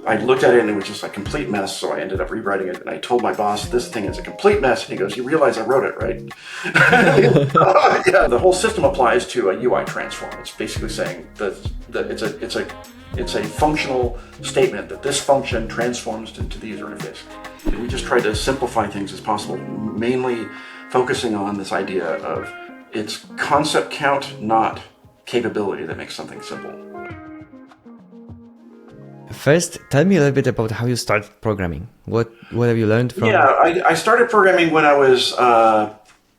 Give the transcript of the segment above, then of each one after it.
I looked at it and it was just a complete mess, so I ended up rewriting it. And I told my boss, this thing is a complete mess. And he goes, you realize I wrote it, right? Yeah, the whole system applies to a UI transform. It's basically saying that it's a functional statement that this function transforms into the user interface. And we just tried to simplify things as possible, mainly focusing on this idea of it's concept count, not capability, that makes something simple. First, tell me a little bit about how you started programming. What have you learned from? Yeah, I started programming when I was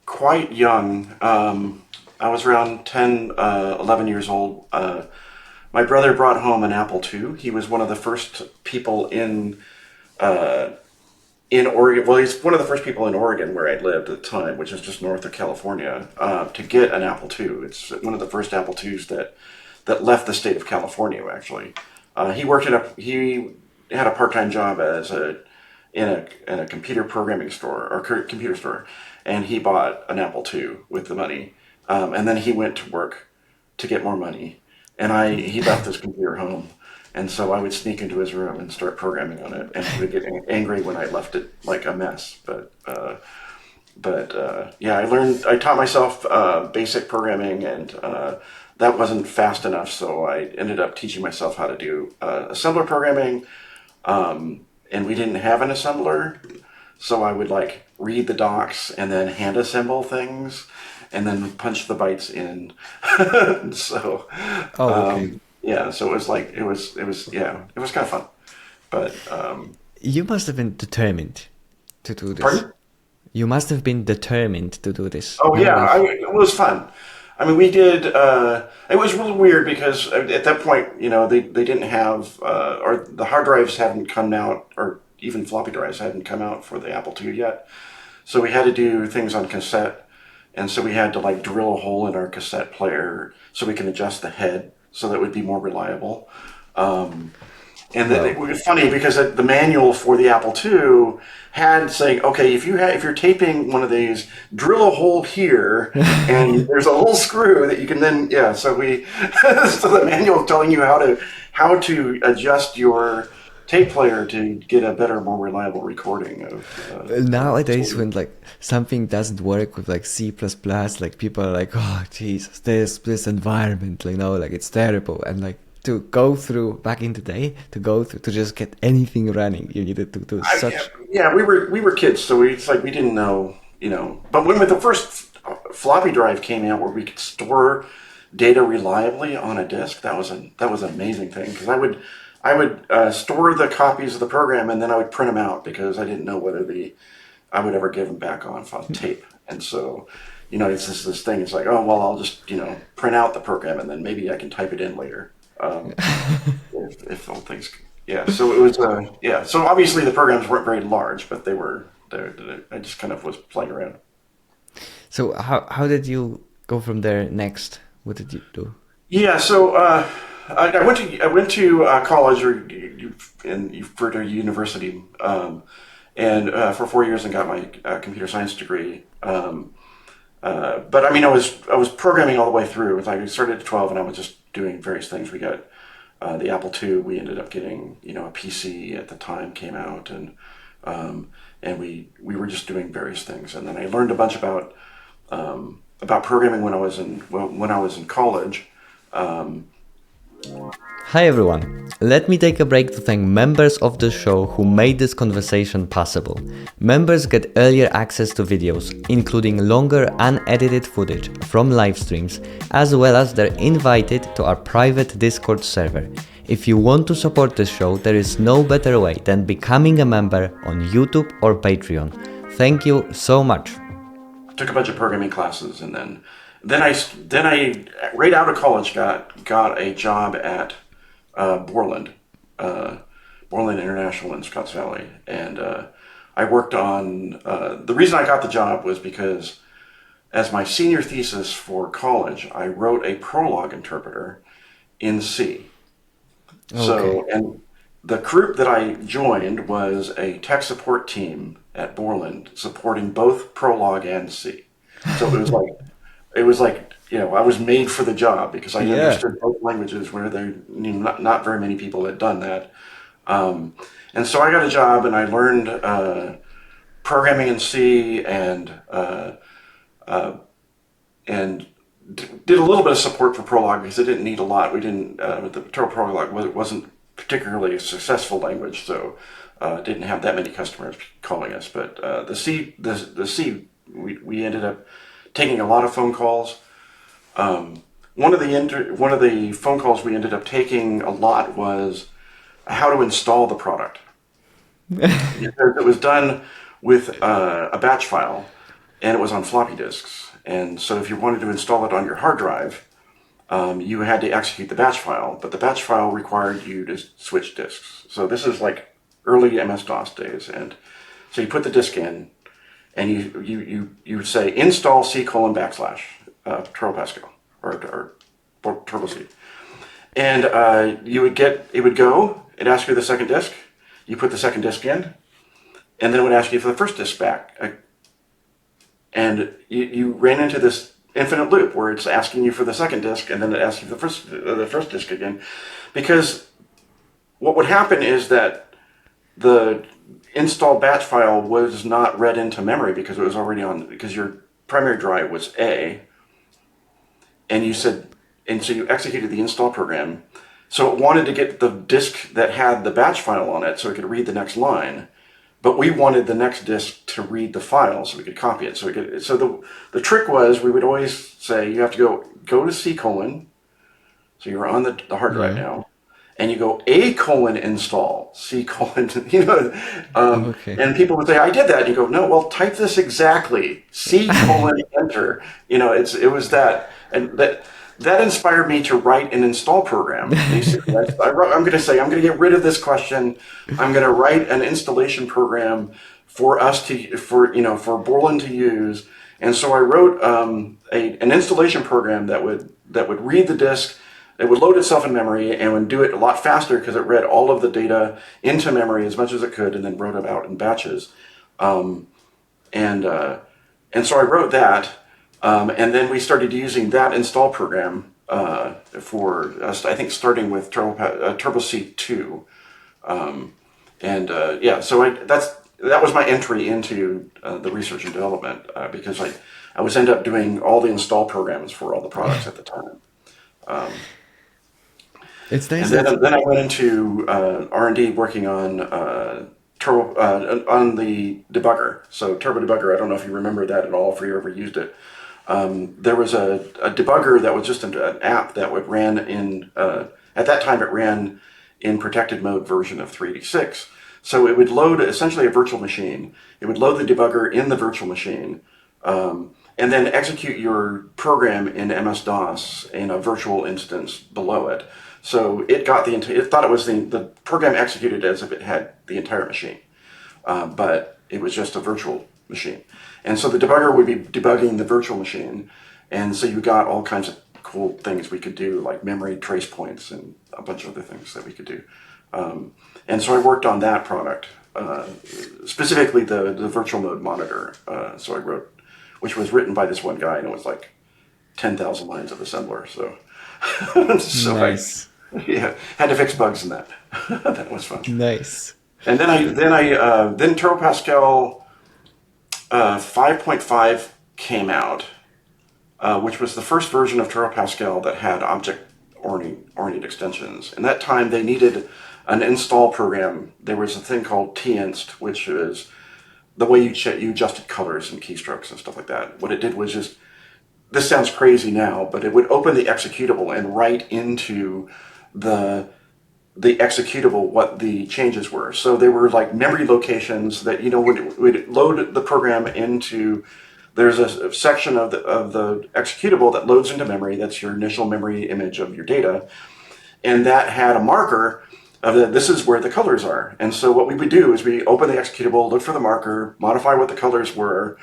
quite young. I was around 10, 11 years old. My brother brought home an Apple II. He was one of the first people in Oregon. Well, he's one of the first people in Oregon where I lived at the time, which is just north of California, to get an Apple II. It's one of the first Apple IIs that left the state of California, actually. He had a part-time job in a computer programming store or computer store, and he bought an Apple II with the money, and then he went to work to get more money, and he left his computer home, and so I would sneak into his room and start programming on it, and he would get angry when I left it like a mess. But yeah, I taught myself basic programming, and that wasn't fast enough, so I ended up teaching myself how to do assembler programming, and we didn't have an assembler, so I would like read the docs and then hand assemble things, and then punch the bytes in. So, okay. Yeah, so it was kind of fun, but you must have been determined to do this. Pardon? You must have been determined to do this. Oh yeah, it was fun. I mean, we did. It was really weird because at that point, they didn't have, or the hard drives hadn't come out, or even floppy drives hadn't come out for the Apple II yet. So we had to do things on cassette, and so we had to like drill a hole in our cassette player so we can adjust the head so that it would be more reliable. And then it was funny because the manual for the Apple II had saying, okay, if you're taping one of these, drill a hole here, and there's a little screw that you can then, so so the manual telling you how to adjust your tape player to get a better, more reliable recording of. Nowadays, when like something doesn't work with like C++, like people are like, oh Jesus, this environment, like it's terrible, and like. To go through back in the day, to just get anything running, you needed to do such. Yeah, we were kids, so we didn't know, But when the first floppy drive came out, where we could store data reliably on a disk, that was an amazing thing, because I would store the copies of the program and then I would print them out because I didn't know whether I would ever give them back on tape, and so. It's just this thing. It's like, oh well, I'll just print out the program and then maybe I can type it in later. If all things, so it was, so obviously the programs weren't very large, but I just kind of was playing around. So how did you go from there next? What did you do? Yeah, so I went to college, or you refer to university, and for 4 years and got my computer science degree. But I mean, I was programming all the way through. Like I started at 12, and I was just doing various things. We got the Apple II. We ended up getting a PC at the time came out, and we were just doing various things. And then I learned a bunch about programming when I was in college. Hi everyone, let me take a break to thank members of the show who made this conversation possible. Members get earlier access to videos, including longer unedited footage from live streams, as well as they're invited to our private Discord server. If you want to support this show, there is no better way than becoming a member on YouTube or Patreon. Thank you so much. Took a bunch of programming classes, and then I right out of college got a job at Borland International in Scotts Valley, and I worked on. The reason I got the job was because, as my senior thesis for college, I wrote a Prolog interpreter in C. Okay. So, and the group that I joined was a tech support team at Borland supporting both Prolog and C. So it was like. I was made for the job because I understood both languages, where not very many people had done that. And so I got a job, and I learned programming in C and did a little bit of support for Prolog because it didn't need a lot. We didn't, the Turbo Prolog wasn't particularly a successful language, so didn't have that many customers calling us. But the C, we ended up taking a lot of phone calls. One of the phone calls we ended up taking a lot was how to install the product. Because it was done with a batch file, and it was on floppy disks. And so if you wanted to install it on your hard drive, you had to execute the batch file, but the batch file required you to switch disks. So this is like early MS-DOS days. And so you put the disk in, and you would say install C:\\, Turbo Pascal, or Turbo C. And it would go, it'd ask you the second disk, you put the second disk in, and then it would ask you for the first disk back. And you ran into this infinite loop where it's asking you for the second disk, and then it asks you for the first disk again. Because what would happen is that the installed batch file was not read into memory because it was already because your primary drive was A, and so you executed the install program. So it wanted to get the disk that had the batch file on it so it could read the next line. But we wanted the next disk to read the file so we could copy it. So the trick was we would always say you have to go to C:, so you're on the hard drive now, and you go A: install C:, Okay. and people would say I did that. And you go, no, well, type this exactly, C:, enter. It was that, and that inspired me to write an install program. Basically, I'm going to get rid of this question. I'm going to write an installation program for Borland to use. And so I wrote an installation program that would read the disk. It would load itself in memory and would do it a lot faster because it read all of the data into memory as much as it could, and then wrote it out in batches. And so I wrote that. And then we started using that install program for, I think, starting with Turbo C2. So that was my entry into the research and development because I was end up doing all the install programs for all the products at the time. It's nice. And then I went into R&D working on on the debugger. So Turbo Debugger, I don't know if you remember that at all, if you ever used it. There was a debugger that was just an app that would ran in, at that time it ran in protected mode version of 386. So it would load essentially a virtual machine. It would load the debugger in the virtual machine, and then execute your program in MS-DOS in a virtual instance below it. So it thought it was the program executed as if it had the entire machine, but it was just a virtual machine. And so the debugger would be debugging the virtual machine. And so you got all kinds of cool things we could do, like memory trace points and a bunch of other things that we could do. And so I worked on that product, specifically the virtual mode monitor. So I wrote, which was written by this one guy, and it was like 10,000 lines of assembler. So, Nice. Had to fix bugs in that. That was fun. Nice. And then Turbo Pascal 5.5 came out, which was the first version of Turbo Pascal that had object-oriented extensions. In that time, they needed an install program. There was a thing called tinst, which is the way you adjusted colors and keystrokes and stuff like that. What it did was just, this sounds crazy now, but it would open the executable and write into the executable what the changes were. So they were like memory locations that would load the program into. There's a section of the executable that loads into memory. That's your initial memory image of your data, and that had a marker of this is where the colors are. And so what we would do is we open the executable, look for the marker, modify what the colors were,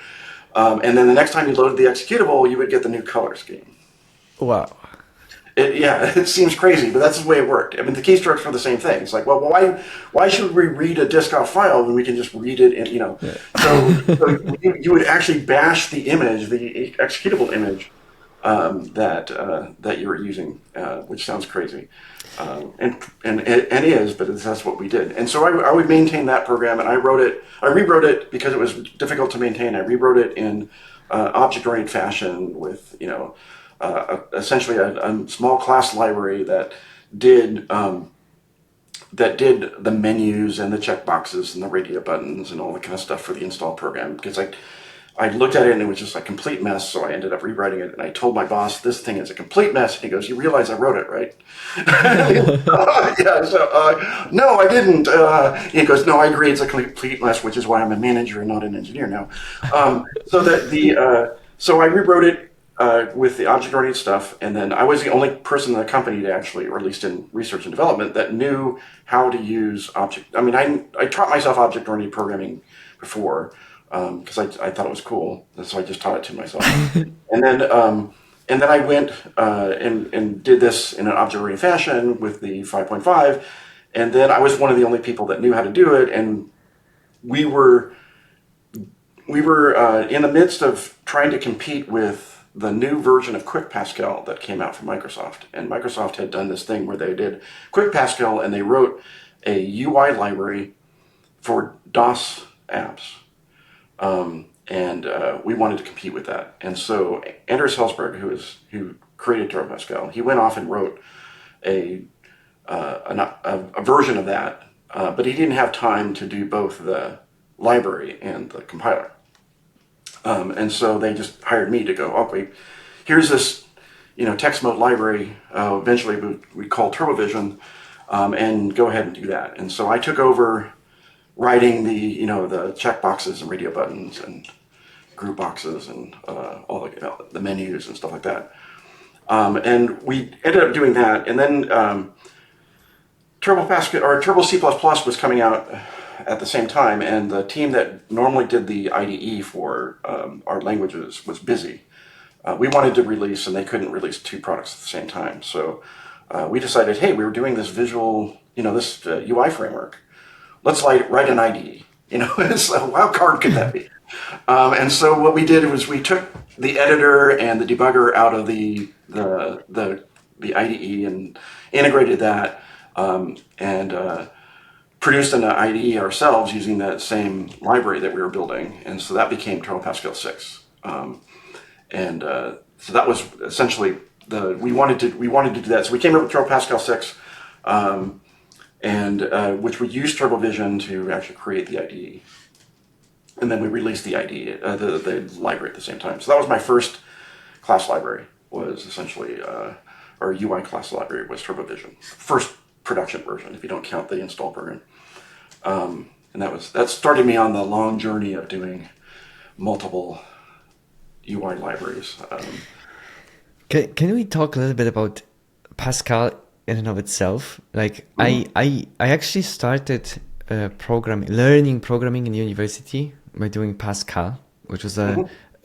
and then the next time you loaded the executable, you would get the new color scheme. Wow. It seems crazy, but that's the way it worked. I mean, the keystrokes were the same thing. It's like, well, why should we read a disk-off file when we can just read it in, So you would actually bash the image, the executable image, that you were using, which sounds crazy, and is, but that's what we did. And so I would maintain that program, and I rewrote it because it was difficult to maintain. I rewrote it in object-oriented fashion with essentially a small class library that did the menus and the checkboxes and the radio buttons and all the kind of stuff for the install program, because I looked at it and it was just a complete mess, so I ended up rewriting it, and I told my boss, this thing is a complete mess, and he goes, you realize I wrote it, right? Yeah, so, no, I didn't. He goes, no, I agree, it's a complete mess, which is why I'm a manager and not an engineer now. So I rewrote it with the object-oriented stuff, and then I was the only person in the company to actually, or at least in research and development, that knew how to use I taught myself object-oriented programming before, because I thought it was cool, and so I just taught it to myself. And then I went and did this in an object-oriented fashion with the 5.5, and then I was one of the only people that knew how to do it, and we were in the midst of trying to compete with the new version of Quick Pascal that came out from Microsoft. And Microsoft had done this thing where they did Quick Pascal and they wrote a UI library for DOS apps. We wanted to compete with that. And so Anders Helsberg, who created Turbo Pascal, he went off and wrote a version of that, but he didn't have time to do both the library and the compiler. And so they just hired me to go, okay, here's this, text mode library, eventually we call TurboVision, and go ahead and do that. And so I took over writing the checkboxes and radio buttons and group boxes and all the menus and stuff like that. And we ended up doing that. And then Turbo Pascal or Turbo C++ was coming out at the same time, and the team that normally did the IDE for our languages was busy. We wanted to release, and they couldn't release two products at the same time. So we decided, hey, we were doing this visual, this UI framework. Let's write an IDE. So how hard could that be? And so what we did was we took the editor and the debugger out of the IDE and integrated that, and produced an IDE ourselves using that same library that we were building, and so that became Turbo Pascal 6. So that was essentially we wanted to do that. So we came up with Turbo Pascal 6, which we used TurboVision to actually create the IDE, and then we released the IDE, the library at the same time. So that was my first class library. Was essentially or UI class library was TurboVision, first production version if you don't count the install program. And that started me on the long journey of doing multiple UI libraries. Can we talk a little bit about Pascal in and of itself? Like I actually started learning programming in university by doing Pascal, which was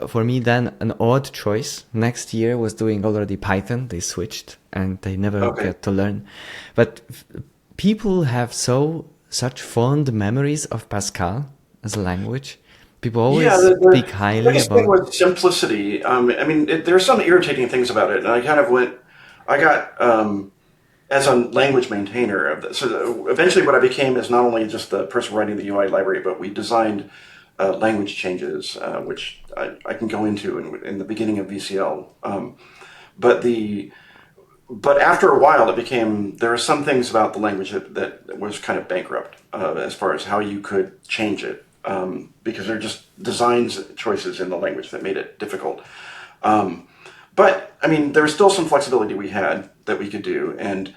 for me then an odd choice. Next year was doing already Python. They switched and they never get to learn. But people have such fond memories of Pascal as a language. People always speak highly about. The thing with simplicity. There are some irritating things about it, and I got as a language maintainer of this. So eventually, what I became is not only just the person writing the UI library, but we designed language changes, which I can go into in the beginning of VCL. But after a while, there are some things about the language that was kind of bankrupt as far as how you could change it, because they're just design choices in the language that made it difficult. But there was still some flexibility we had that we could do, and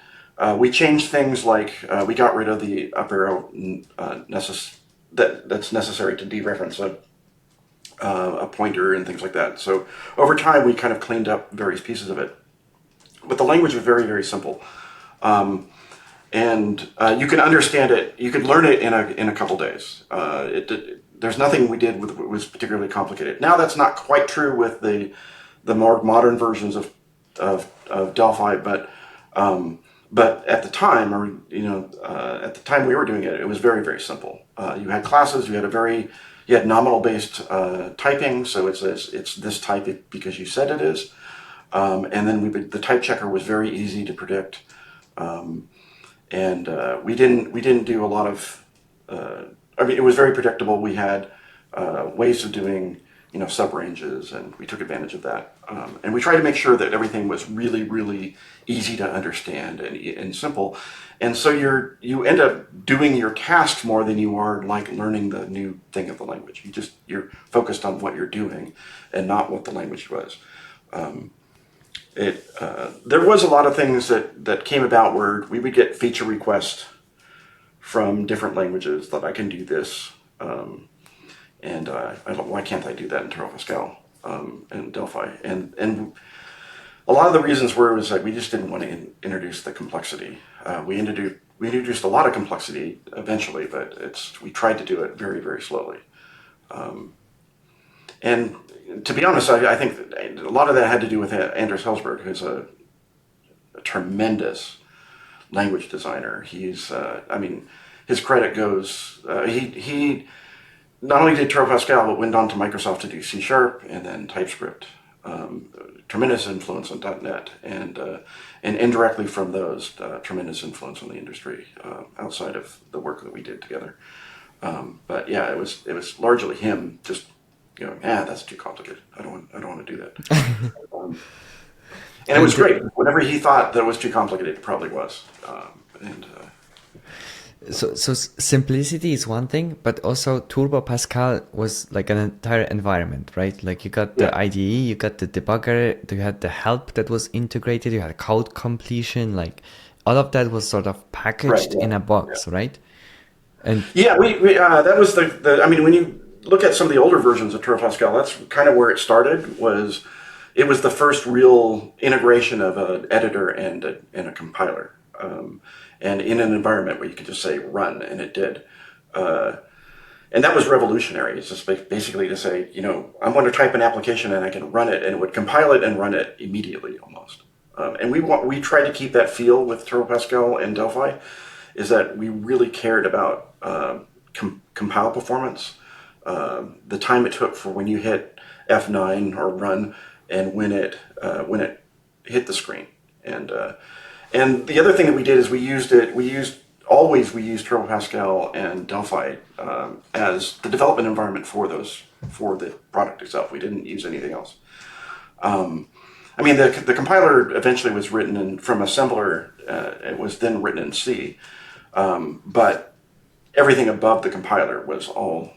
we changed things like we got rid of the up arrow that's necessary to dereference a pointer and things like that. So over time, we kind of cleaned up various pieces of it. But the language was very, very simple, and you can understand it. You could learn it in a couple days. There's nothing we did was particularly complicated. Now that's not quite true with the more modern versions of Delphi, but at the time, at the time we were doing it, it was very, very simple. You had classes. You had nominal based typing, so it's this type because you said it is. And then the type checker was very easy to predict. And we didn't do a lot of, it was very predictable. We had ways of doing, sub-ranges, and we took advantage of that. And we tried to make sure that everything was really, really easy to understand and simple. And so you end up doing your tasks more than you are like learning the new thing of the language. You're focused on what you're doing and not what the language was. There was a lot of things that came about where we would get feature requests from different languages that I can do this, and why can't I do that in Turbo Pascal and Delphi? And a lot of the reasons were was that we just didn't want to introduce the complexity. We introduced a lot of complexity eventually, but we tried to do it very, very slowly. And to be honest, I think a lot of that had to do with Anders Helsberg, who's a tremendous language designer. He's, his credit goes, he not only did Turbo Pascal, but went on to Microsoft to do C# and then TypeScript. Tremendous influence on .NET, and indirectly from those, tremendous influence on the industry outside of the work that we did together. But yeah, it was largely him just going, that's too complicated. I don't want to do that. And it was great. Whatever he thought that was too complicated, it probably was. So simplicity is one thing, but also Turbo Pascal was like an entire environment, right? Like you got the IDE, you got the debugger, you had the help that was integrated, you had code completion, like all of that was sort of packaged in a box, right? And we that was when you look at some of the older versions of Turbo Pascal, that's kind of where it started. It was the first real integration of an editor and a compiler. And in an environment where you could just say run, and it did. And that was revolutionary. It's just basically to say, I'm going to type an application and I can run it, and it would compile it and run it immediately almost. And we tried to keep that feel with Turbo Pascal and Delphi, is that we really cared about compile performance, the time it took for when you hit F9 or run, and when it hit the screen. And the other thing that we did is we used Turbo Pascal and Delphi as the development environment for the product itself. We didn't use anything else. The compiler eventually was written from assembler. It was then written in C, but everything above the compiler was all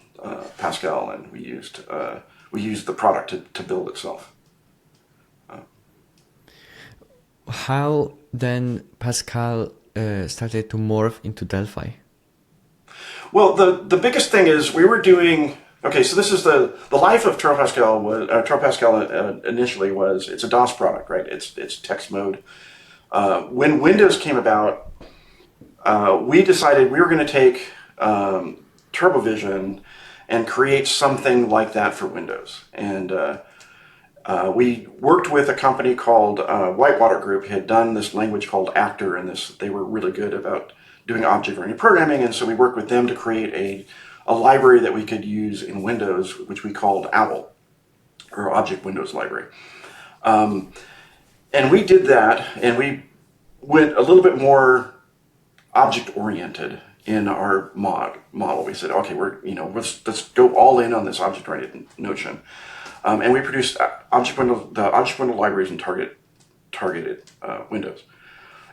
Pascal, and we used the product to build itself. How then Pascal started to morph into Delphi? Well, the biggest thing is we were doing. Okay, so this is the life of Turbo Pascal. Turbo Pascal initially it's a DOS product, right? It's text mode. When Windows came about, we decided we were going to take TurboVision and create something like that for Windows. And we worked with a company called Whitewater Group, who had done this language called Actor, and they were really good about doing object-oriented programming, and so we worked with them to create a library that we could use in Windows, which we called OWL, or Object Windows Library. And we did that, and we went a little bit more object-oriented in our model. We said, okay, let's go all in on this object-oriented notion. And we produced the object window libraries and targeted windows.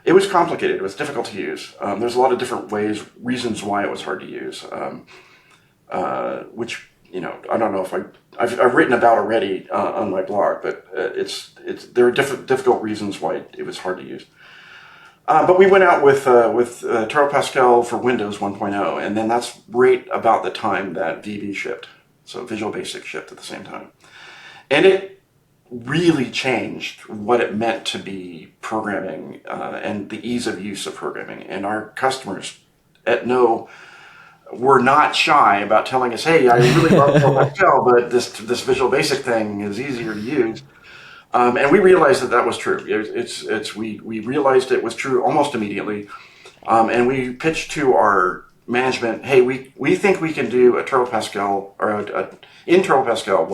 It was complicated. It was difficult to use. There's a lot of different reasons why it was hard to use, which I don't know if I've written about already on my blog, but there are difficult reasons why it was hard to use. But we went out with Turbo Pascal for Windows 1.0, and then that's right about the time that VB shipped. So Visual Basic shipped at the same time. And it really changed what it meant to be programming and the ease of use of programming. And our customers at No were not shy about telling us, hey, I really love Turbo Pascal, but this Visual Basic thing is easier to use. And we realized that was true. We realized it was true almost immediately. And we pitched to our management, hey, we think we can do a Turbo Pascal, or in Turbo Pascal,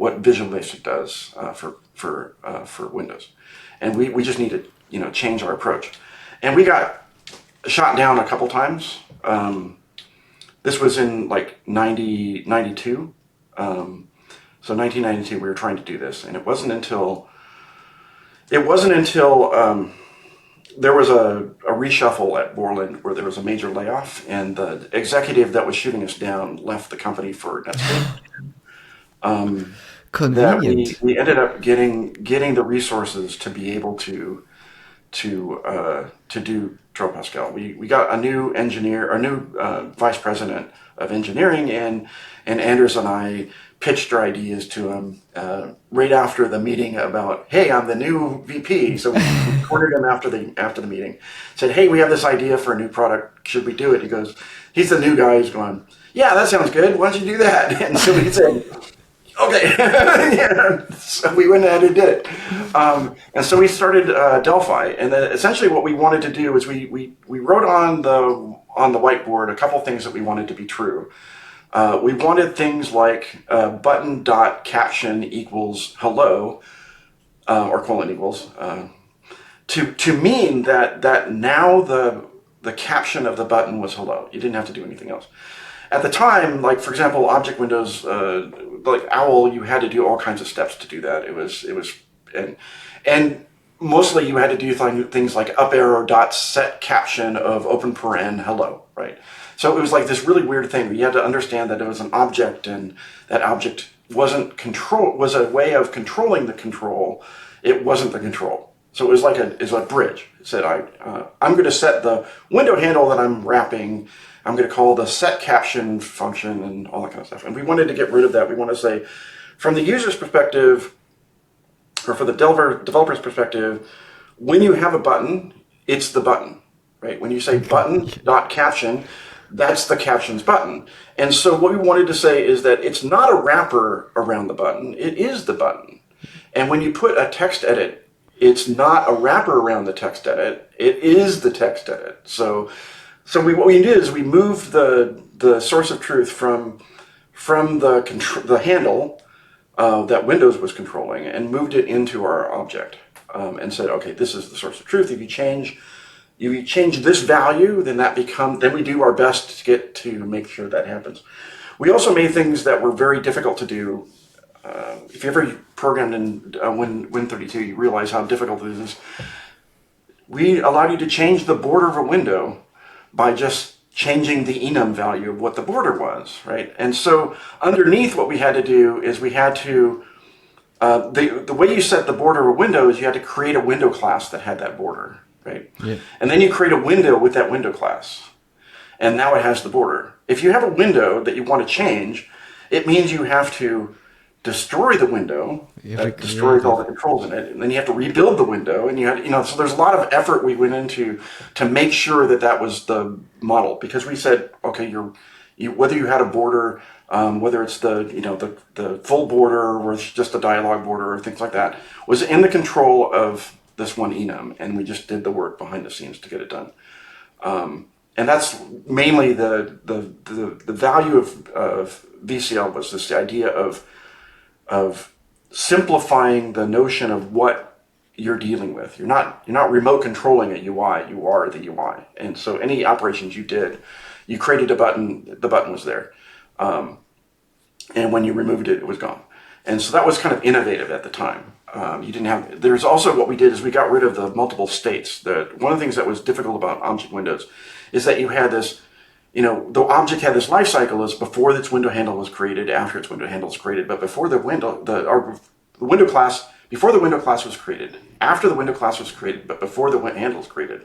what Visual Basic does for Windows, and we just need to change our approach. And we got shot down a couple times. This was in like 92. So 1992, we were trying to do this, and it wasn't until there was a reshuffle at Borland where there was a major layoff, and the executive that was shooting us down left the company for Netscape. Convenient. That we ended up getting the resources to be able to do Turbo Pascal. We got a new engineer, a new vice president of engineering, and Anders and I pitched our ideas to him right after the meeting about, hey, I'm the new VP. So we recorded him after the meeting. Said, hey, we have this idea for a new product. Should we do it? He goes, he's the new guy. He's going, yeah, that sounds good. Why don't you do that? And so we said, okay. Yeah. So we went ahead and did it. And so we started Delphi. And then essentially what we wanted to do is we wrote on the whiteboard a couple things that we wanted to be true. We wanted things like button.caption equals hello, or colon equals, to mean that now the caption of the button was hello. You didn't have to do anything else. At the time, like for example, object windows, like OWL, you had to do all kinds of steps to do that. It was and mostly you had to do things like up arrow dot set caption of open paren hello, right? So it was like this really weird thing. You had to understand that it was an object, and that object was a way of controlling the control. It wasn't the control. So it was like a bridge. It said, I'm going to set the window handle that I'm wrapping. I'm going to call the set caption function and all that kind of stuff. And we wanted to get rid of that. We want to say, from the user's perspective, or for the developer's perspective, when you have a button, it's the button, right? When you say button.caption, that's the captions button. And so what we wanted to say is that it's not a wrapper around the button, it is the button. And when you put a text edit, it's not a wrapper around the text edit, it is the text edit. So what we did is we moved the source of truth from the handle that Windows was controlling and moved it into our object, and said, okay, this is the source of truth. If you change this value, then we do our best to make sure that happens. We also made things that were very difficult to do. If you ever programmed in Win32, you realize how difficult it is. We allowed you to change the border of a window by just changing the enum value of what the border was, right? And so underneath, what we had to do is we had to, the way you set the border of a window is you had to create a window class that had that border, right? Yeah. And then you create a window with that window class. And now it has the border. If you have a window that you want to change, it means you have to destroy the window that destroys all the controls in it, and then you have to rebuild the window, and so there's a lot of effort we went into to make sure that was the model, because we said, okay, whether you had a border, whether it's the full border or it's just a dialog border or things like that, was in the control of this one enum, and we just did the work behind the scenes to get it done. And that's mainly the value of VCL, was this idea of simplifying the notion of what you're dealing with. You're not remote controlling a UI. You are the UI. And so any operations you did, you created a button. The button was there, and when you removed it, it was gone. And so that was kind of innovative at the time. You didn't have. There's also what we did is we got rid of the multiple states. One of the things that was difficult about object windows is that you had this. The object had this life cycle as before its window handle was created, after its window handle was created, but before the window class, before the window class was created, after the window class was created, but before the handle was created,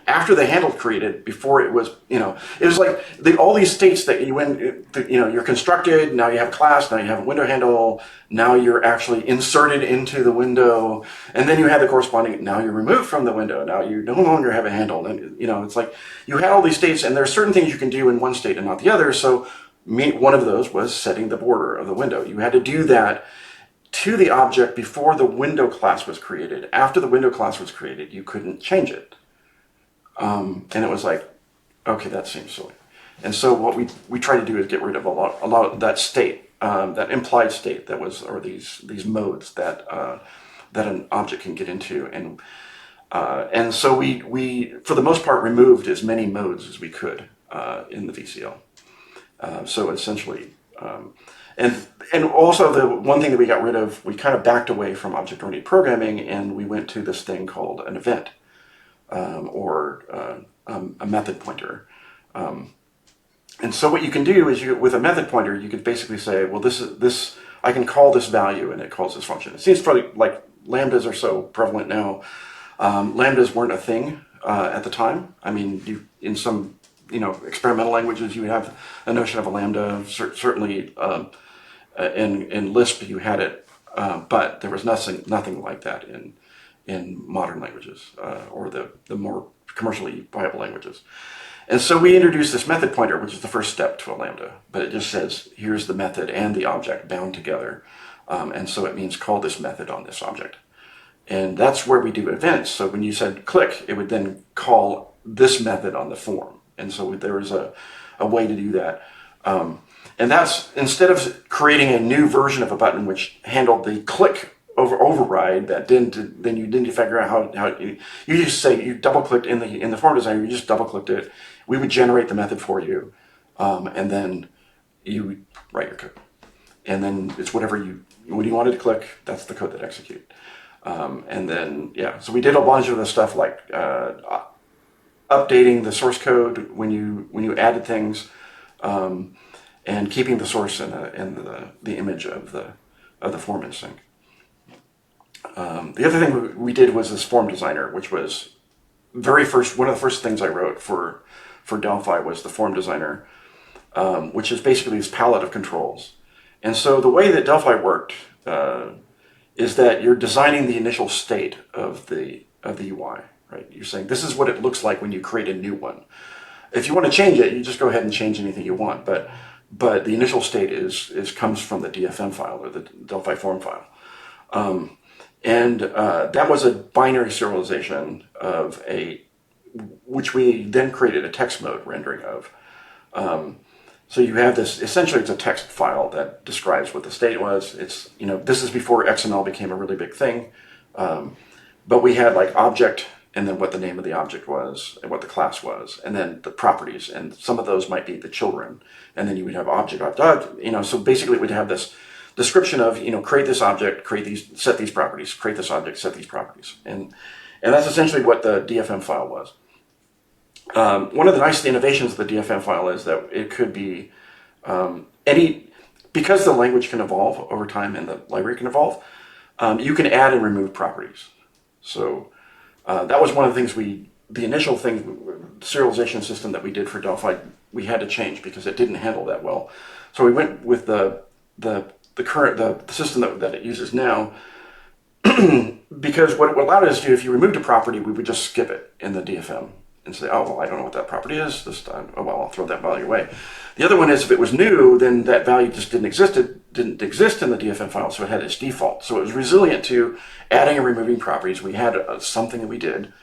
after the handle created, before it was, it was like all these states that you're constructed, now you have a class, now you have a window handle, now you're actually inserted into the window, and then you have the corresponding, now you're removed from the window, now you no longer have a handle, and it's like you had all these states, and there are certain things you can do in one state and not the other. So one of those was setting the border of the window. You had to do that to the object before the window class was created. After the window class was created, you couldn't change it. And it was like, okay, that seems silly. And so what we try to do is get rid of a lot of that state. that implied state that was, or these modes that that an object can get into, and so we for the most part removed as many modes as we could in the VCL. So essentially, and also the one thing that we got rid of, we kind of backed away from object-oriented programming, and we went to this thing called an event or a method pointer. And so what you can do is, with a method pointer, you could basically say, well, this I can call this value, and it calls this function. It seems probably like lambdas are so prevalent now. Lambdas weren't a thing at the time. I mean, in some experimental languages, you have a notion of a lambda. Certainly, in Lisp, you had it, but there was nothing like that in modern languages or the more commercially viable languages. And so we introduced this method pointer, which is the first step to a lambda, but it just says, here's the method and the object bound together. And so it means call this method on this object. And that's where we do events. So when you said click, it would then call this method on the form. And so there was a way to do that. And that's, instead of creating a new version of a button which handled the click override, that then you didn't figure out how you just say you double clicked in the form designer, you just double clicked it. We would generate the method for you, and then you would write your code. And then it's when you wanted to click, that's the code that execute. And then so we did a bunch of the stuff like updating the source code when you added things, and keeping the source in the image of the form in sync. The other thing we did was this form designer, which was one of the first things I wrote for Delphi was the form designer, which is basically this palette of controls. And so the way that Delphi worked is that you're designing the initial state of the UI, right? You're saying this is what it looks like when you create a new one. If you want to change it, you just go ahead and change anything you want. But the initial state comes from the DFM file or the Delphi form file. And that was a binary serialization of which we then created a text mode rendering of. So you have this, essentially it's a text file that describes what the state was. It's, this is before XML became a really big thing. But we had like object, and then what the name of the object was, and what the class was, and then the properties, and some of those might be the children. And then you would have object, so basically we'd have this description of, create this object, set these properties, create this object, set these properties. And that's essentially what the DFM file was. One of the nice innovations of the DFM file is that it could be because the language can evolve over time and the library can evolve, you can add and remove properties. So that was one of the things the initial serialization system that we did for Delphi, we had to change because it didn't handle that well. So we went with the system that it uses now, because what allowed us to do, if you removed a property, we would just skip it in the DFM and say, oh, well, I don't know what that property is this time. Oh, well, I'll throw that value away. The other one is, if it was new, then that value just didn't exist in the DFM file, so it had its default. So it was resilient to adding and removing properties. We had something that we did.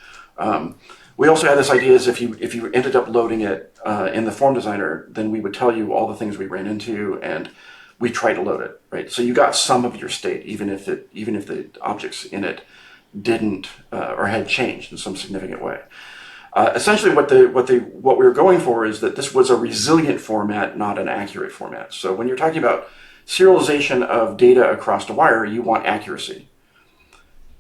We also had this idea is if you ended up loading it in the form designer, then we would tell you all the things we ran into, and we try to load it, right? So you got some of your state, even if the objects in it didn't or had changed in some significant way. Essentially, what we were going for is that this was a resilient format, not an accurate format. So when you're talking about serialization of data across the wire, you want accuracy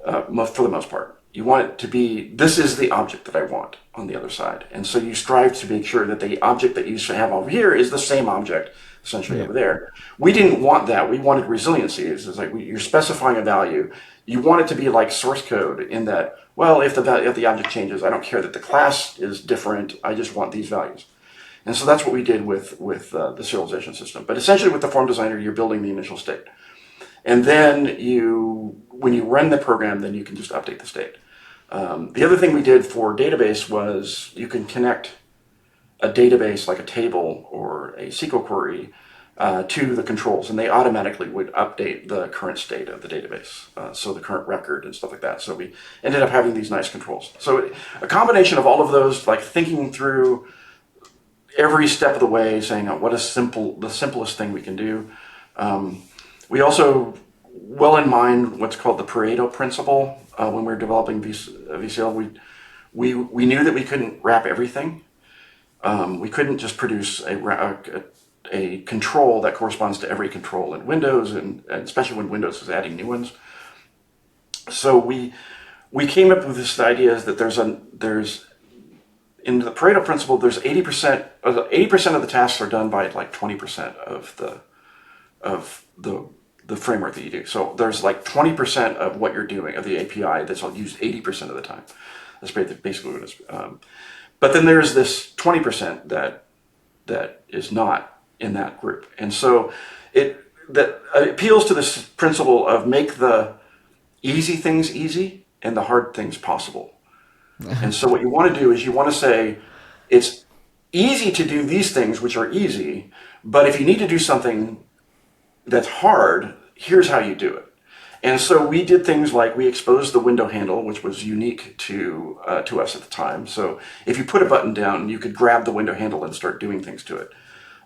for the most part. You want it to be, this is the object that I want on the other side. And so you strive to make sure that the object that you have over here is the same object essentially over there. We didn't want that. We wanted resiliency. It's like you're specifying a value. You want it to be like source code in that, well, if the object changes, I don't care that the class is different. I just want these values. And so that's what we did with the serialization system. But essentially with the form designer, you're building the initial state. And then when you run the program, then you can just update the state. The other thing we did for database was you can connect a database like a table or a SQL query to the controls, and they automatically would update the current state of the database, so the current record and stuff like that. So we ended up having these nice controls. So a combination of all of those, like thinking through every step of the way, saying what is the simplest thing we can do, We also, well in mind, what's called the Pareto principle. When we were developing VCL, we knew that we couldn't wrap everything. We couldn't just produce a control that corresponds to every control in Windows, and especially when Windows is adding new ones. So we came up with this idea is that there's in the Pareto principle, there's 80% of the tasks are done by like 20% of the framework that you do. So there's like 20% of what you're doing of the API that's used 80% of the time. That's basically what it is. But then there's this 20% that is not in that group, and so it appeals to this principle of make the easy things easy and the hard things possible. And so what you want to do is you want to say it's easy to do these things which are easy, but if you need to do something that's hard, here's how you do it. And so we did things like we exposed the window handle, which was unique to us at the time. So if you put a button down, you could grab the window handle and start doing things to it.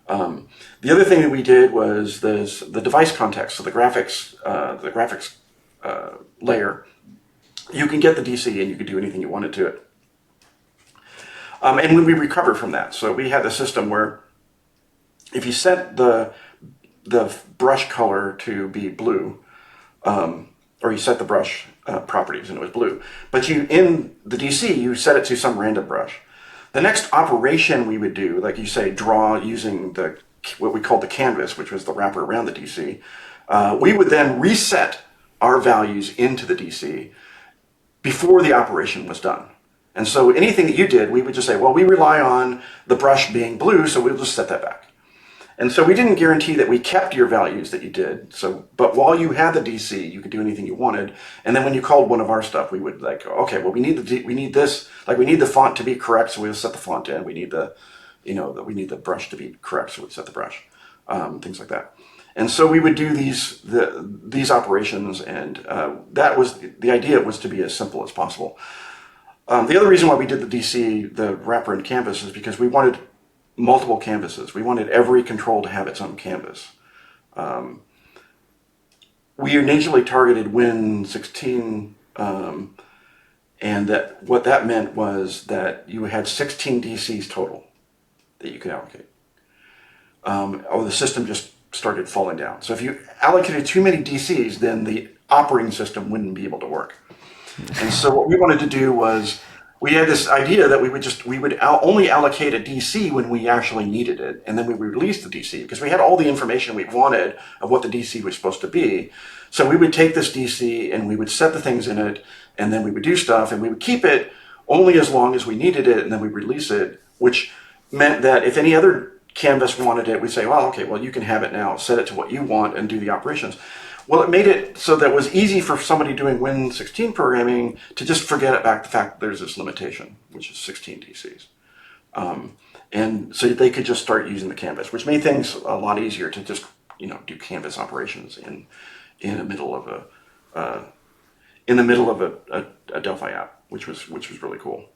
The other thing that we did was the device context, so the graphics layer. You can get the DC and you can do anything you wanted to it. And when we recovered from that, so we had a system where if you set the brush color to be blue, or you set the brush properties and it was blue, but in the DC, you set it to some random brush. The next operation we would do, like you say, draw using what we called the canvas, which was the wrapper around the DC, we would then reset our values into the DC before the operation was done. And so anything that you did, we would just say, well, we rely on the brush being blue, so we'll just set that back. And so we didn't guarantee that we kept your values that you did. But while you had the DC, you could do anything you wanted. And then when you called one of our stuff, we would like, okay, well, we need this, like we need the font to be correct, so we'll set the font in. We need we need the brush to be correct, so we set the brush, things like that. And so we would do these operations, and the idea was to be as simple as possible. The other reason why we did the DC, the wrapper and canvas, is because we wanted multiple canvases. We wanted every control to have its own canvas. We initially targeted Win16, and what that meant was that you had 16 DCs total that you could allocate. The system just started falling down. So if you allocated too many DCs, then the operating system wouldn't be able to work. And so what we wanted to do was, we had this idea that we would only allocate a DC when we actually needed it, and then we would release the DC because we had all the information we wanted of what the DC was supposed to be. So we would take this DC and we would set the things in it, and then we would do stuff, and we would keep it only as long as we needed it, and then we release it, which meant that if any other canvas wanted it, we'd say, well, okay, well, you can have it now, set it to what you want and do the operations. Well, it made it so that it was easy for somebody doing Win16 programming to just forget about the fact that there's this limitation, which is 16 DCs. And so they could just start using the canvas, which made things a lot easier to just, do canvas operations in the middle of a Delphi app, which was really cool.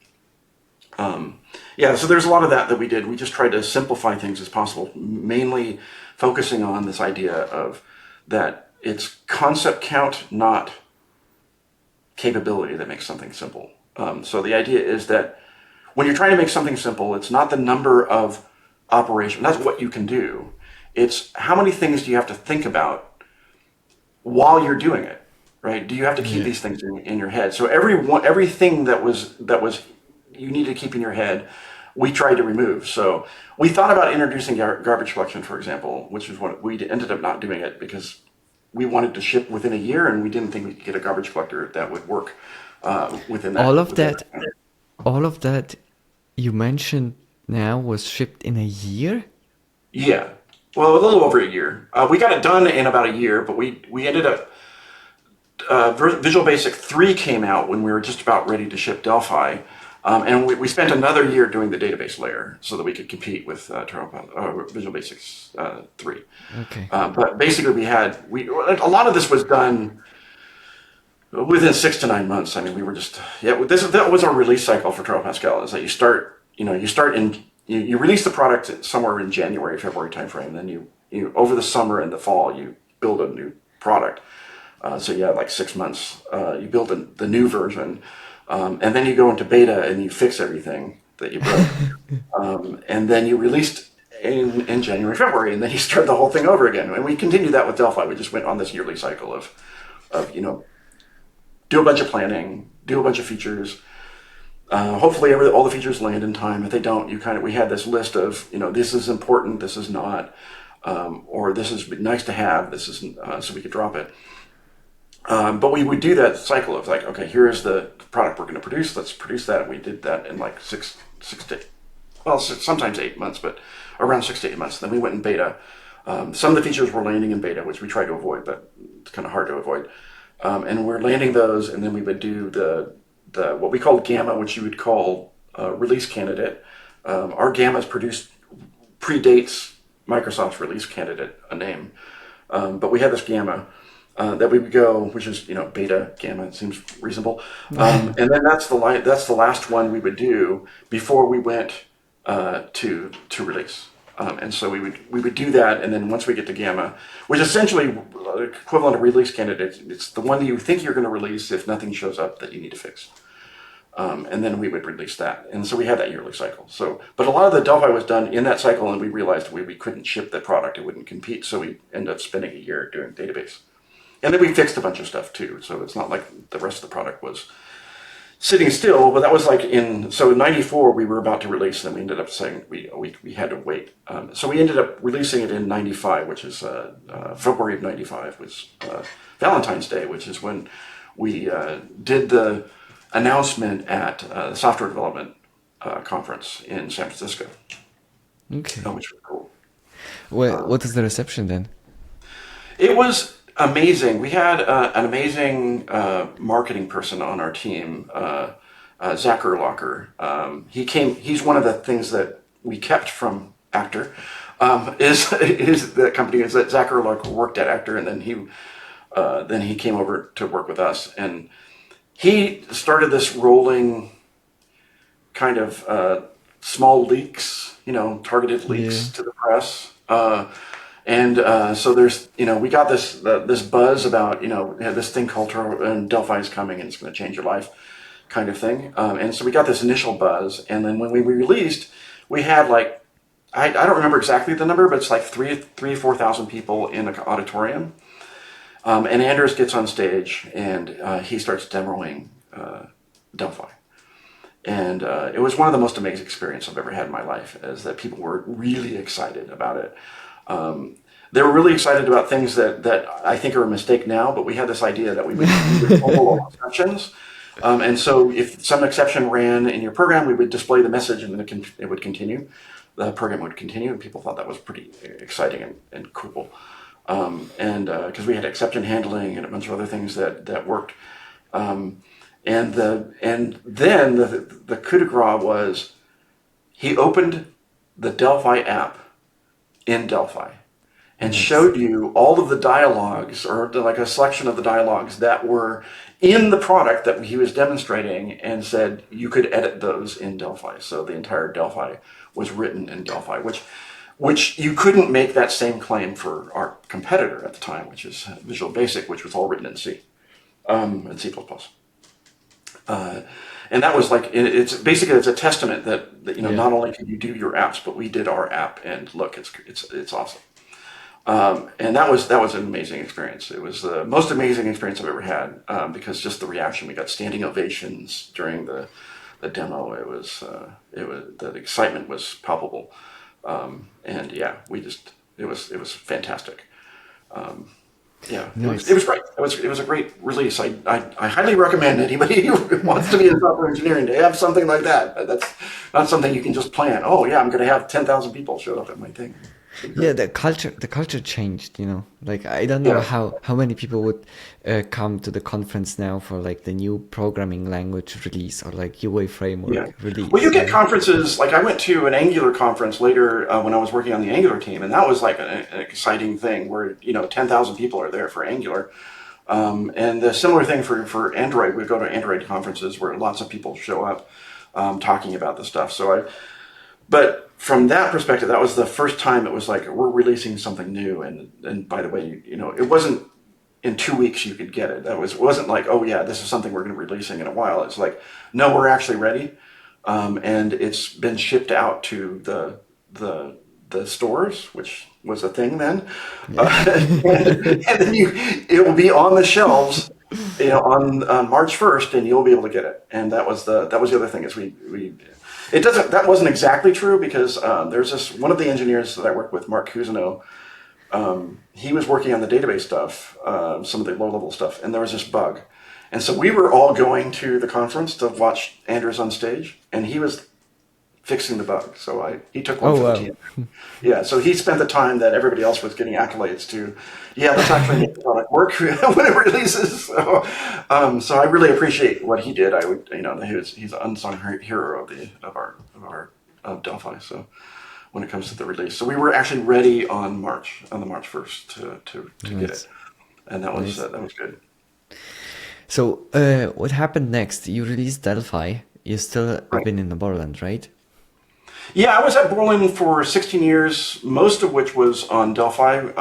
So there's a lot of that we did. We just tried to simplify things as possible, mainly focusing on this idea of that it's concept count, not capability, that makes something simple. So the idea is that when you're trying to make something simple, it's not the number of operations, that's what you can do. It's how many things do you have to think about while you're doing it, right? Do you have to keep these things in your head? So everything that was you need to keep in your head, we tried to remove. So we thought about introducing garbage collection, for example, which is what we ended up not doing it because we wanted to ship within a year, and we didn't think we could get a garbage collector that would work within that. All of that you mentioned now was shipped in a year? Yeah, well, a little over a year. We got it done in about a year, but we ended up, Visual Basic 3 came out when we were just about ready to ship Delphi. And we spent another year doing the database layer so that we could compete with Visual Basic 3. Okay. But basically a lot of this was done within 6 to 9 months. I mean, we were just, that was our release cycle for Turbo Pascal, is that you release the product somewhere in January, February timeframe, then over the summer and the fall, you build a new product. So you have like 6 months. You build the new version, and then you go into beta and you fix everything that you built, and then you released in January, February, and then you start the whole thing over again. And we continued that with Delphi. We just went on this yearly cycle of do a bunch of planning, do a bunch of features. Hopefully all the features land in time. If they don't, we had this list of, this is important, this is not, or this is nice to have, this isn't, so we could drop it. But we would do that cycle of like, okay, here is the product we're going to produce. Let's produce that. And we did that in like sometimes 8 months, but around 6 to 8 months. Then we went in beta. Some of the features were landing in beta, which we tried to avoid, but it's kind of hard to avoid. And we're landing those, and then we would do the what we called Gamma, which you would call release candidate. Our Gamma predates Microsoft's release candidate, a name. But we had this Gamma that we would go, which is beta, Gamma. It seems reasonable. And then that's the last one we would do before we went to release. And so we would do that, and then once we get to Gamma, which is essentially equivalent to release candidate, it's the one that you think you're going to release if nothing shows up that you need to fix. And then we would release that. And so we had that yearly cycle. But a lot of the Delphi was done in that cycle, and we realized we couldn't ship the product. It wouldn't compete. So we ended up spending a year doing database. And then we fixed a bunch of stuff too. So it's not like the rest of the product was sitting still, but that was like in 94 we were about to release, and we ended up saying we had to wait. So we ended up releasing it in 95, which is February of 95 was Valentine's Day, which is when we did the announcement at the software development conference in San Francisco. Okay. Which was cool. Well, what is the reception then? It was amazing. We had an amazing marketing person on our team, Zach Erlocker. He's one of the things that we kept from Actor. Is the company is that Zach Erlocker worked at Actor, and then he came over to work with us, and he started this rolling kind of small leaks, targeted leaks to the press. So there's, we got this buzz about, this thing called Delphi is coming and it's going to change your life kind of thing. And so we got this initial buzz. And then when we released, we had like, I don't remember exactly the number, but it's like 3,000 or 4,000 people in an auditorium. And Anders gets on stage and he starts demoing Delphi. And it was one of the most amazing experiences I've ever had in my life, is that people were really excited about it. They were really excited about things that I think are a mistake now, but we had this idea that we would pull all exceptions. And so if some exception ran in your program, we would display the message and then it would continue. The program would continue, and people thought that was pretty exciting and cool. Because we had exception handling and a bunch of other things that worked. And then the coup de grace was he opened the Delphi app in Delphi and showed you all of the dialogues, or like a selection of the dialogues that were in the product that he was demonstrating, and said you could edit those in Delphi. So the entire Delphi was written in Delphi, which you couldn't make that same claim for our competitor at the time, which is Visual Basic, which was all written in C, and C++. And that was like, it's a testament that not only can you do your apps, but we did our app, and look, it's awesome. And that was an amazing experience. It was the most amazing experience I've ever had, because just the reaction, we got standing ovations during the demo. It was the excitement was palpable. And yeah, it was fantastic. Nice. It was great. It was a great release. I highly recommend anybody who wants to be in software engineering to have something like that. That's not something you can just plan. Oh yeah, I'm going to have 10,000 people show up at my thing. Yeah, the culture changed, like I don't know how many people would come to the conference now for like the new programming language release, or like UA framework release. Well, you get conferences, like I went to an Angular conference later when I was working on the Angular team, and that was like an exciting thing where 10,000 people are there for Angular. And the similar thing for Android. We go to Android conferences where lots of people show up talking about the stuff. So but from that perspective, that was the first time it was like, we're releasing something new. And by the way, it wasn't in 2 weeks you could get it. It wasn't like, oh yeah, this is something we're going to be releasing in a while. It's like, no, we're actually ready. And it's been shipped out to the stores, which was a thing then. And then it will be on the shelves, on March 1st, and you'll be able to get it. And that was the other thing is that wasn't exactly true because there's one of the engineers that I work with, Mark Cousineau. He was working on the database stuff, some of the low-level stuff, and there was this bug. And so we were all going to the conference to watch Anders on stage, and he was fixing the bug. So he took one for the team. Yeah, so he spent the time that everybody else was getting accolades to. Yeah, let's actually make the product work when it releases. So I really appreciate what he did. He's an unsung hero of Delphi. So when it comes to the release, so we were actually ready on the March 1st to get it, and that was good. So what happened next? You released Delphi. You still have been in the Borland, right? Yeah, I was at Borland for 16 years, most of which was on Delphi.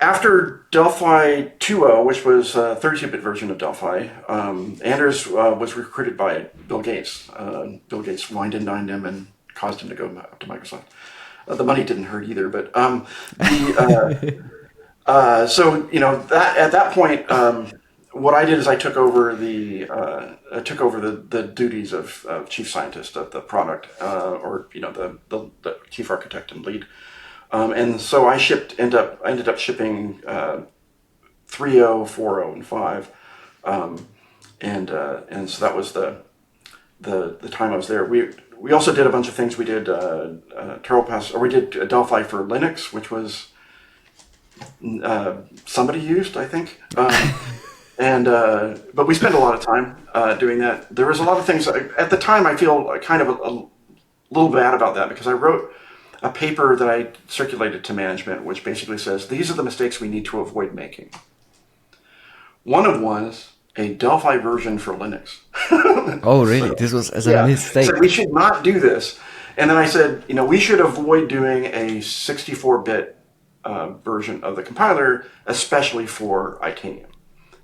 After Delphi 2.0, which was a 32-bit version of Delphi, Anders was recruited by Bill Gates. Bill Gates wined and dined him and caused him to go up to Microsoft. The money didn't hurt either, but so at that point. What I did is I took over the duties of chief scientist of the product, or the chief architect and lead, and so I ended up shipping 3.0, 4.0, and 5, and so that was the time I was there. We also did a bunch of things. We did we did Delphi for Linux, which was somebody used, I think. But we spent a lot of time doing that. There was a lot of things at the time. I feel kind of a little bad about that because I wrote a paper that I circulated to management, which basically says these are the mistakes we need to avoid making. One of them was a Delphi version for Linux. Oh, really? So, this was as a mistake. So we should not do this. And then I said, we should avoid doing a 64-bit version of the compiler, especially for Itanium.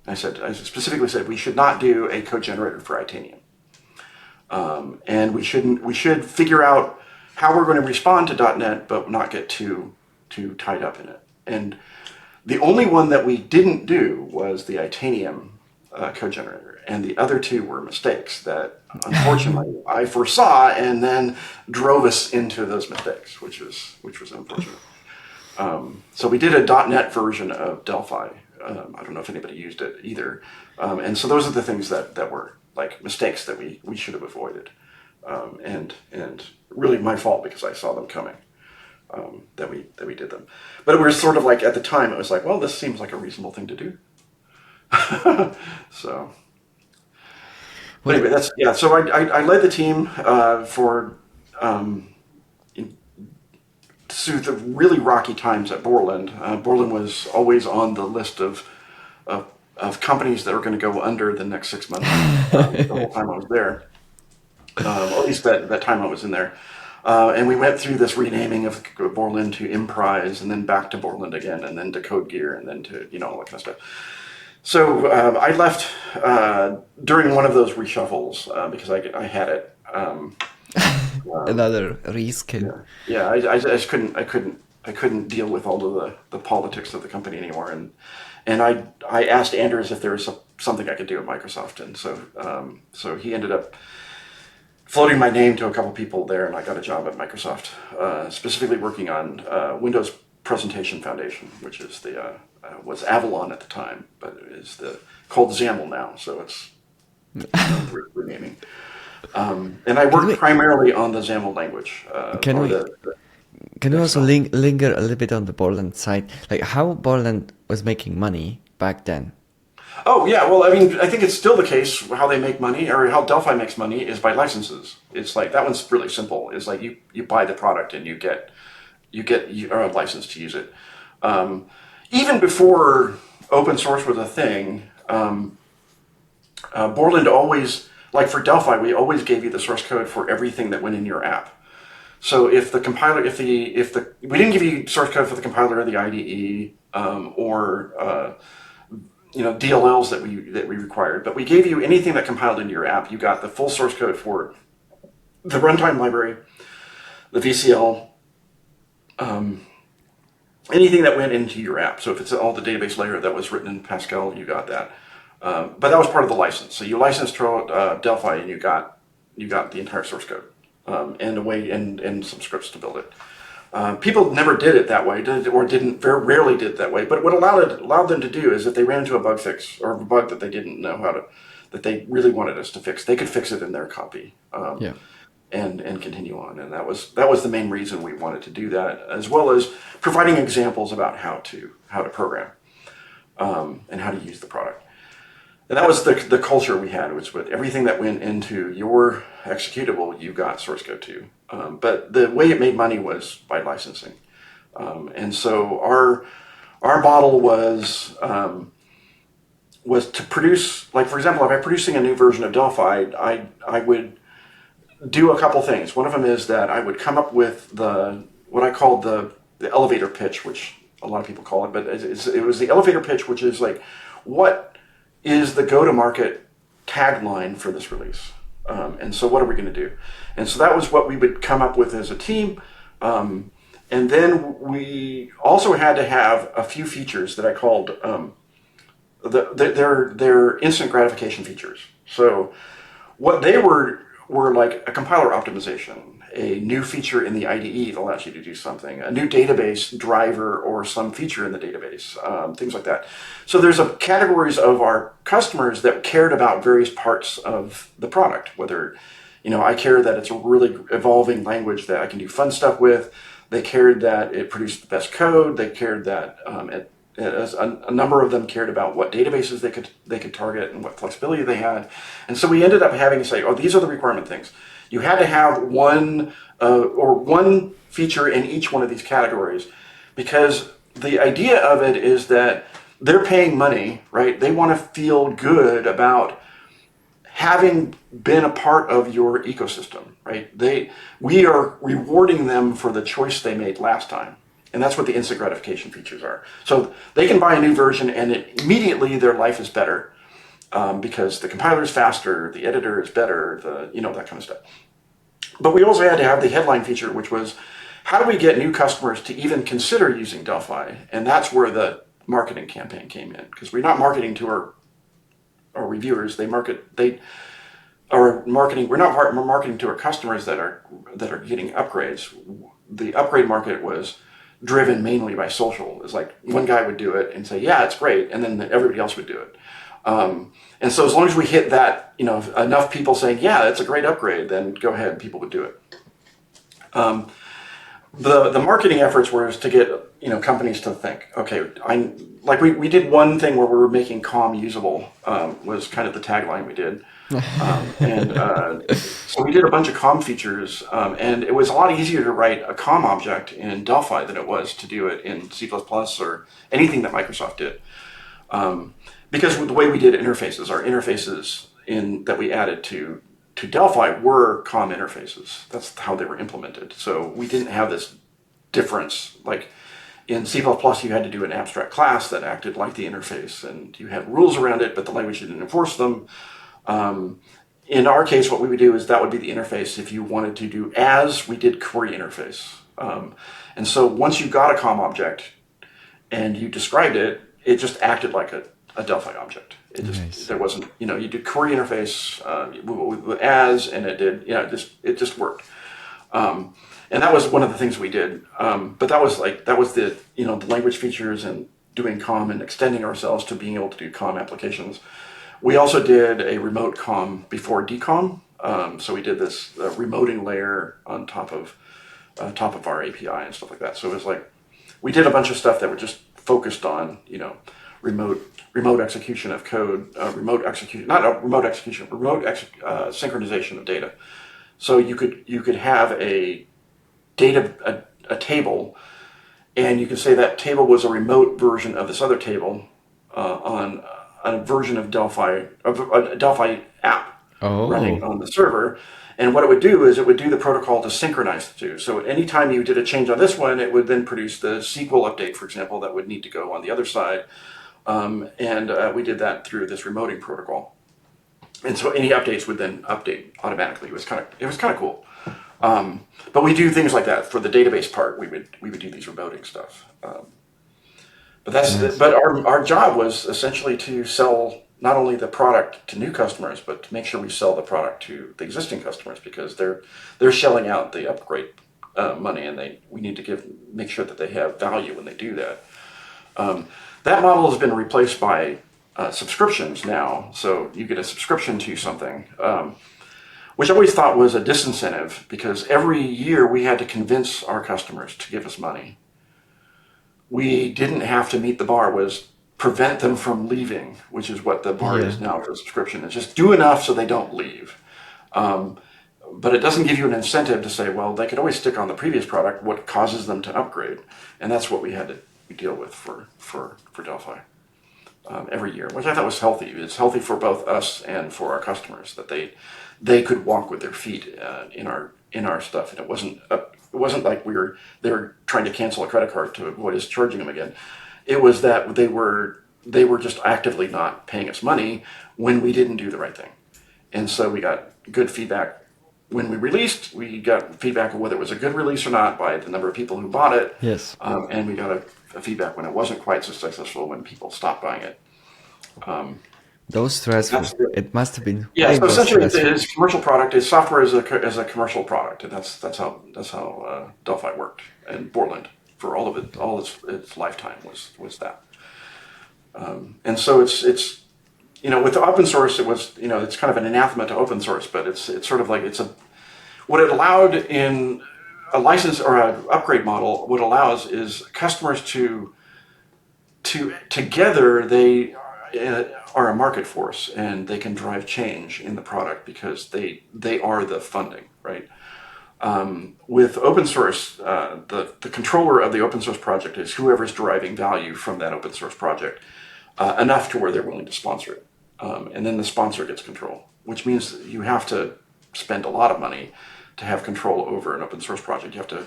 I specifically said we should not do a code generator for Itanium, and we should figure out how we're going to respond to .NET, but not get too tied up in it. And the only one that we didn't do was the Itanium code generator, and the other two were mistakes that unfortunately I foresaw and then drove us into those mistakes, which was unfortunate. So we did a .NET version of Delphi. I don't know if anybody used it either. And so those are the things that were like mistakes that we should have avoided. And really my fault because I saw them coming, that we did them. But it was sort of like, at the time, it was like, well, this seems like a reasonable thing to do. So anyway, so I led the team through the really rocky times at Borland. Borland was always on the list of companies that were going to go under the next 6 months. The whole time I was there, or at least that time I was in there. And we went through this renaming of Borland to Imprise, and then back to Borland again, and then to Code Gear, and then to all that kind of stuff. So I left during one of those reshuffles because I had it. Another reskin. Yeah. I just couldn't deal with all of the politics of the company anymore, and I asked Anders if there was something I could do at Microsoft, and so he ended up floating my name to a couple people there, and I got a job at Microsoft, specifically working on Windows Presentation Foundation, which is was Avalon at the time, but it is called XAML now, so it's renaming. And I work primarily on the XAML language. Can you also linger a little bit on the Borland side? Like how Borland was making money back then? Oh, yeah. Well, I mean, I think it's still the case how they make money, or how Delphi makes money, is by licenses. It's like, that one's really simple. It's like you buy the product and you are a license to use it. Even before open source was a thing, Borland always, like for Delphi, we always gave you the source code for everything that went in your app. So if the compiler, we didn't give you source code for the compiler or the IDE, or DLLs that we required, but we gave you anything that compiled into your app. You got the full source code for the runtime library, the VCL, anything that went into your app. So if it's all the database layer that was written in Pascal, you got that. But that was part of the license. So you licensed Delphi, and you got the entire source code, and some scripts to build it. People never did it that way, very rarely did it that way. But what allowed them to do is if they ran into a bug fix or a bug that they didn't know that they really wanted us to fix, they could fix it in their copy. And continue on. And that was the main reason we wanted to do that, as well as providing examples about how to program, and how to use the product. And that was the culture we had, which with everything that went into your executable, you got source code to. But the way it made money was by licensing. And so our model was to produce, like, for example, if I'm producing a new version of Delphi, I would do a couple things. One of them is that I would come up with what I called the elevator pitch, which a lot of people call it, but it was the elevator pitch, which is like, what is the go-to-market tagline for this release? And so what are we going to do? And so that was what we would come up with as a team. And then we also had to have a few features that I called they're instant gratification features. So what they were like a compiler optimization, a new feature in the IDE that allows you to do something, a new database driver or some feature in the database, things like that. So there's categories of our customers that cared about various parts of the product, whether, I care that it's a really evolving language that I can do fun stuff with. They cared that it produced the best code. They cared that a number of them cared about what databases they could target and what flexibility they had. And so we ended up having to say, these are the requirement things. You had to have one feature in each one of these categories, because the idea of it is that they're paying money, right? They want to feel good about having been a part of your ecosystem, right? We are rewarding them for the choice they made last time. And that's what the instant gratification features are. So they can buy a new version and immediately their life is better, because the compiler is faster, the editor is better, that kind of stuff. But we also had to have the headline feature, which was, how do we get new customers to even consider using Delphi? And that's where the marketing campaign came in, because we're not marketing to our reviewers. We're not marketing to our customers that are getting upgrades. The upgrade market was driven mainly by social. It's like one guy would do it and say, yeah, it's great, and then everybody else would do it. And so as long as we hit that, enough people saying, yeah, it's a great upgrade, then go ahead, people would do it. The marketing efforts were to get companies to think, okay, we did one thing where we were making COM usable, was kind of the tagline we did. So we did a bunch of COM features, and it was a lot easier to write a COM object in Delphi than it was to do it in C++ or anything that Microsoft did. Because with the way we did interfaces, our interfaces that we added to Delphi were COM interfaces. That's how they were implemented. So we didn't have this difference. Like in C++, you had to do an abstract class that acted like the interface, and you had rules around it, but the language didn't enforce them. In our case, what we would do is that would be the interface. If you wanted to do we did query interface. And so once you got a COM object and you described it, it just acted like a Delphi object. There wasn't, you did query interface and it just worked. And that was one of the things we did. But that was the language features and doing COM and extending ourselves to being able to do COM applications. We also did a remote COM before DCOM. So we did this remoting layer on top of our API and stuff like that. So it was like, we did a bunch of stuff that were just focused on, remote execution of code, synchronization of data. So you could have a table, and you could say that table was a remote version of this other table on a version of Delphi, a Delphi app. running Oh, on the server. And what it would do is it would do the protocol to synchronize the two. So anytime you did a change on this one, it would then produce the SQL update, for example, that would need to go on the other side. And we did that through this remoting protocol. And so any updates would then update automatically. It was kind of cool. But we do things like that for the database part. We would do these remoting stuff. nice. But our job was essentially to sell not only the product to new customers, but to make sure we sell the product to the existing customers, because they're shelling out the upgrade money, and we need to make sure that they have value when they do that. That model has been replaced by subscriptions now. So you get a subscription to something, which I always thought was a disincentive, because every year we had to convince our customers to give us money. We didn't have to meet the bar, was prevent them from leaving, which is what the bar is now for a subscription. It's just do enough so they don't leave. But it doesn't give you an incentive to say, well, they could always stick on the previous product. What causes them to upgrade? And that's what we had to deal with for Delphi every year, which I thought was healthy. It's healthy for both us and for our customers, that they could walk with their feet in our stuff, and it wasn't like they were trying to cancel a credit card to avoid us charging them again. It was that they were just actively not paying us money when we didn't do the right thing. And so we got good feedback when we released. We got feedback of whether it was a good release or not by the number of people who bought it. Yes. And we got a feedback when it wasn't quite so successful, when people stopped buying it. Those stressful. It must have been. Yeah, so essentially stressful. it's commercial product. It's software as a commercial product, and that's how Delphi worked, and Borland for all of it, all its lifetime was that. And so it's with the open source, it was it's kind of an anathema to open source, but it's sort of like what it allowed in a license or an upgrade model. What allows is customers to together they are a market force, and they can drive change in the product because they are the funding, right? With open source, the controller of the open source project is whoever's deriving value from that open source project, enough to where they're willing to sponsor it. And then the sponsor gets control, which means you have to spend a lot of money to have control over an open source project. You have to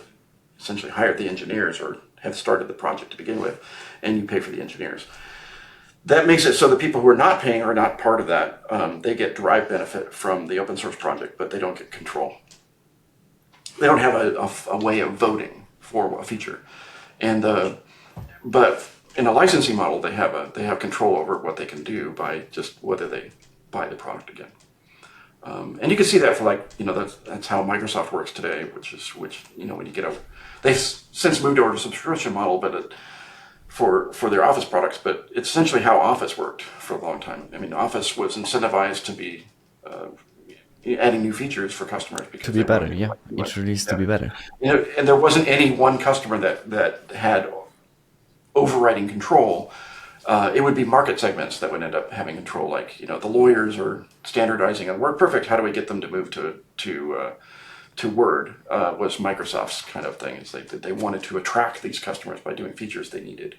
essentially hire the engineers, or have started the project to begin with, and you pay for the engineers. That makes it so the people who are not paying are not part of that. They get derived benefit from the open source project, but they don't get control. They don't have a way of voting for a feature, but in a licensing model, they have control over what they can do by just whether they buy the product again. And you can see that for that's how Microsoft works today, which when you they've since moved over to a subscription model, but for their Office products, but it's essentially how Office worked for a long time. I mean, Office was incentivized to be adding new features for customers because To be better, yeah. Each release to be better. And there wasn't any one customer that had overriding control. It would be market segments that would end up having control, like the lawyers are standardizing on WordPerfect. How do we get them to move to Word? Was Microsoft's kind of thing. Is they wanted to attract these customers by doing features they needed,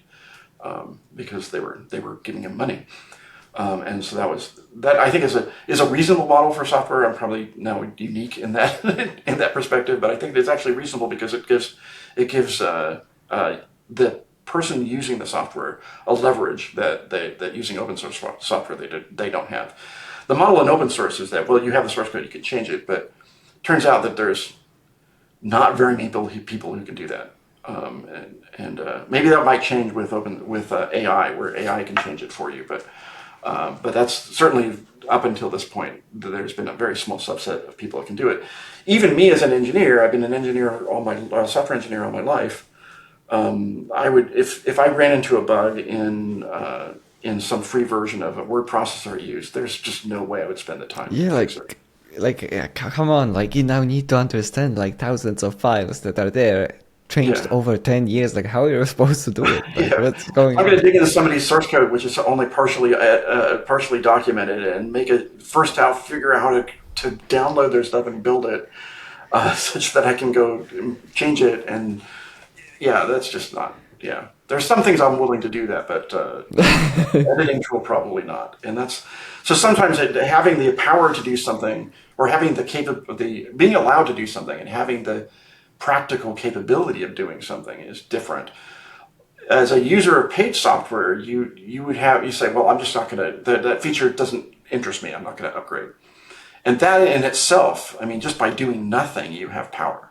because they were giving them money. And so that I think is a reasonable model for software. I'm probably now unique in that in that perspective, but I think it's actually reasonable because it gives the person using the software a leverage that using open source software they don't have. The model in open source is that, well, you have the source code, you can change it, but it turns out that there's not very many people who can do that. And maybe that might change with AI, where AI can change it for you, but that's certainly up until this point, there's been a very small subset of people that can do it. Even me as an engineer, I've been an engineer software engineer all my life. I would, if I ran into a bug in some free version of a word processor I use, there's just no way I would spend the time. Yeah, come on, you now need to understand thousands of files that are there, changed over 10 years. How are you supposed to do it? What's going on? I'm going to dig into somebody's source code, which is only partially documented, and make it first out, figure out how to download their stuff and build it, such that I can go change it. And yeah, that's just not. Yeah, there's some things I'm willing to do that, but editing tool probably not. And that's so sometimes having the power to do something, or having the being allowed to do something, and having the practical capability of doing something is different. As a user of paid software, you say, well, I'm just not going to, that feature doesn't interest me. I'm not going to upgrade. And that in itself, I mean, just by doing nothing, you have power.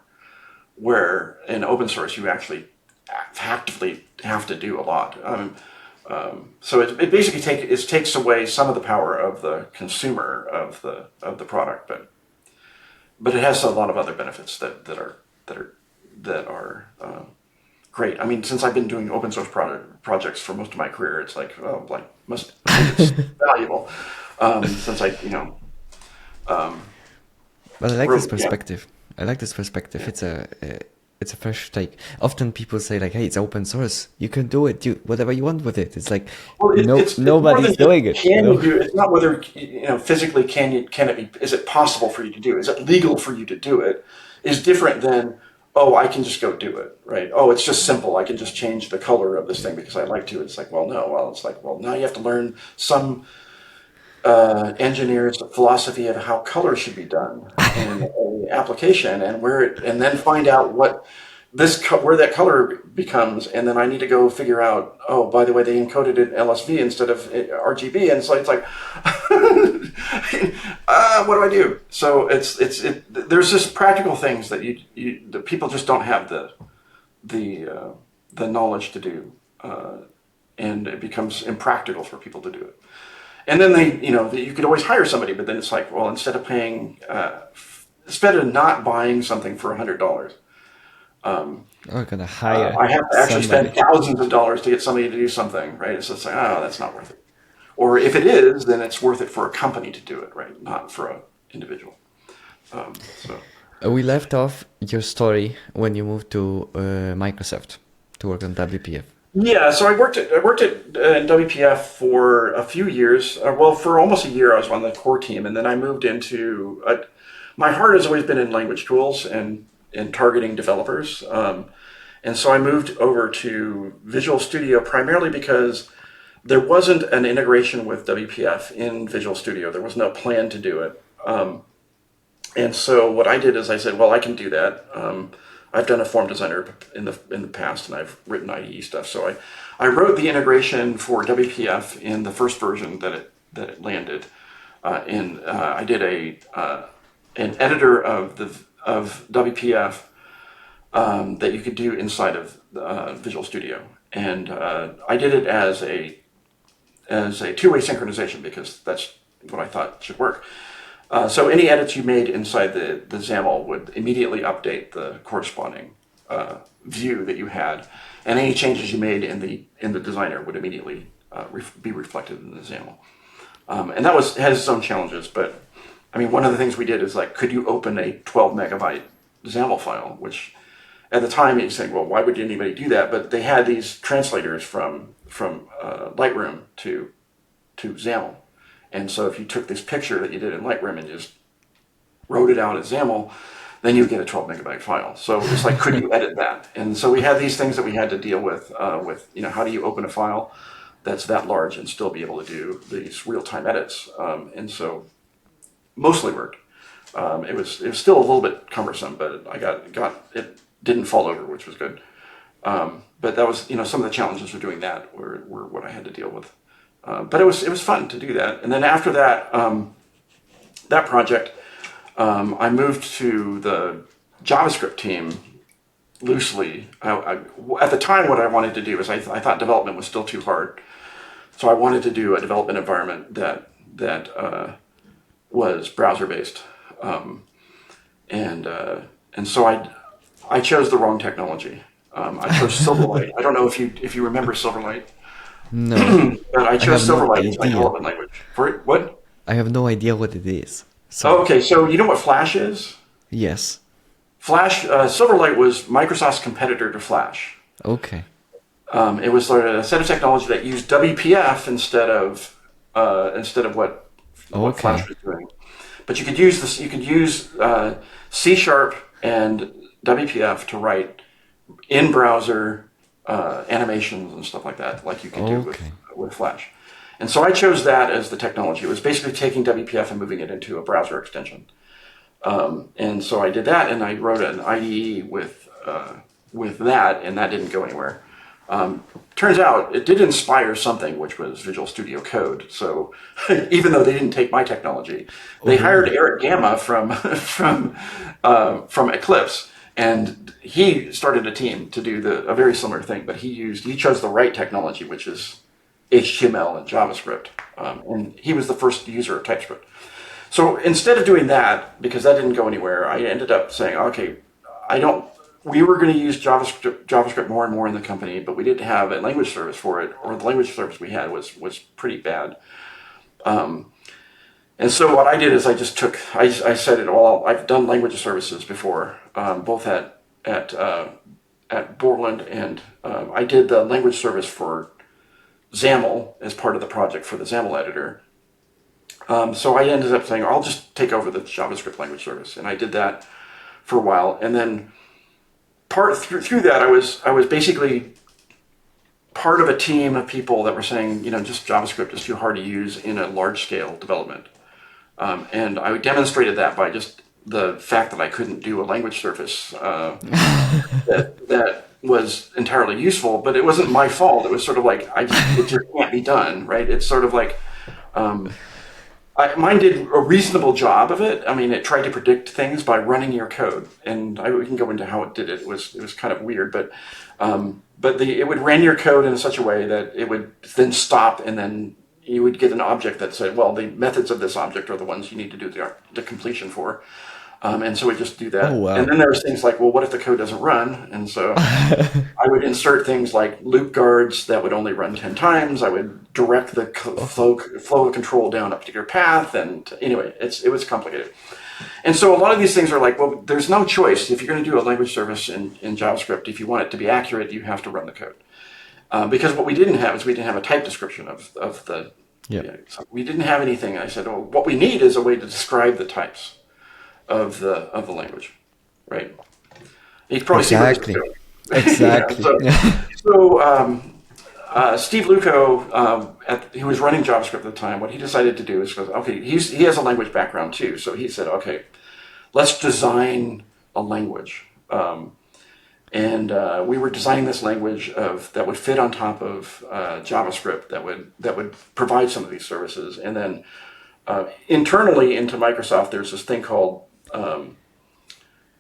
Where in open source, you actually actively have to do a lot. So it basically takes away some of the power of the consumer of the product, but it has a lot of other benefits that are great. I mean, since I've been doing open source projects for most of my career, it's like, oh, like it's valuable. Since Well, I like really, this perspective. I like this perspective. It's a fresh take. Often people say like, "Hey, it's open source. You can do it. Do whatever you want with it." It's like, nobody's doing it. Can you do it? It's not whether physically can it be? Is it possible for you to do? Is it legal for you to do it? Is different than, oh, I can just go do it, right? Oh, it's just simple. I can just change the color of this thing because I like to. It's like, well, no. Well, it's like, well, now you have to learn some engineer's philosophy of how color should be done in an application, and then find out where that color becomes, and then I need to go figure out, oh, by the way, they encoded it in LSV instead of RGB, and so it's like, what do I do? So there's just practical things that the people just don't have the knowledge to do, and it becomes impractical for people to do it. And then you could always hire somebody, but then it's like, well, instead of not buying something for $100, I'm gonna hire. I have to actually somebody. spend thousands of dollars to get somebody to do something, right? It's just like, oh, that's not worth it. Or if it is, then it's worth it for a company to do it, right? Not for an individual. We left off your story when you moved to Microsoft to work on WPF. Yeah, so I worked at WPF for a few years. For almost a year, I was on the core team, and then I moved into. My heart has always been in language tools and targeting developers, and so I moved over to Visual Studio primarily because there wasn't an integration with WPF in Visual Studio. There was no plan to do it, and so what I did is I said, well, I can do that. I've done a form designer in the past, and I've written IDE stuff. So I wrote the integration for WPF in the first version that it landed. I did an editor of WPF that you could do inside of Visual Studio, and I did it as a two-way synchronization because that's what I thought should work. So any edits you made inside the XAML would immediately update the corresponding view that you had, and any changes you made in the designer would immediately be reflected in the XAML. And that has its own challenges, but I mean, one of the things we did is like, could you open a 12 megabyte XAML file? Which at the time you think, well, why would anybody do that? But they had these translators from Lightroom to XAML. And so if you took this picture that you did in Lightroom and just wrote it out as XAML, then you get a 12 megabyte file. So it's like, could you edit that? And so we had these things that we had to deal with how do you open a file that's that large and still be able to do these real-time edits? And so mostly worked. It was still a little bit cumbersome, but I got it didn't fall over, which was good. But that was some of the challenges of doing that were what I had to deal with. But it was fun to do that. And then after that project, I moved to the JavaScript team loosely. At the time, what I wanted to do is I thought development was still too hard. So I wanted to do a development environment that was browser-based. And so I chose the wrong technology. I chose Silverlight. I don't know if you remember Silverlight. No. But I chose Silverlight as my development language. For it, what? I have no idea what it is. So. Okay, so you know what Flash is? Yes. Flash, Silverlight was Microsoft's competitor to Flash. Okay. It was a set of technology that used WPF instead of what Flash was doing. But you could use C# and WPF to write in-browser animations and stuff like that, like you can do Okay. with Flash. And so I chose that as the technology. It was basically taking WPF and moving it into a browser extension. And so I did that, and I wrote an IDE with that, and that didn't go anywhere. Turns out it did inspire something, which was Visual Studio Code. So even though they didn't take my technology, they hired Eric Gamma from Eclipse, and he started a team to do a very similar thing. But he chose the right technology, which is HTML and JavaScript, and he was the first user of TypeScript. So instead of doing that, because that didn't go anywhere, I ended up saying, okay, we were going to use JavaScript more and more in the company, but we didn't have a language service for it, or the language service we had was pretty bad. And so what I did is I set it all. I've done language services before, both at Borland, and I did the language service for XAML as part of the project for the XAML editor. So I ended up saying, I'll just take over the JavaScript language service. And I did that for a while. And then through that, I was basically part of a team of people that were saying, just JavaScript is too hard to use in a large scale development. And I demonstrated that by just the fact that I couldn't do a language service that was entirely useful, but it wasn't my fault. It was sort of like, it just can't be done, right? It's sort of like, mine did a reasonable job of it. I mean, it tried to predict things by running your code, and we can go into how it did it. It was kind of weird, but it would run your code in such a way that it would then stop, and then you would get an object that said, well, the methods of this object are the ones you need to do the completion for. And so we just do that. Oh, wow. And then there was things like, well, what if the code doesn't run? And so I would insert things like loop guards that would only run 10 times. I would direct the flow of control down a particular path. And anyway, it was complicated. And so a lot of these things are like, well, there's no choice. If you're going to do a language service in JavaScript, if you want it to be accurate, you have to run the code. Because what we didn't have is we didn't have a type description of the... Yeah. So we didn't have anything. I said, well, what we need is a way to describe the types of the language, right? You can probably Exactly. see what Exactly. So Steve Luco, who was running JavaScript at the time, what he decided to do is, okay, he has a language background too. So he said, okay, let's design a language. And we were designing this language that would fit on top of JavaScript that would provide some of these services. And then internally into Microsoft, there's this thing called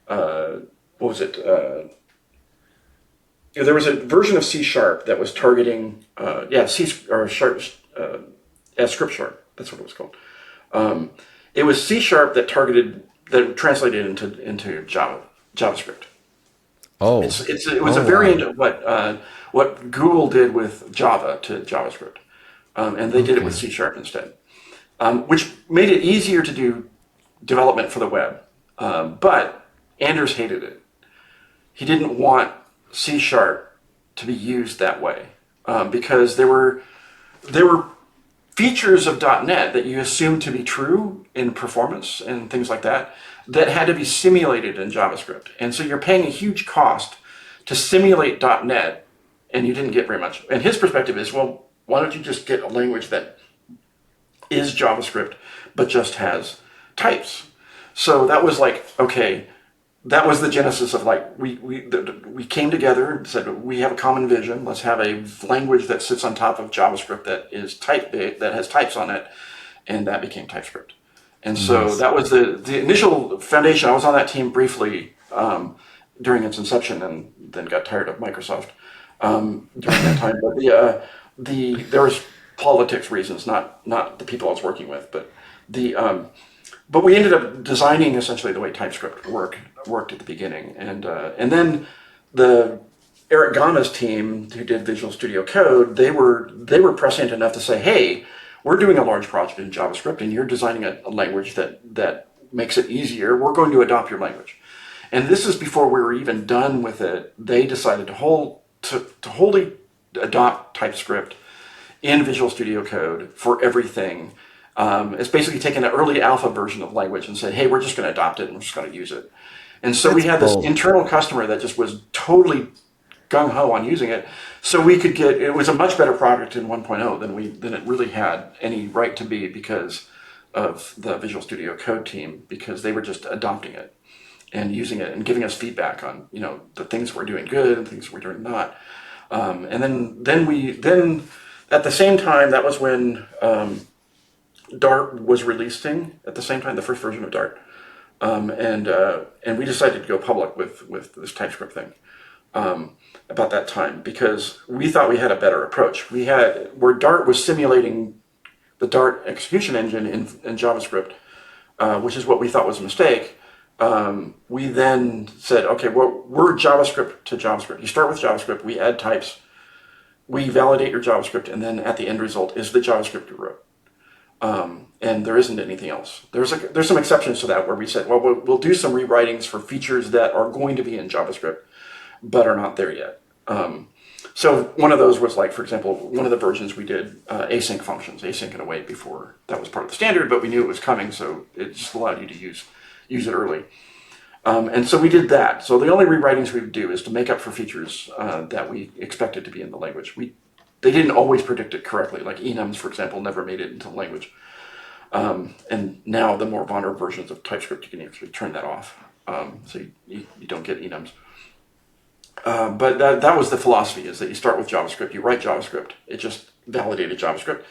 what was it? There was a version of C# that was targeting Script Sharp. That's what it was called. It was C# that translated into JavaScript. Oh, It was a variant of what Google did with Java to JavaScript, and they did it with C# instead, which made it easier to do development for the web. But Anders hated it. He didn't want C# to be used that way because there were features of .NET that you assumed to be true in performance and things like that had to be simulated in JavaScript. And so you're paying a huge cost to simulate .NET, and you didn't get very much. And his perspective is, well, why don't you just get a language that is JavaScript but just has types? So that was like, okay, that was the genesis of like, we came together and said, we have a common vision. Let's have a language that sits on top of JavaScript that is that has types on it, and that became TypeScript. And so that was the initial foundation. I was on that team briefly during its inception, and then got tired of Microsoft during that time. But there was politics reasons, not the people I was working with, but we ended up designing essentially the way TypeScript worked at the beginning, and then the Eric Gamma's team, who did Visual Studio Code, they were prescient enough to say, hey, we're doing a large project in JavaScript, and you're designing a language that makes it easier. We're going to adopt your language. And this is before we were even done with it. They decided to wholly adopt TypeScript in Visual Studio Code for everything. It's basically taken an early alpha version of language and said, hey, we're just going to adopt it and we're just going to use it. And so we That's had this bold. internal customer that just was totally gung-ho on using it. So we could get, it was a much better product in 1.0 than it really had any right to be because of the Visual Studio Code team, because they were just adopting it and using it and giving us feedback on, the things we're doing good and things we're doing not. And then at the same time, that was when Dart was releasing at the same time, the first version of Dart. And we decided to go public with this TypeScript thing about that time, because we thought we had a better approach. Where Dart was simulating the Dart execution engine in JavaScript, which is what we thought was a mistake. We then said, okay, we're JavaScript to JavaScript. You start with JavaScript, we add types, we validate your JavaScript, and then at the end result is the JavaScript you wrote. And there isn't anything else. There's some exceptions to that where we said, well, we'll do some rewritings for features that are going to be in JavaScript, but are not there yet. So one of those was, like, for example, one of the versions we did async functions, async and await before that was part of the standard, but we knew it was coming, so it just allowed you to use it early. And so we did that. So the only rewritings we would do is to make up for features that we expected to be in the language. They didn't always predict it correctly. Like enums, for example, never made it into the language. And now the more modern versions of TypeScript, you can actually turn that off. So you don't get enums. But that was the philosophy, is that you start with JavaScript, you write JavaScript, it just validated JavaScript,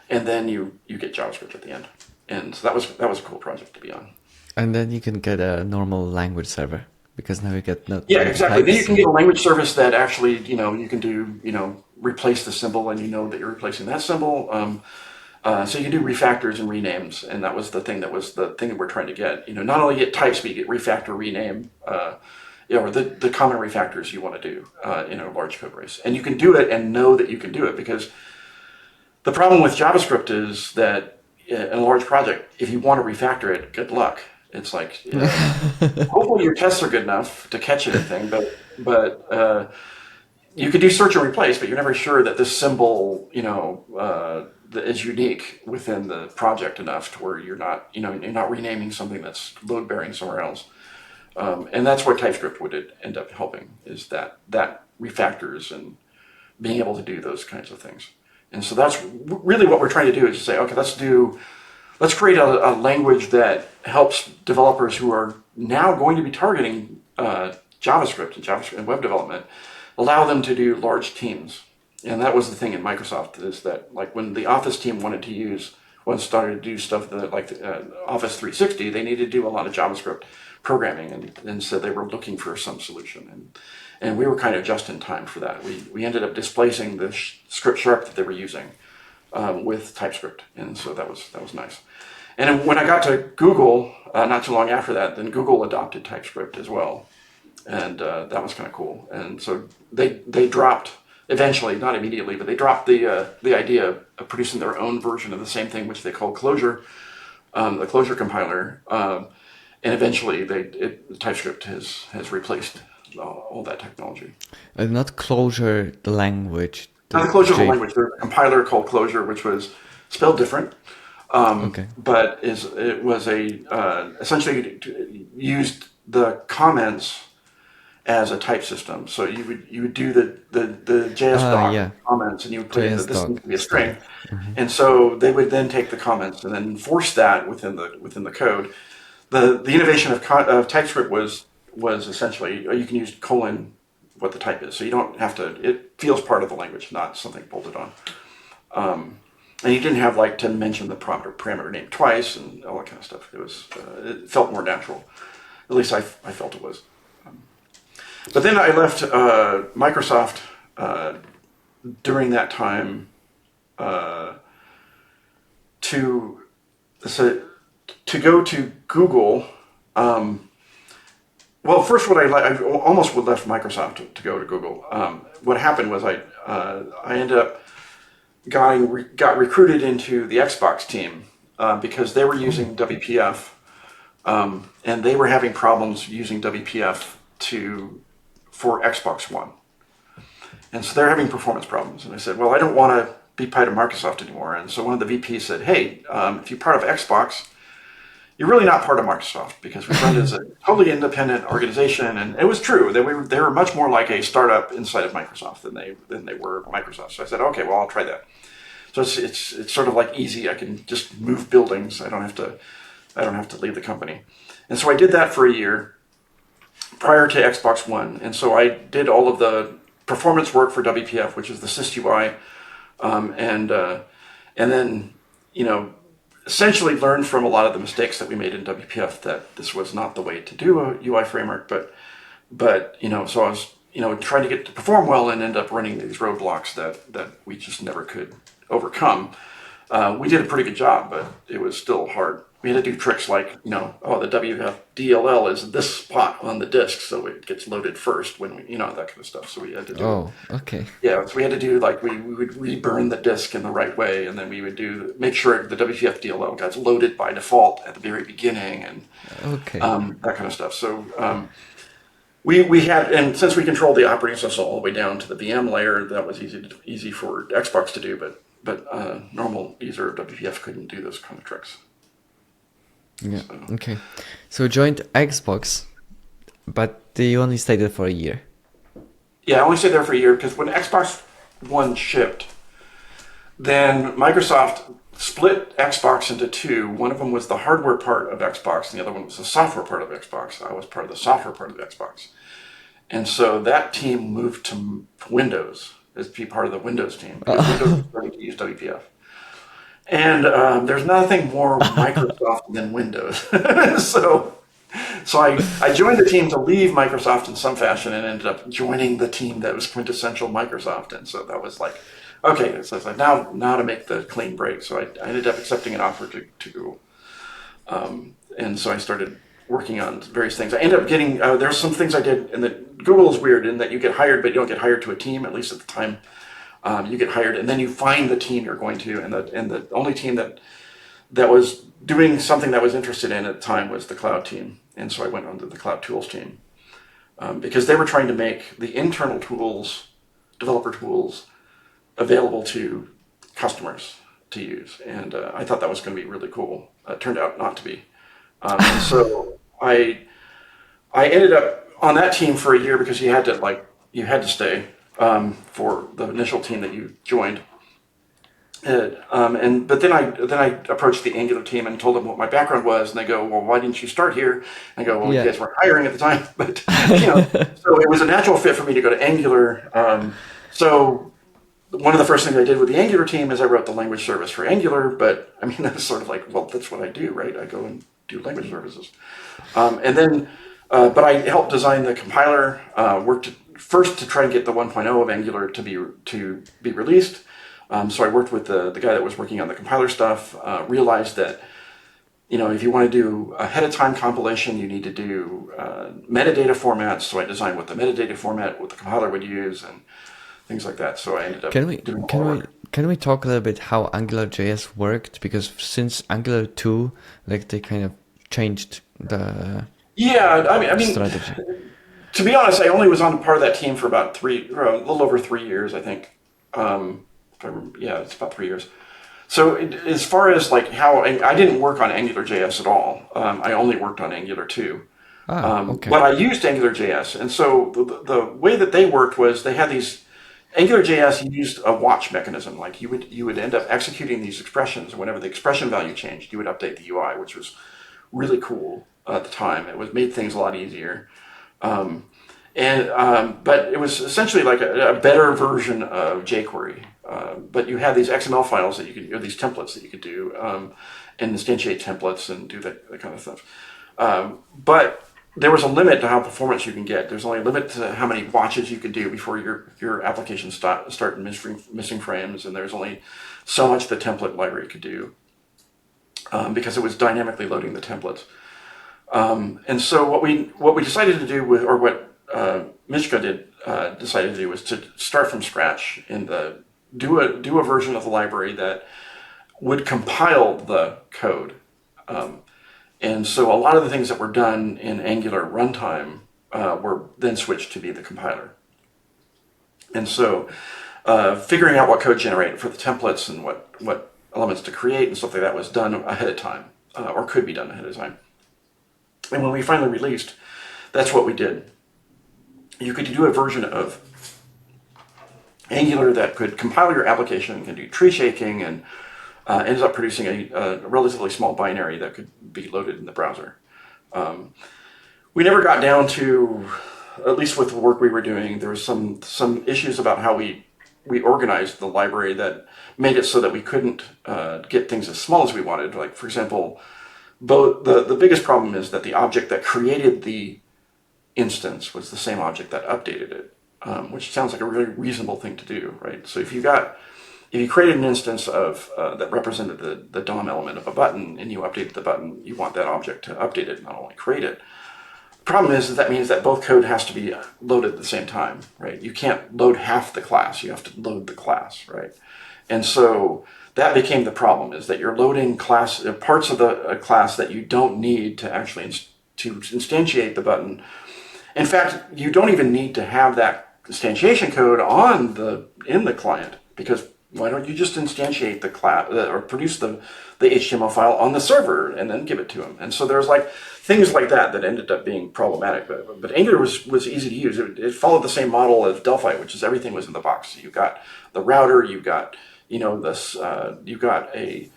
and then you get JavaScript at the end. And so that was a cool project to be on. And then you can get a normal language server, because now you get not Yeah, exactly. Then you types. can get a language service that actually, you can do, replace the symbol, and that you're replacing that symbol. So you can do refactors and renames, and that was the thing that we're trying to get. Not only get types, but you get refactor, rename, or the common refactors you want to do in a large code base. And you can do it and know that you can do it, because the problem with JavaScript is that in a large project, if you want to refactor it, good luck. It's like, hopefully your tests are good enough to catch anything, but you could do search and replace, but you're never sure that this symbol, that is unique within the project enough to where you're not renaming something that's load bearing somewhere else. And that's what TypeScript would end up helping, is that refactors and being able to do those kinds of things. And so that's really what we're trying to do, is to say, okay, let's create a language that helps developers who are now going to be targeting JavaScript and web development, allow them to do large teams. And that was the thing in Microsoft, is that, like, when the Office team wanted to do stuff like Office 360, they needed to do a lot of JavaScript programming, and so they were looking for some solution. And we were kind of just in time for that. We ended up displacing the script sharp that they were using with TypeScript, and so that was nice. And when I got to Google, not too long after that, then Google adopted TypeScript as well, and that was kind of cool. And so they dropped, eventually, not immediately, but they dropped the idea of producing their own version of the same thing, which they call Clojure, the Clojure compiler, and eventually TypeScript has replaced all that technology. Not Clojure, the language. Not Clojure, the language. There's a compiler called Clojure, which was spelled different. Okay. But it was essentially used the comments as a type system. So you would do the JS doc comments, and you would put in that this needs to be a string. Mm-hmm. And so they would then take the comments and then enforce that within the code. The innovation of TypeScript was essentially, you can use colon what the type is, so you don't have to. It feels part of the language, not something bolted on. And you didn't have to mention the parameter name twice and all that kind of stuff. It felt more natural. At least I felt it was. But then I left Microsoft during that time to go to Google. Well, first, I almost would left Microsoft to go to Google. What happened was I ended up got recruited into the Xbox team because they were using WPF, and they were having problems using WPF for Xbox One. And so they're having performance problems. And I said, well, I don't want to be part of Microsoft anymore. And so one of the VPs said, hey, if you're part of Xbox, you're really not part of Microsoft because we run as a totally independent organization, and it was true that they were much more like a startup inside of Microsoft than they were Microsoft. So I said, okay, well, I'll try that. So it's sort of like easy. I can just move buildings. I don't have to leave the company. And so I did that for a year prior to Xbox One. And so I did all of the performance work for WPF, which is the SysUI, and then, essentially learned from a lot of the mistakes that we made in WPF that this was not the way to do a UI framework. But so I was, trying to get to perform well and end up running these roadblocks that we just never could overcome. We did a pretty good job, but it was still hard. We had to do tricks like, the WPF DLL is this spot on the disk, so it gets loaded first when we, that kind of stuff. So we had to do. Oh, okay. Yeah, so we had to do we would reburn the disk in the right way, and then we would make sure the WPF DLL got loaded by default at the very beginning, and that kind of stuff. So we had, and since we controlled the operating system all the way down to the VM layer, that was easy for Xbox to do, but normal user of WPF couldn't do those kind of tricks. Yeah. So. Okay. So you joined Xbox, but you only stayed there for a year. Yeah, I only stayed there for a year because when Xbox One shipped, then Microsoft split Xbox into two. One of them was the hardware part of Xbox, and the other one was the software part of Xbox. I was part of the software part of Xbox. And so that team moved to Windows as to be part of the Windows team. Because Windows was starting to use WPF. And there's nothing more Microsoft than Windows. so I joined the team to leave Microsoft in some fashion and ended up joining the team that was quintessential Microsoft. And so that was like, okay, so it's like now to make the clean break. So I ended up accepting an offer to Google. And so I started working on various things. I ended up getting, there's some things I did, and that Google is weird in that you get hired, but you don't get hired to a team, at least at the time. You get hired, and then you find the team you're going to, and the only team that was doing something that I was interested in at the time was the cloud team. And so I went on to the cloud tools team because they were trying to make the internal tools, developer tools, available to customers to use. And I thought that was going to be really cool. It turned out not to be. So I ended up on that team for a year because you had to stay for the initial team that you joined. But then I approached the Angular team and told them what my background was, and they go, "Well, why didn't you start here?" And I go, "Well, you guys weren't hiring at the time." But so it was a natural fit for me to go to Angular. So one of the first things I did with the Angular team is I wrote the language service for Angular. But I mean, that's sort of like, well, that's what I do, right? I go and do language services. And then, but I helped design the compiler. Worked first to try and get the 1.0 of Angular to be released. So I worked with the guy that was working on the compiler stuff, realized that, if you want to do ahead of time compilation, you need to do metadata formats. So I designed what the metadata format, what the compiler would use, and things like that. So I ended up Can we talk a little bit how AngularJS worked? Because since Angular 2, they kind of changed the strategy. To be honest, I only was on part of that team for about a little over 3 years, I think. It's about 3 years. So as far as how I didn't work on AngularJS at all. I only worked on Angular 2. Okay. But I used AngularJS. And so the way that they worked was they had these, AngularJS used a watch mechanism. You would end up executing these expressions, and whenever the expression value changed, you would update the UI, which was really cool at the time. It made things a lot easier. But it was essentially like a better version of jQuery. But you had these XML files that you could, or these templates that you could do, and instantiate templates and do that kind of stuff. But there was a limit to how performance you can get. There's only a limit to how many watches you could do before your application start missing frames, and there's only so much the template library could do because it was dynamically loading the templates. And so what we decided to do or what Mishka decided to do was to start from scratch and do a version of the library that would compile the code. And so a lot of the things that were done in Angular runtime were then switched to be the compiler. And so figuring out what code generated for the templates and what elements to create and stuff like that was done ahead of time. or could be done ahead of time. And when we finally released, that's what we did. You could do a version of Angular that could compile your application and do tree shaking, and ends up producing a relatively small binary that could be loaded in the browser. We never got down to, at least with the work we were doing, there was some issues about how we organized the library that made it so that we couldn't get things as small as we wanted. Like, for example, the biggest problem is that the object that created the instance was the same object that updated it, which sounds like a really reasonable thing to do, right? So if you created an instance of that represented the DOM element of a button, and you updated the button, you want that object to update it, not only create it. The problem is that means that both code has to be loaded at the same time, right? You can't load half the class, you have to load the class, right? And so that became the problem, is that you're loading parts of the class that you don't need to actually to instantiate the button. In fact, you don't even need to have that instantiation code in the client, because why don't you just instantiate the class or produce the HTML file on the server and then give it to them? And so there's like things like that ended up being problematic. But Angular was easy to use. It followed the same model as Delphi, which is everything was in the box. So you got the router, you got you got a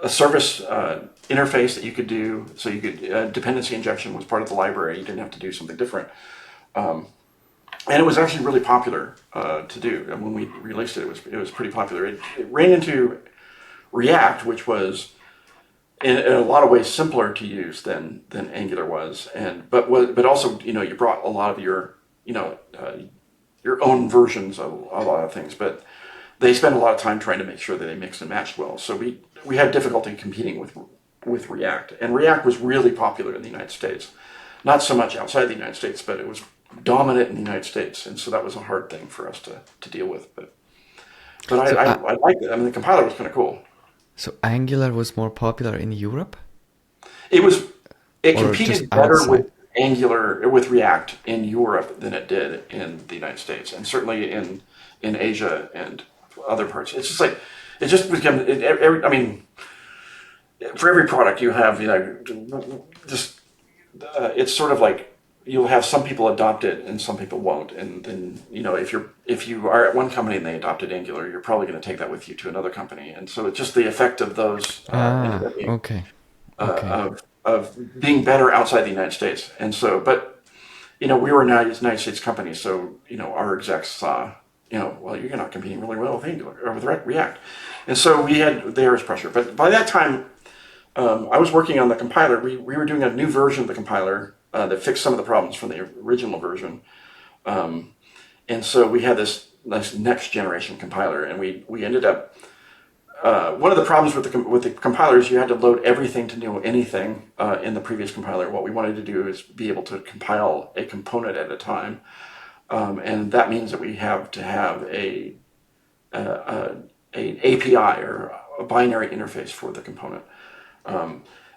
service interface that you could do. So you could dependency injection was part of the library. You didn't have to do something different. And it was actually really popular to do. And when we released it, it was pretty popular. It ran into React, which was in a lot of ways simpler to use than Angular was, but also you brought a lot of your own versions of a lot of things. But they spent a lot of time trying to make sure that they mixed and matched well. So we had difficulty competing with React, and React was really popular in the United States. Not so much outside the United States, but it was dominant in the United States, and so that was a hard thing for us to deal with. But I liked it. I mean, the compiler was kind of cool. So Angular was more popular in Europe? It competed better with Angular, with React in Europe than it did in the United States, and certainly in Asia and other parts. It's just like it just became. I mean, for every product you have, it's sort of like you'll have some people adopt it and some people won't. And then if you are at one company and they adopted Angular, you're probably going to take that with you to another company. And so it's just the effect of those. Of being better outside the United States. And so, but we were a United States company, so our execs saw, well, you're not competing really well with Angular or with React. And so there was pressure. But by that time, I was working on the compiler. We were doing a new version of the compiler that fixed some of the problems from the original version. And so we had this next generation compiler, and we ended up, one of the problems with the compilers, you had to load everything to know anything in the previous compiler. What we wanted to do is be able to compile a component at a time. And that means that we have to have an API or a binary interface for the component.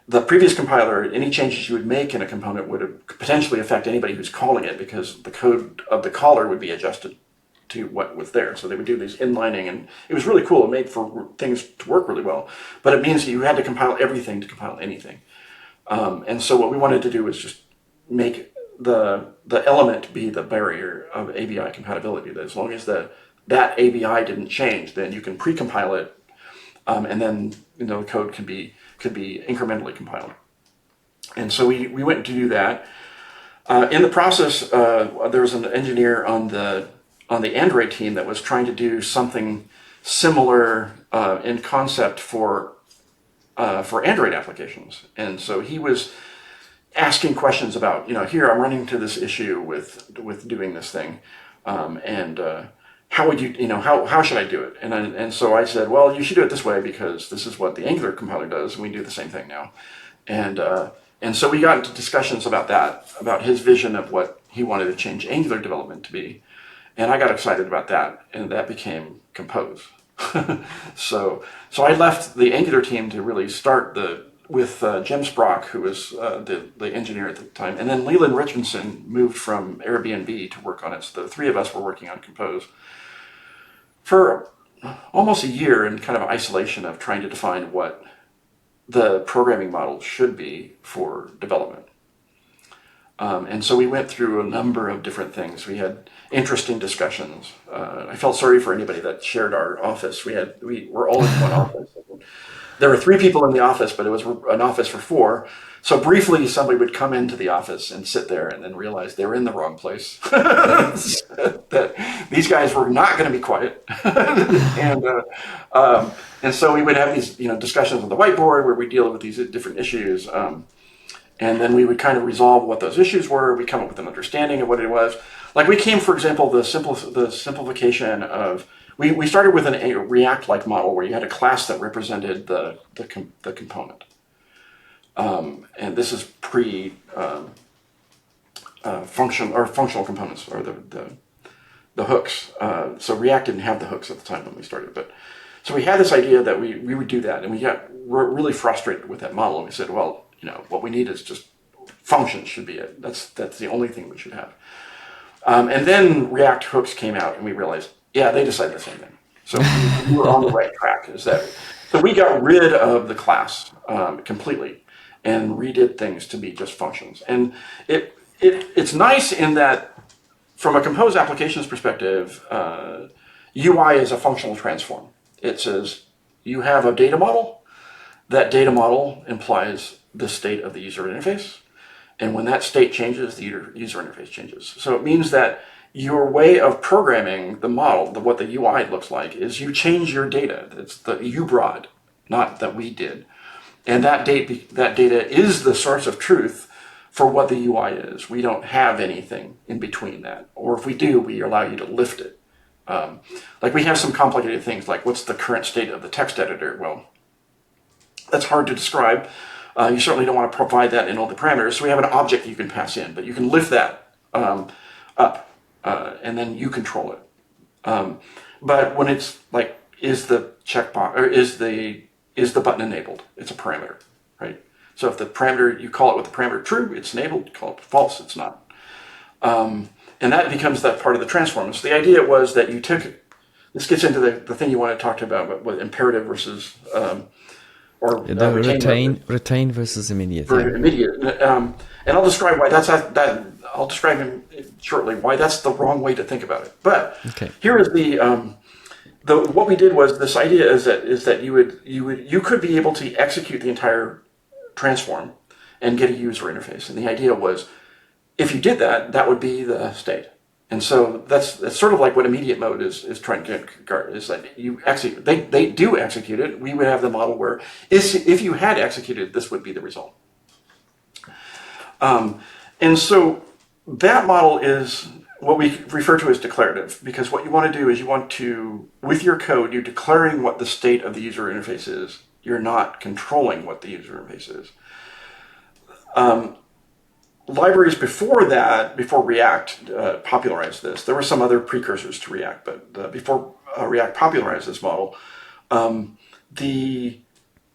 The previous compiler, any changes you would make in a component would potentially affect anybody who's calling it, because the code of the caller would be adjusted to what was there. So they would do these inlining, and it was really cool. It made for things to work really well. But it means that you had to compile everything to compile anything. And so what we wanted to do was just make the element be the barrier of ABI compatibility. That as long as that ABI didn't change, then you can pre-compile it, and then the code could be incrementally compiled. And so we went to do that. In the process, there was an engineer on the Android team that was trying to do something similar in concept for Android applications. And so he was asking questions about, here I'm running into this issue with doing this thing, and how would you, how should I do it? And so I said, well, you should do it this way, because this is what the Angular compiler does, and we do the same thing now. And so we got into discussions about that, about his vision of what he wanted to change Angular development to be. And I got excited about that, and that became Compose. So I left the Angular team to really start with Jim Sprock, who was the engineer at the time, and then Leland Richardson moved from Airbnb to work on it. So the three of us were working on Compose for almost a year in kind of isolation of trying to define what the programming model should be for development. And so we went through a number of different things. We had interesting discussions. I felt sorry for anybody that shared our office. We were all in one office. There were 3 people in the office, but it was an office for 4. So briefly, somebody would come into the office and sit there and then realize they were in the wrong place. That these guys were not going to be quiet. And so we would have these discussions on the whiteboard where we deal with these different issues. And then we would kind of resolve what those issues were. We come up with an understanding of what it was. Like we came, for example, the simplification of, we started with a React-like model where you had a class that represented the component. And this is functional components, or the hooks. So React didn't have the hooks at the time when we started, but so we had this idea that we would do that, and we got really frustrated with that model, and we said, well, what we need is just functions should be it. That's the only thing we should have. And then React hooks came out, and we realized, yeah, they decided the same thing. So we were on the right track. So we got rid of the class completely and redid things to be just functions. And it's nice in that, from a Compose applications perspective, UI is a functional transform. It says you have a data model. That data model implies the state of the user interface. And when that state changes, the user interface changes. So it means that your way of programming the model, what the UI looks like, is you change your data. It's that you brought, not that we did. And that data is the source of truth for what the UI is. We don't have anything in between that. Or if we do, we allow you to lift it. Like we have some complicated things, like what's the current state of the text editor? Well, that's hard to describe. You certainly don't want to provide that in all the parameters. So we have an object you can pass in, but you can lift that up, and then you control it. But when it's like, is the checkbox, or is the button enabled? It's a parameter, right? So if the parameter, you call it with the parameter true, it's enabled. You call it false, it's not. And that becomes that part of the transform. So the idea was that you took, this gets into the thing you want to talk about, what imperative versus retain versus immediate. Immediate, and I'll describe why I'll describe shortly why that's the wrong way to think about it. But here is what we did was, this idea is that you could be able to execute the entire transform and get a user interface, and the idea was, if you did that, that would be the state. And so that's sort of like what immediate mode is trying to get, is that you execute, they do execute it. We would have the model where if you had executed, this would be the result. And so that model is what we refer to as declarative, because what you want to do is you want to, with your code, you're declaring what the state of the user interface is. You're not controlling what the user interface is. Libraries before that, before React popularized this, there were some other precursors to React, but before React popularized this model, the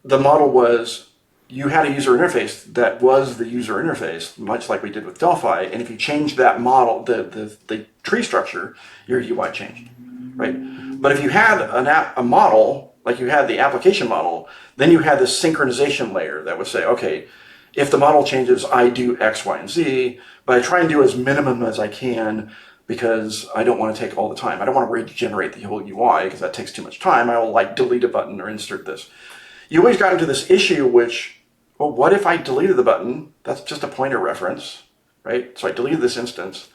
model was you had a user interface that was the user interface, much like we did with Delphi, and if you changed that model, the tree structure, your UI changed, right? But if you had a model, like you had the application model, then you had this synchronization layer that would say, okay, if the model changes, I do X, Y, and Z, but I try and do as minimum as I can because I don't want to take all the time. I don't want to regenerate the whole UI because that takes too much time. I will like delete a button or insert this. You always got into this issue which, well, what if I deleted the button? That's just a pointer reference, right? So I deleted this instance.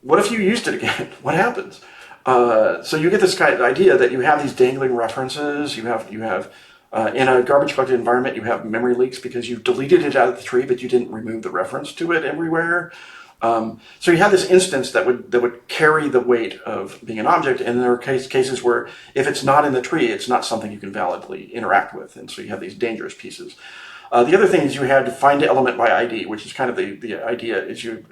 What if you used it again? What happens? So you get this kind of idea that you have these dangling references. You have in a garbage collected environment, you have memory leaks because you deleted it out of the tree, but you didn't remove the reference to it everywhere. So you have this instance that would carry the weight of being an object, and there are cases where if it's not in the tree, it's not something you can validly interact with, and so you have these dangerous pieces. The other thing is you had to find element by ID, which is kind of the idea is you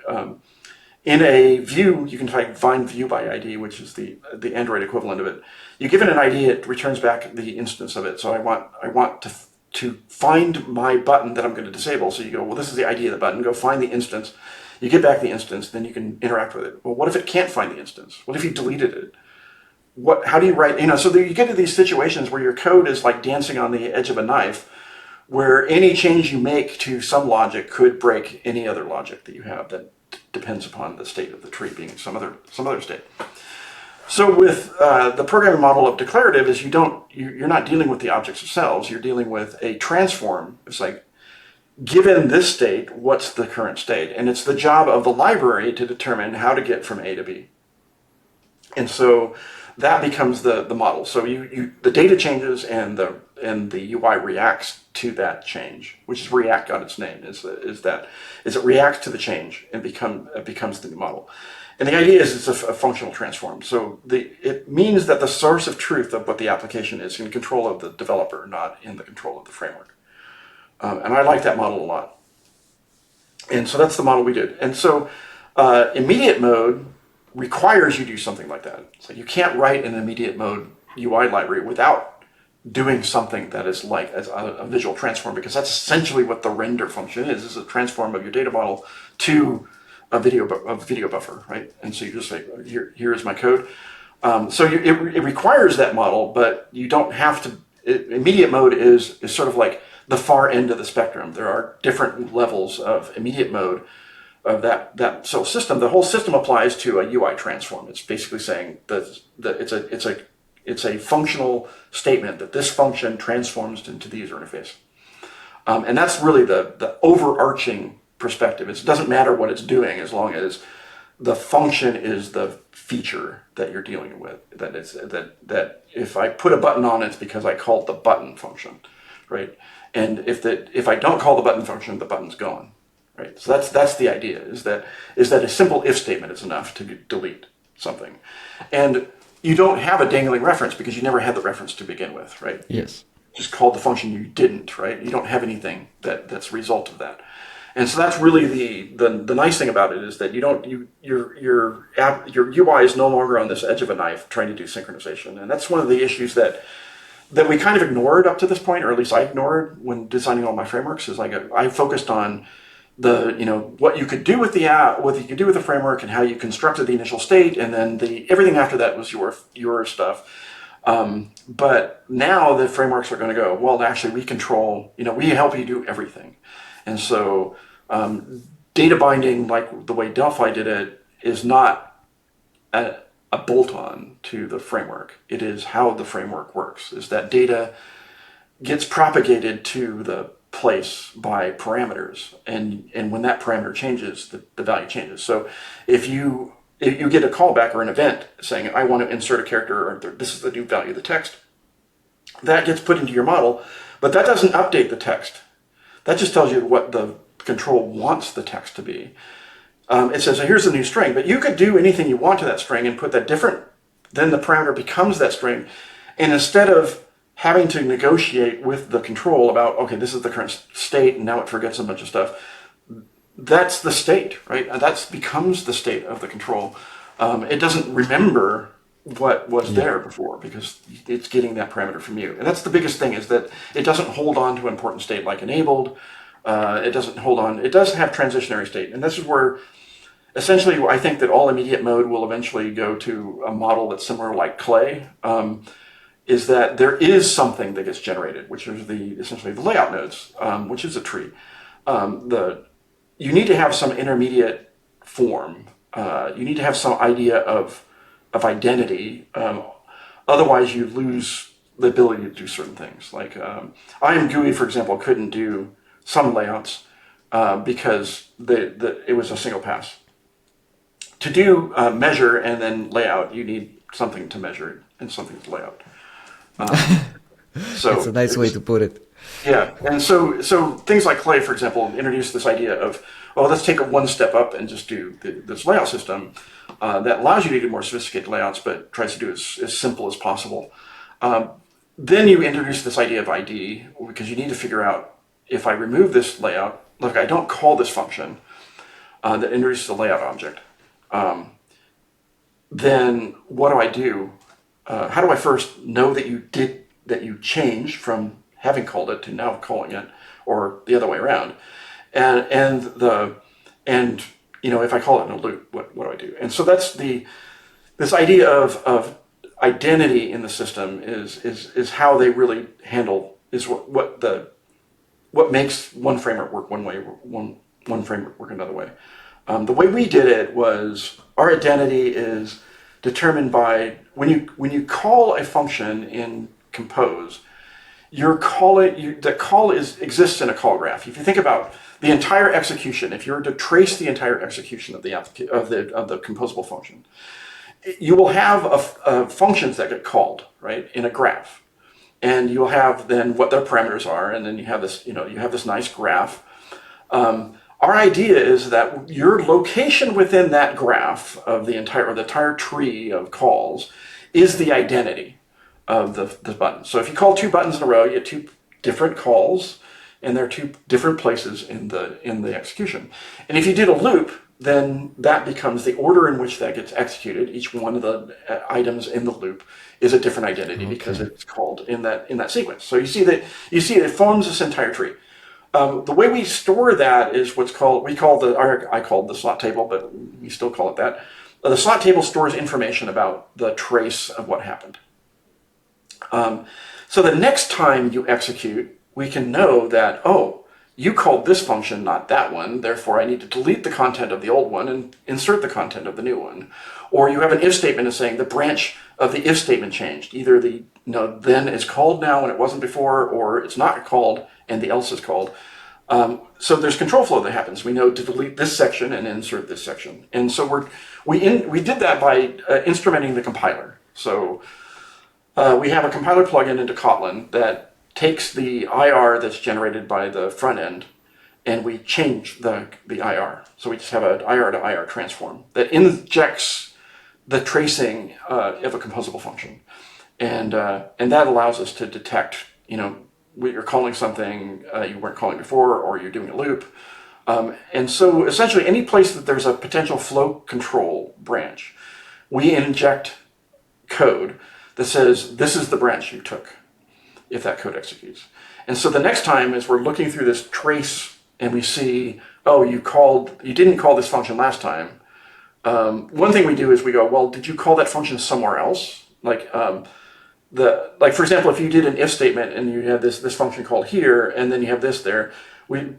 in a view, you can find view by ID, which is the Android equivalent of it. You give it an ID, it returns back the instance of it. So I want to find my button that I'm going to disable. So you go, well, this is the ID of the button. Go find the instance. You get back the instance, then you can interact with it. Well, what if it can't find the instance? What if you deleted it? how do you write, so you get to these situations where your code is like dancing on the edge of a knife, where any change you make to some logic could break any other logic that you have that depends upon the state of the tree being some other state. So with the programming model of declarative is you're not dealing with the objects themselves, you're dealing with a transform. It's like, given this state, what's the current state? And it's the job of the library to determine how to get from A to B. And so that becomes the model. So the data changes and the UI reacts to that change, which is React got its name, is it reacts to the change and becomes the new model. And the idea is it's a functional transform. So it means that the source of truth of what the application is in control of the developer, not in the control of the framework. And I like that model a lot. And so that's the model we did. And so immediate mode requires you do something like that. So you can't write an immediate mode UI library without doing something that is like a visual transform, because that's essentially what the render function is a transform of your data model to a video buffer, right? And so you just say, here is my code. So it requires that model, but you don't have to. Immediate mode is sort of like the far end of the spectrum. There are different levels of immediate mode of that so system. The whole system applies to a UI transform. It's basically saying that it's a functional statement that this function transforms into the user interface. And that's really the overarching perspective. It doesn't matter what it's doing as long as the function is the feature that you're dealing with. That if I put a button on, it's because I called the button function, right? And if I don't call the button function, the button's gone, right? So that's the idea. Is that a simple if statement is enough to delete something, and you don't have a dangling reference because you never had the reference to begin with, right? Yes. Just called the function you didn't, right? You don't have anything that's a result of that. And so that's really the nice thing about it is that your UI is no longer on this edge of a knife trying to do synchronization. And that's one of the issues that we kind of ignored up to this point, or at least I ignored when designing all my frameworks, is I focused on what you could do with the app, what you could do with the framework, and how you constructed the initial state, and then everything after that was your stuff. But now the frameworks are going to go, well, actually we control, we help you do everything. And so data binding, like the way Delphi did it, is not a bolt-on to the framework. It is how the framework works, is that data gets propagated to the place by parameters. And when that parameter changes, the value changes. So if you get a callback or an event saying, I want to insert a character, or this is the new value of the text, that gets put into your model, but that doesn't update the text. That just tells you what the control wants the text to be. It says, here's the new string, but you could do anything you want to that string and put that different, then the parameter becomes that string. And instead of having to negotiate with the control about, okay, this is the current state, and now it forgets a bunch of stuff, that's the state, right? That becomes the state of the control. It doesn't remember what was there before because it's getting that parameter from you. And that's the biggest thing, is that it doesn't hold on to an important state like enabled. It doesn't hold on. It does have transitionary state. And this is where essentially I think that all immediate mode will eventually go to a model that's similar like Clay, is that there is something that gets generated, which is essentially the layout nodes, which is a tree. You need to have some intermediate form. You need to have some idea of identity. Otherwise, you lose the ability to do certain things. Like IMGUI, for example, couldn't do some layouts because it was a single pass. To do measure and then layout, you need something to measure and something to layout. So that's a nice way to put it. Yeah, and so things like Clay, for example, introduced this idea of, let's take it one step up and just do this layout system that allows you to do more sophisticated layouts, but tries to do it as simple as possible. Then you introduce this idea of ID, because you need to figure out, if I remove this layout, look, I don't call this function that introduces the layout object, then what do I do? How do I first know that you changed from having called it to now calling it, or the other way around? And if I call it in a loop, what do I do? And so that's this idea of identity in the system is how they really handle, is what makes one framework work one way, one framework work another way. The way we did it was our identity is determined by when you call a function in Compose, the call exists in a call graph. If you think about the entire execution, if you were to trace the entire execution of the composable function, you will have functions that get called, right, in a graph, and you will have then what their parameters are, and then you have this nice graph. Our idea is that your location within that graph of the entire tree of calls is the identity of the button. So if you call two buttons in a row, you get two different calls, and they're two different places in the execution. And if you did a loop, then that becomes the order in which that gets executed. Each one of the items in the loop is a different identity because it's called in that sequence. So you see it forms this entire tree. The way we store that is I call it the slot table, but we still call it that. The slot table stores information about the trace of what happened. So the next time you execute, we can know that, you called this function, not that one, therefore I need to delete the content of the old one and insert the content of the new one. Or you have an if statement saying the branch of the if statement changed. Either the then is called now when it wasn't before, or it's not called and the else is called. So there's control flow that happens. We know to delete this section and insert this section. And so we did that by instrumenting the compiler. So we have a compiler plugin into Kotlin that takes the IR that's generated by the front end, and we change the IR. So we just have an IR to IR transform that injects the tracing of a composable function, and that allows us to detect, you're calling something you weren't calling before, or you're doing a loop. And so essentially any place that there's a potential flow control branch, we inject code that says this is the branch you took, if that code executes. And so the next time as we're looking through this trace and we see, you didn't call this function last time. One thing we do is we go, well, did you call that function somewhere else? Like for example, if you did an if statement and you have this function called here, and then you have this there,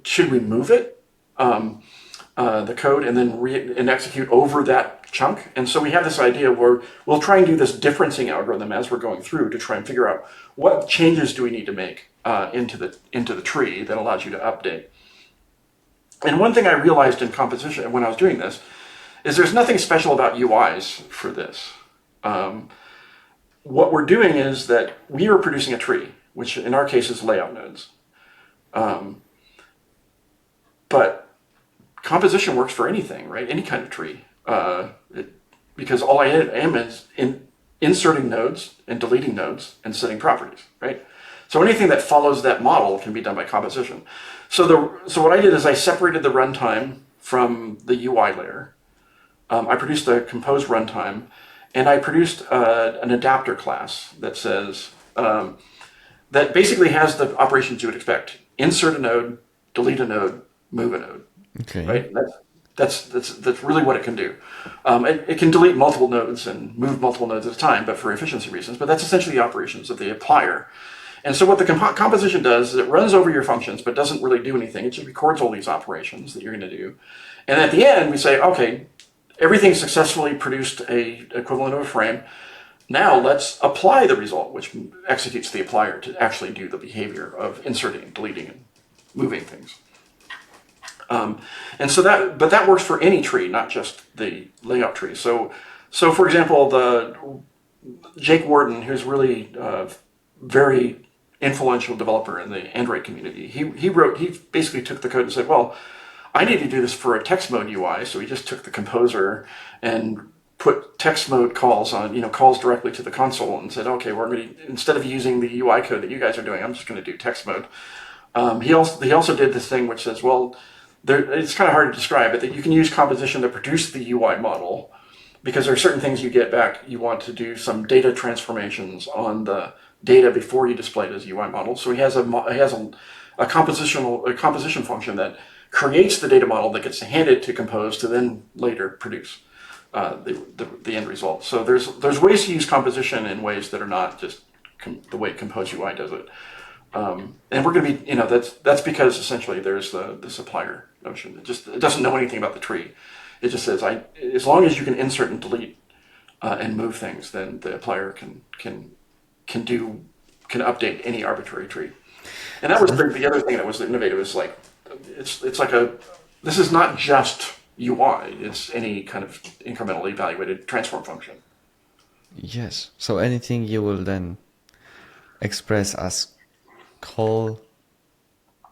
should we move it, the code, and then execute over that chunk? And so we have this idea where we'll try and do this differencing algorithm as we're going through to try and figure out what changes do we need to make into the tree that allows you to update. And one thing I realized in composition when I was doing this is there's nothing special about UIs for this. What we're doing is that we are producing a tree, which in our case is layout nodes. But composition works for anything, right? Any kind of tree. Because all I am is inserting nodes and deleting nodes and setting properties, right? So anything that follows that model can be done by composition. So what I did is I separated the runtime from the UI layer. I produced a compose runtime, and I produced an adapter class that says, that basically has the operations you would expect. Insert a node, delete a node, move a node. Okay. Right? That's really what it can do. It can delete multiple nodes and move multiple nodes at a time, but for efficiency reasons. But that's essentially the operations of the applier. And so what the composition does is it runs over your functions, but doesn't really do anything. It just records all these operations that you're going to do. And at the end, we say, okay, everything successfully produced a equivalent of a frame. Now let's apply the result, which executes the applier to actually do the behavior of inserting and deleting and moving things. But that works for any tree, not just the layout tree. So for example, Jake Warden, who's really very influential developer in the Android community, he basically took the code and said, well, I need to do this for a text mode UI. So he just took the composer and put text mode calls on, calls directly to the console, and said, okay, instead of using the UI code that you guys are doing, I'm just going to do text mode. He also did this thing which says, well, it's kind of hard to describe it, that you can use composition to produce the UI model, because there are certain things you get back. You want to do some data transformations on the data before you display it as UI model. So he has a composition function that creates the data model that gets handed to Compose to then later produce. the end result. So there's ways to use composition in ways that are not just the way Compose UI does it. And we're going to be, that's because essentially there's the supplier notion. It doesn't know anything about the tree. It just says, as long as you can insert and delete and move things, then the applier can update any arbitrary tree. And that was the other thing that was innovative. Is like it's like this is not just UI. It's any kind of incrementally evaluated transform function. Yes. So anything you will then express as call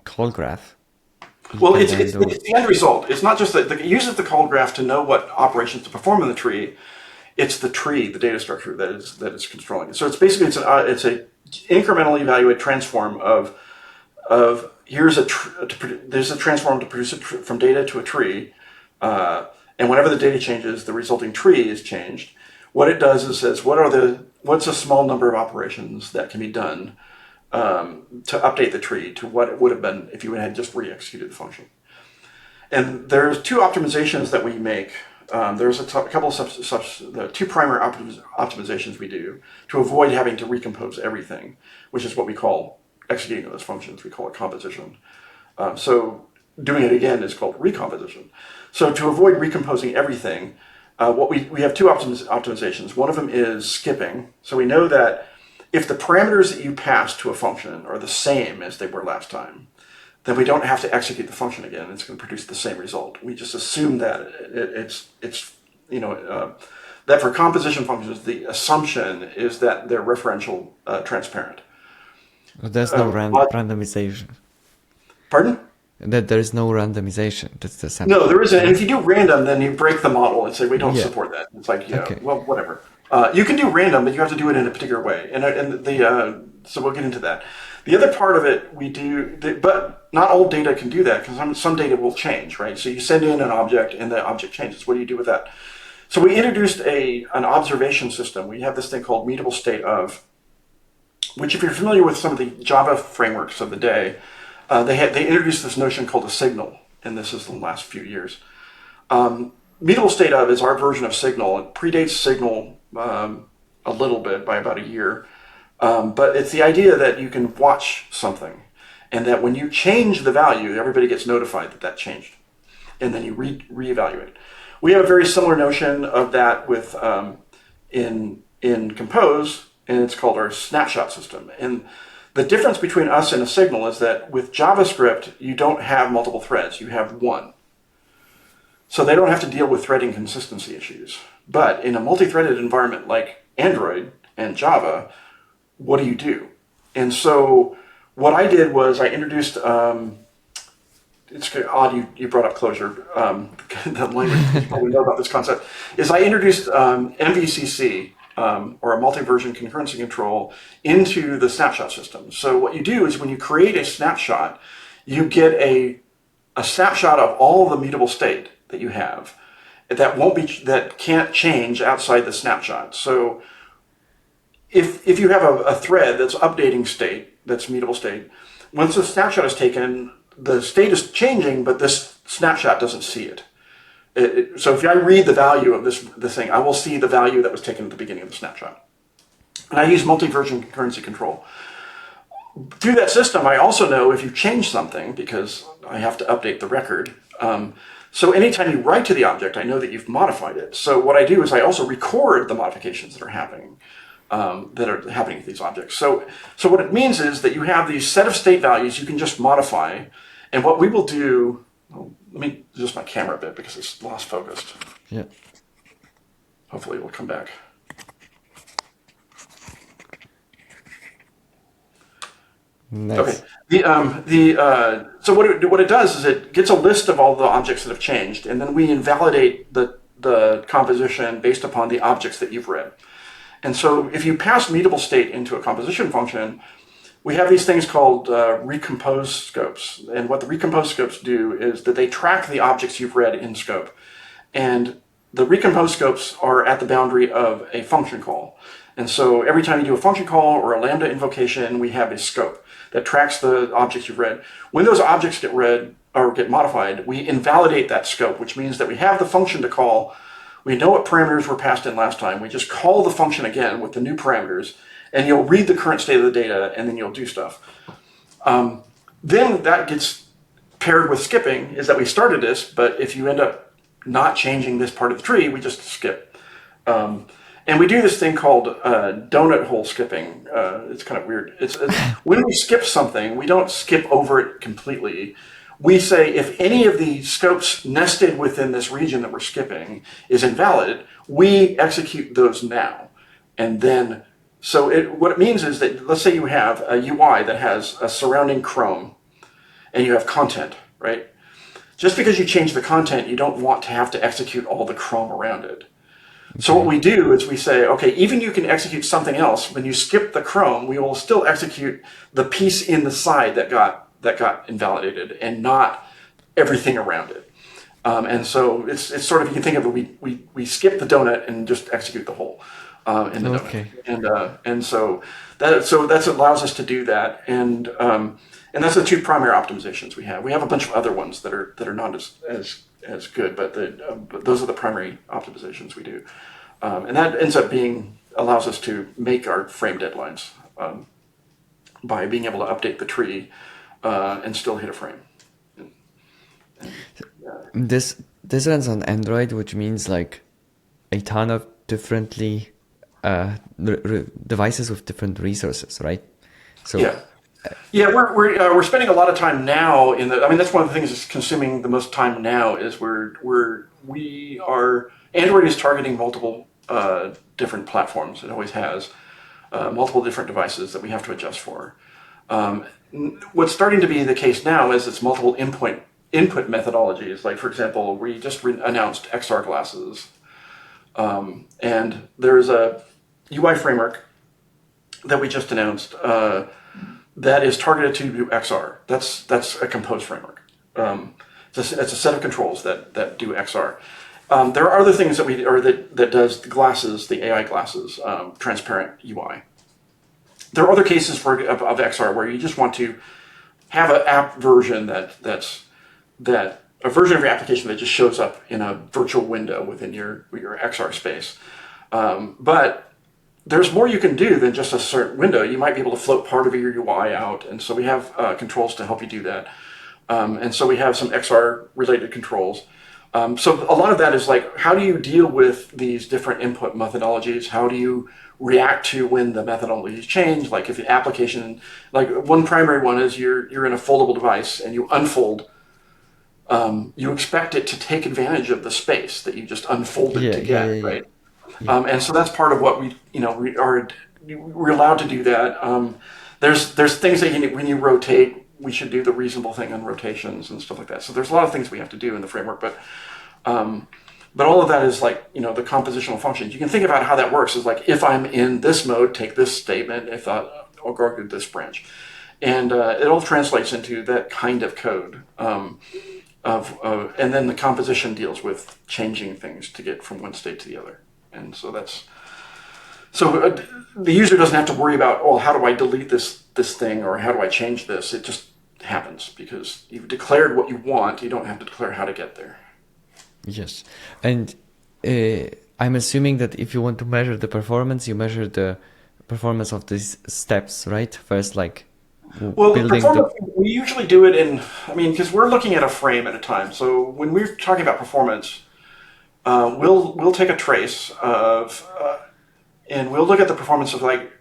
graph. Well, it's the end result. It's not just that it uses the call graph to know what operations to perform in the tree. It's the tree, the data structure that is controlling it. So it's basically it's a incrementally evaluated transform of there's a transform to produce it from data to a tree, and whenever the data changes, the resulting tree is changed. What it does is says what's a small number of operations that can be done to update the tree to what it would have been if you had just re-executed the function. And there's two optimizations that we make. There's a couple of the two primary optimizations we do to avoid having to recompose everything, which is what we call executing those functions. We call it composition. So doing it again is called recomposition. So to avoid recomposing everything, we have two optimizations. One of them is skipping. So we know that if the parameters that you pass to a function are the same as they were last time, then we don't have to execute the function again. It's going to produce the same result. We just assume that that for composition functions, the assumption is that they're referential transparent. There's no randomization. Pardon? That there is no randomization. That's the sample. No, there isn't. And if you do random, then you break the model and say we don't support that. It's like, well, whatever. You can do random, but you have to do it in a particular way. So we'll get into that. The other part of it we do, but not all data can do that because some data will change, right? So you send in an object and the object changes. What do you do with that? So we introduced an observation system. We have this thing called mutable state of, which if you're familiar with some of the Java frameworks of the day, they introduced this notion called a signal, and this is in the last few years. Mutable state of is our version of signal. It predates signal a little bit by about a year. But it's the idea that you can watch something and that when you change the value, everybody gets notified that changed. And then you reevaluate. We have a very similar notion of that with in Compose, and it's called our snapshot system. And the difference between us and a signal is that with JavaScript, you don't have multiple threads, you have one. So they don't have to deal with threading consistency issues. But in a multi-threaded environment like Android and Java, what do? And so what I did was I introduced, it's odd you brought up Clojure, the language you probably know about this concept, is I introduced MVCC, or a multi-version concurrency control, into the snapshot system. So what you do is when you create a snapshot, you get a snapshot of all the mutable state that you have that can't change outside the snapshot. So if you have a thread that's updating state, that's mutable state, once the snapshot is taken, the state is changing, but this snapshot doesn't see it. So if I read the value of this thing, I will see the value that was taken at the beginning of the snapshot. And I use multi-version concurrency control. Through that system, I also know if you change something, because I have to update the record. So anytime you write to the object, I know that you've modified it. So what I do is I also record the modifications that are happening with these objects. So what it means is that you have these set of state values you can just modify. And what we will do, let me adjust my camera a bit because it's lost focused. Yeah. Hopefully it will come back. Nice. Okay. So what it does is it gets a list of all the objects that have changed, and then we invalidate the composition based upon the objects that you've read. And so if you pass mutable state into a composition function, we have these things called recompose scopes. And what the recompose scopes do is that they track the objects you've read in scope. And the recompose scopes are at the boundary of a function call. And so every time you do a function call or a Lambda invocation, we have a scope that tracks the objects you've read. When those objects get read or get modified, we invalidate that scope, which means that we have the function to call. We know what parameters were passed in last time. We just call the function again with the new parameters, and you'll read the current state of the data, and then you'll do stuff. Then that gets paired with skipping, is that we started this, but if you end up not changing this part of the tree, we just skip. And we do this thing called donut hole skipping. It's kind of weird. It's when we skip something, we don't skip over it completely. We say if any of the scopes nested within this region that we're skipping is invalid, we execute those now. And then, what it means is that, let's say you have a UI that has a surrounding Chrome, and you have content, right? Just because you change the content, you don't want to have to execute all the Chrome around it. Okay. So what we do is we say, okay, even you can execute something else. When you skip the Chrome, we will still execute the piece in the side that got invalidated, and not everything around it. And so it's sort of, you can think of it, we skip the donut and just execute the whole in the donut. And so that allows us to do that. And that's the two primary optimizations we have. We have a bunch of other ones that are not as good, but those are the primary optimizations we do. And that ends up allows us to make our frame deadlines by being able to update the tree and still hit a frame. This runs on Android, which means like a ton of differently devices with different resources, right? So yeah, we're spending a lot of time now that's one of the things that's consuming the most time now is Android is targeting multiple different platforms. It always has multiple different devices that we have to adjust for. What's starting to be the case now is it's multiple input methodologies. Like, for example, we just announced XR glasses. And there's a UI framework that we just announced that is targeted to do XR. That's a Compose framework. It's a set of controls that do XR. There are other things that does the glasses, the AI glasses, transparent UI. There are other cases of XR where you just want to have an app version that's a version of your application that just shows up in a virtual window within your XR space. But there's more you can do than just a certain window. You might be able to float part of your UI out, and so we have controls to help you do that. And so we have some XR related controls. So a lot of that is like, how do you deal with these different input methodologies? How do you react to when the methodologies change? Like if the application, like one primary one is you're in a foldable device and you unfold, you expect it to take advantage of the space that you just unfolded to get, right? Yeah. And so that's part of what we're allowed to do that. There's things that when you rotate, we should do the reasonable thing on rotations and stuff like that. So there's a lot of things we have to do in the framework, but all of that is like, the compositional functions. You can think about how that works is like, if I'm in this mode, take this statement, if I'll go to this branch. And it all translates into that kind of code. And then the composition deals with changing things to get from one state to the other. And so the user doesn't have to worry about, how do I delete this thing, or how do I change this? It just happens because you've declared what you want. You don't have to declare how to get there. Yes. And I'm assuming that if you want to measure the performance, you measure the performance of these steps, right? First, like we usually do it because we're looking at a frame at a time. So when we're talking about performance, we'll take a trace of, and we'll look at the performance of, like,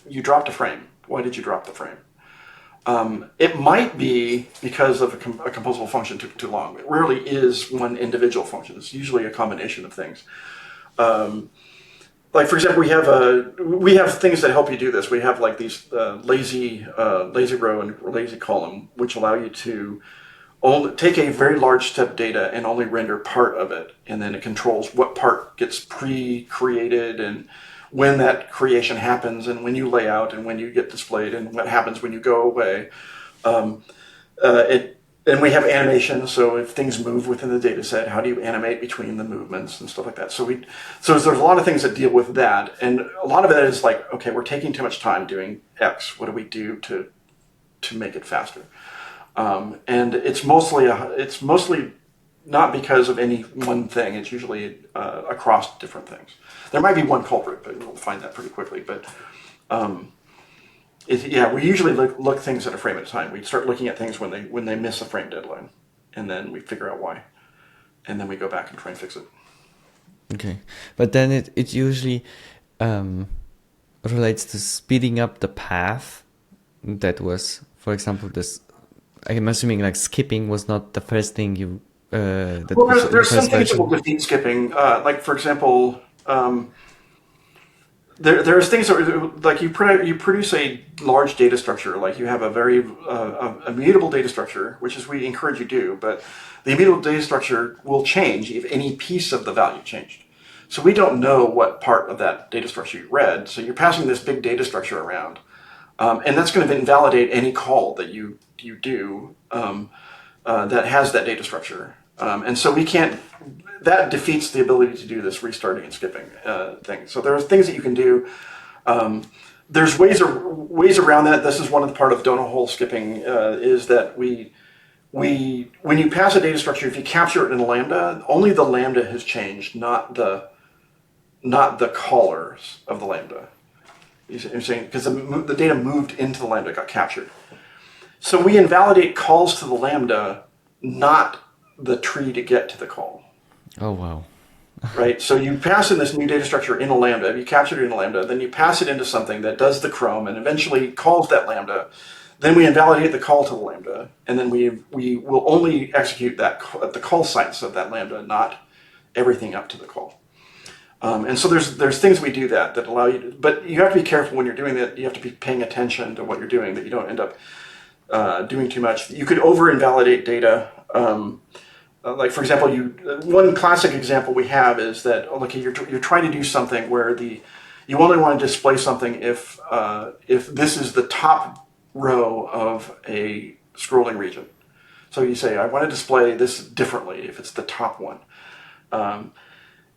you dropped a frame. Why did you drop the frame? It might be because of a composable function took too long. It rarely is one individual function. It's usually a combination of things. Like, for example, we have things that help you do this. We have like these lazy row and lazy column, which allow you to only take a very large step data and only render part of it, and then it controls what part gets pre-created and when that creation happens, and when you lay out, and when you get displayed, and what happens when you go away. And we have animation, so if things move within the data set, how do you animate between the movements and stuff like that? So there's a lot of things that deal with that, and a lot of it is like, okay, we're taking too much time doing X. What do we do to make it faster? And it's mostly not because of any one thing. It's usually across different things. There might be one culprit, but we'll find that pretty quickly. But we usually look things at a frame at a time. We start looking at things when they miss a frame deadline, and then we figure out why, and then we go back and try and fix it. Okay, but then it usually relates to speeding up the path. That was, for example, this. I'm assuming like skipping was not the first thing you. There's some things that will defeat skipping. Like for example, there's things that like you produce a large data structure. Like you have a very immutable data structure, which is we encourage you do, but the immutable data structure will change if any piece of the value changed. So we don't know what part of that data structure you read. So you're passing this big data structure around, and that's going to invalidate any call that you do that has that data structure. And so we can't. That defeats the ability to do this restarting and skipping thing. So there are things that you can do. There's ways around that. This is one of the part of donut hole skipping is that we when you pass a data structure, if you capture it in a lambda, only the lambda has changed, not the callers of the lambda. You're saying because the data moved into the lambda, got captured. So we invalidate calls to the lambda, not the tree to get to the call. Oh, wow. Right? So you pass in this new data structure in a lambda, you captured it in a lambda, then you pass it into something that does the chrome and eventually calls that lambda. Then we invalidate the call to the lambda, and then we will only execute that at the call sites of that lambda, not everything up to the call. And so there's things we do that allow you to, but you have to be careful when you're doing that. You have to be paying attention to what you're doing, that you don't end up doing too much. You could over-invalidate data. Like for example, one classic example we have is that you're trying to do something where you only want to display something if this is the top row of a scrolling region. So you say I want to display this differently if it's the top one,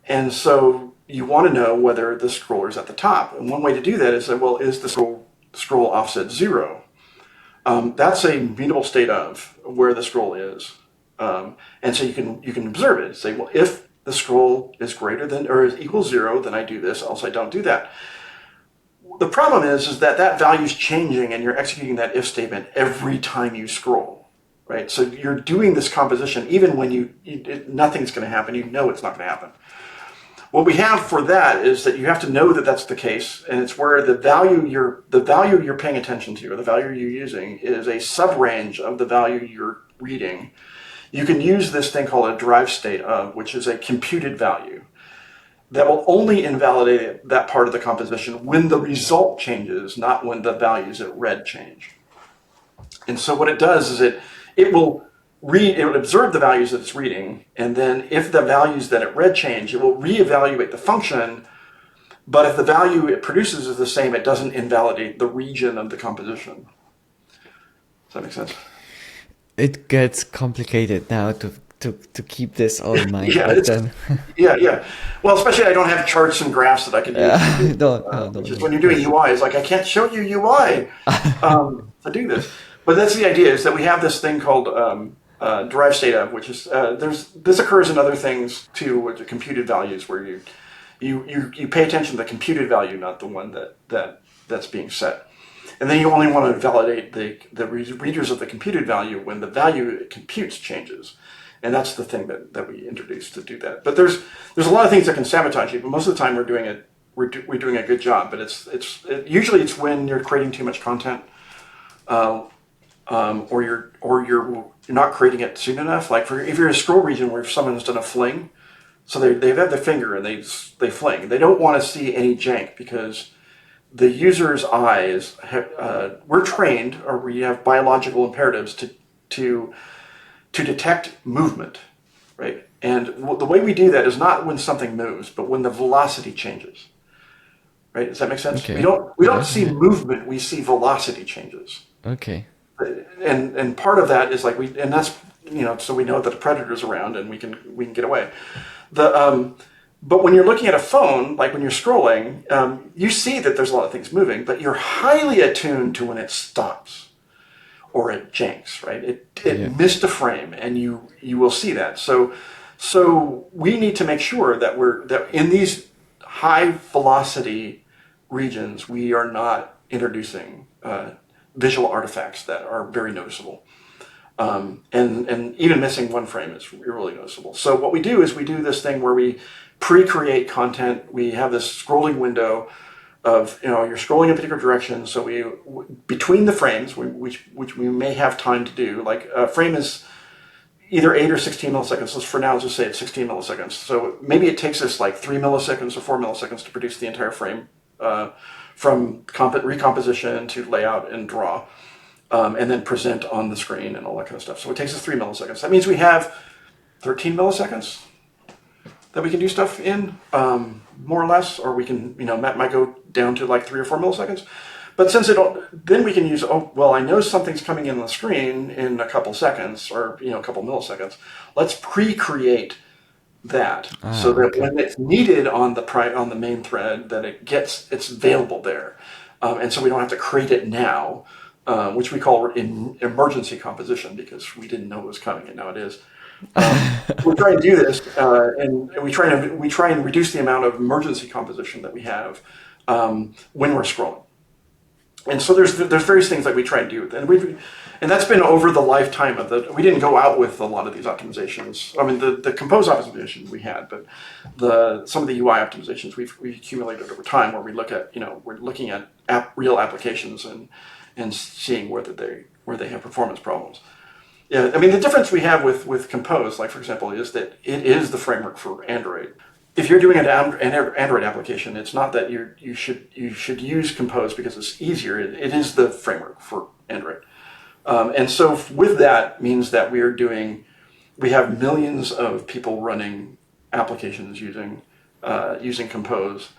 and so you want to know whether the scroller is at the top. And one way to do that is say, well, is the scroll offset 0? That's a mutable state of where the scroll is. And so you can observe it. Say, well, if the scroll is greater than or is equals 0, then I do this, else I don't do that. The problem is that value is changing and you're executing that if statement every time you scroll, right? So you're doing this composition even when nothing's going to happen. You know it's not going to happen. What we have for that is that you have to know that that's the case, and it's where the value you're paying attention to, or the value you're using, is a subrange of the value you're reading. You can use this thing called a derived state of, which is a computed value that will only invalidate that part of the composition when the result changes, not when the values it read change. And so what it does is it will observe the values that it's reading, and then if the values that it read change, it will reevaluate the function, but if the value it produces is the same, it doesn't invalidate the region of the composition. Does that make sense? It gets complicated now to keep this all in mind. Yeah. Well, especially I don't have charts and graphs that I can use. Don't. When you're doing UI, it's like I can't show you UI to do this. But that's the idea, is that we have this thing called derived state of, which is this occurs in other things too, with the computed values, where you pay attention to the computed value, not the one that's being set. And then you only want to validate the readers of the computed value when the value it computes changes. And that's the thing that we introduced to do that. But there's a lot of things that can sabotage you, but most of the time we're doing a good job. But usually it's when you're creating too much content, or you're not creating it soon enough. Like if you're in a scroll region where someone has done a fling, so they've had their finger and they fling. They don't want to see any jank because the user's eyes, we're trained, or we have biological imperatives to detect movement, right? And the way we do that is not when something moves, but when the velocity changes, right? Does that make sense? Okay. We don't see movement, we see velocity changes. Okay. And part of that is that's so we know that the predator's around and we can get away. But when you're looking at a phone, like when you're scrolling, you see that there's a lot of things moving, but you're highly attuned to when it stops. or it janks, right? It missed a frame, and you will see that. So we need to make sure that that in these high velocity regions, we are not introducing visual artifacts that are very noticeable. And even missing one frame is really noticeable. So what we do is we do this thing where we pre-create content. We have this scrolling window of, you're scrolling in a particular direction. So between the frames, which we may have time to do, like a frame is either 8 or 16 milliseconds. Let's for now just say it's 16 milliseconds. So maybe it takes us like 3 milliseconds or 4 milliseconds to produce the entire frame, from recomposition to layout and draw. And then present on the screen and all that kind of stuff. So it takes us 3 milliseconds. That means we have 13 milliseconds that we can do stuff in, more or less, or we can, that might go down to like 3 or 4 milliseconds. But since then we can use, I know something's coming in on the screen in a couple seconds or, a couple milliseconds. Let's pre-create that so that when it's needed on the main thread, that it's available there. And so we don't have to create it now. Which we call emergency composition because we didn't know it was coming, and now it is. We try and do this, and we try and reduce the amount of emergency composition that we have when we're scrolling. And so there's various things that we try and do, and that's been over the lifetime of we didn't go out with a lot of these optimizations. I mean, the compose optimizations we had, but some of the UI optimizations we accumulated over time, where we look at we're looking at real applications and seeing where they have performance problems. Yeah, I mean, the difference we have with Compose, like for example, is that it is the framework for Android. If you're doing an Android application, it's not that you should use Compose because it's easier. It is the framework for Android, and so with that means that we have millions of people running applications using Compose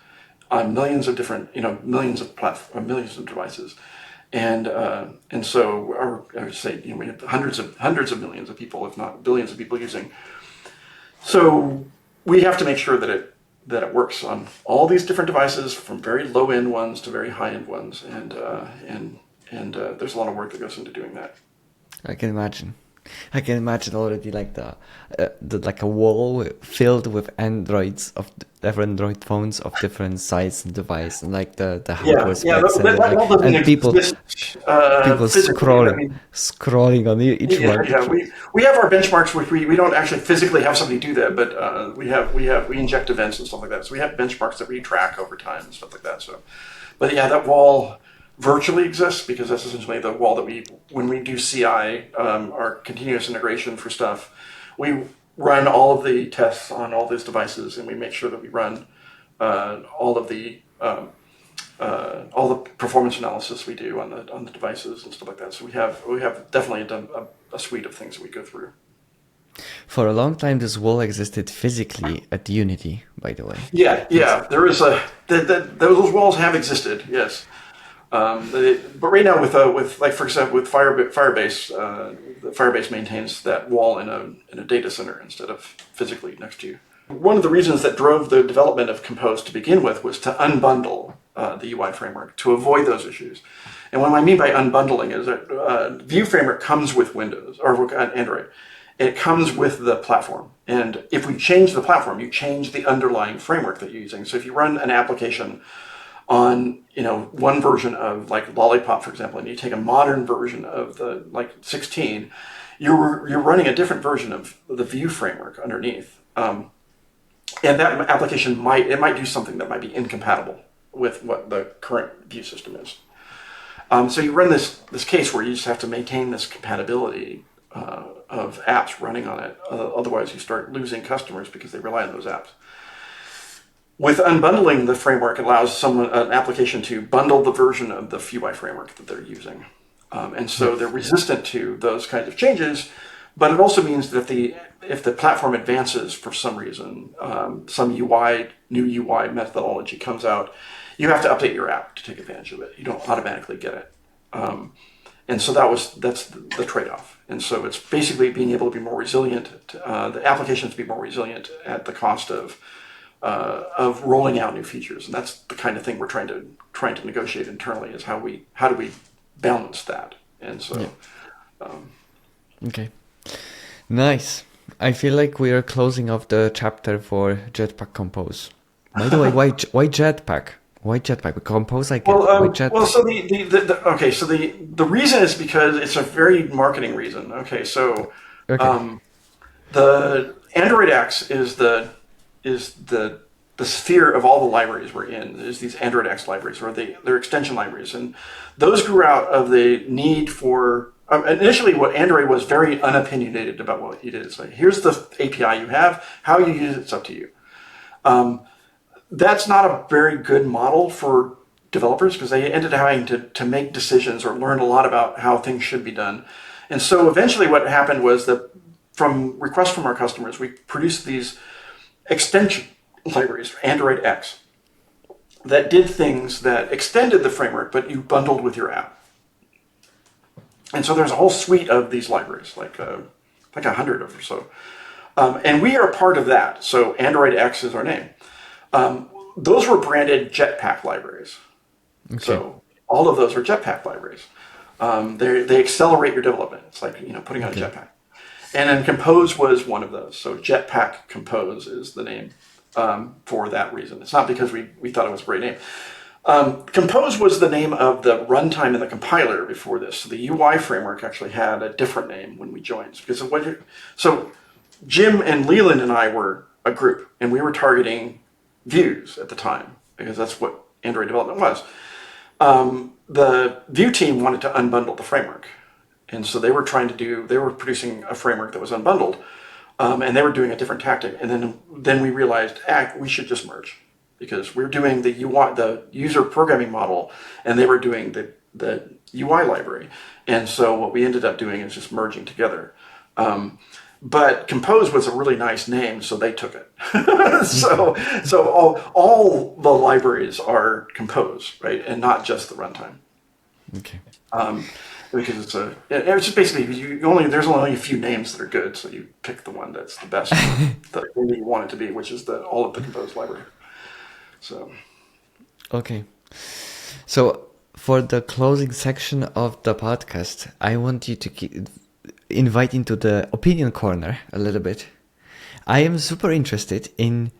on millions of different millions of platforms, millions of devices. And so I would say we have hundreds of millions of people, if not billions of people using. So we have to make sure that it works on all these different devices, from very low end ones to very high end ones, and there's a lot of work that goes into doing that. I can imagine already like like a wall filled with Androids of different Android phones of different size and device, and like the hardware specs, and people scrolling on each one. Yeah, we have our benchmarks, which we don't actually physically have somebody do that, but we inject events and stuff like that. So we have benchmarks that we track over time and stuff like that. So, but yeah, that wall virtually exists because that's essentially the wall that when we do CI, our continuous integration for stuff, we run all of the tests on all these devices, and we make sure that we run all the performance analysis we do on the devices and stuff like that. So we have definitely done a suite of things that we go through. For a long time, this wall existed physically at Unity, by the way. Yeah. There is those walls have existed, yes. But right now, with like for example, with Firebase, Firebase maintains that wall in a data center instead of physically next to you. One of the reasons that drove the development of Compose to begin with was to unbundle the UI framework to avoid those issues. And what I mean by unbundling is that Vue framework comes with Windows or Android. It comes with the platform. And if we change the platform, you change the underlying framework that you're using. So if you run an application on one version of like Lollipop, for example, and you take a modern version of the 16, you're running a different version of the Vue framework underneath, and that application might do something that might be incompatible with what the current Vue system is. So you run this case where you just have to maintain this compatibility of apps running on it. Otherwise, you start losing customers because they rely on those apps. With unbundling the framework, it allows an application to bundle the version of the UI framework that they're using. And so they're resistant to those kinds of changes, but it also means that if the platform advances for some reason, some new UI methodology comes out, you have to update your app to take advantage of it. You don't automatically get it. And so that's the trade-off. And so it's basically being able to be more resilient, the applications to be more resilient at the cost of rolling out new features, and that's the kind of thing we're trying to negotiate internally. Is how do we balance that? And so Okay. Nice. I feel like we are closing off the chapter for Jetpack Compose. By the way, why Jetpack? Why Jetpack? Compose, I get. Why Jetpack? Well, so the reason is because it's a very marketing reason. Okay, so Okay. the Android X is the sphere of all the libraries we're in. Is these Android X libraries, or they're extension libraries, and those grew out of the need for. Initially, what Android was very unopinionated about what you did. It's like, here's the API you have. How you use it's up to you. That's not a very good model for developers because they ended up having to make decisions or learn a lot about how things should be done. And so eventually what happened was that from requests from our customers, we produced these extension libraries for Android X that did things that extended the framework, but you bundled with your app. And so there's a whole suite of these libraries, like 100 or so. And we are part of that. So Android X is our name. Those were branded Jetpack libraries. Okay. So all of those are Jetpack libraries. They accelerate your development. It's like putting on a jetpack. And then Compose was one of those. So Jetpack Compose is the name for that reason. It's not because we thought it was a great name. Compose was the name of the runtime in the compiler before this. So the UI framework actually had a different name when we joined. So Jim and Leland and I were a group, and we were targeting views at the time because that's what Android development was. The Vue team wanted to unbundle the framework, and so they were producing a framework that was unbundled, and they were doing a different tactic. And then we realized, we should just merge because we're doing the UI, the user programming model, and they were doing the UI library. And so what we ended up doing is just merging together. But Compose was a really nice name, so they took it. so all the libraries are Compose, right, and not just the runtime. Okay. Because it's just basically there's only a few names that are good, so you pick the one that's the best, the one that you want it to be, which is all of the Compose library. So. Okay. So for the closing section of the podcast, I want you to invite into the opinion corner a little bit. I am super interested in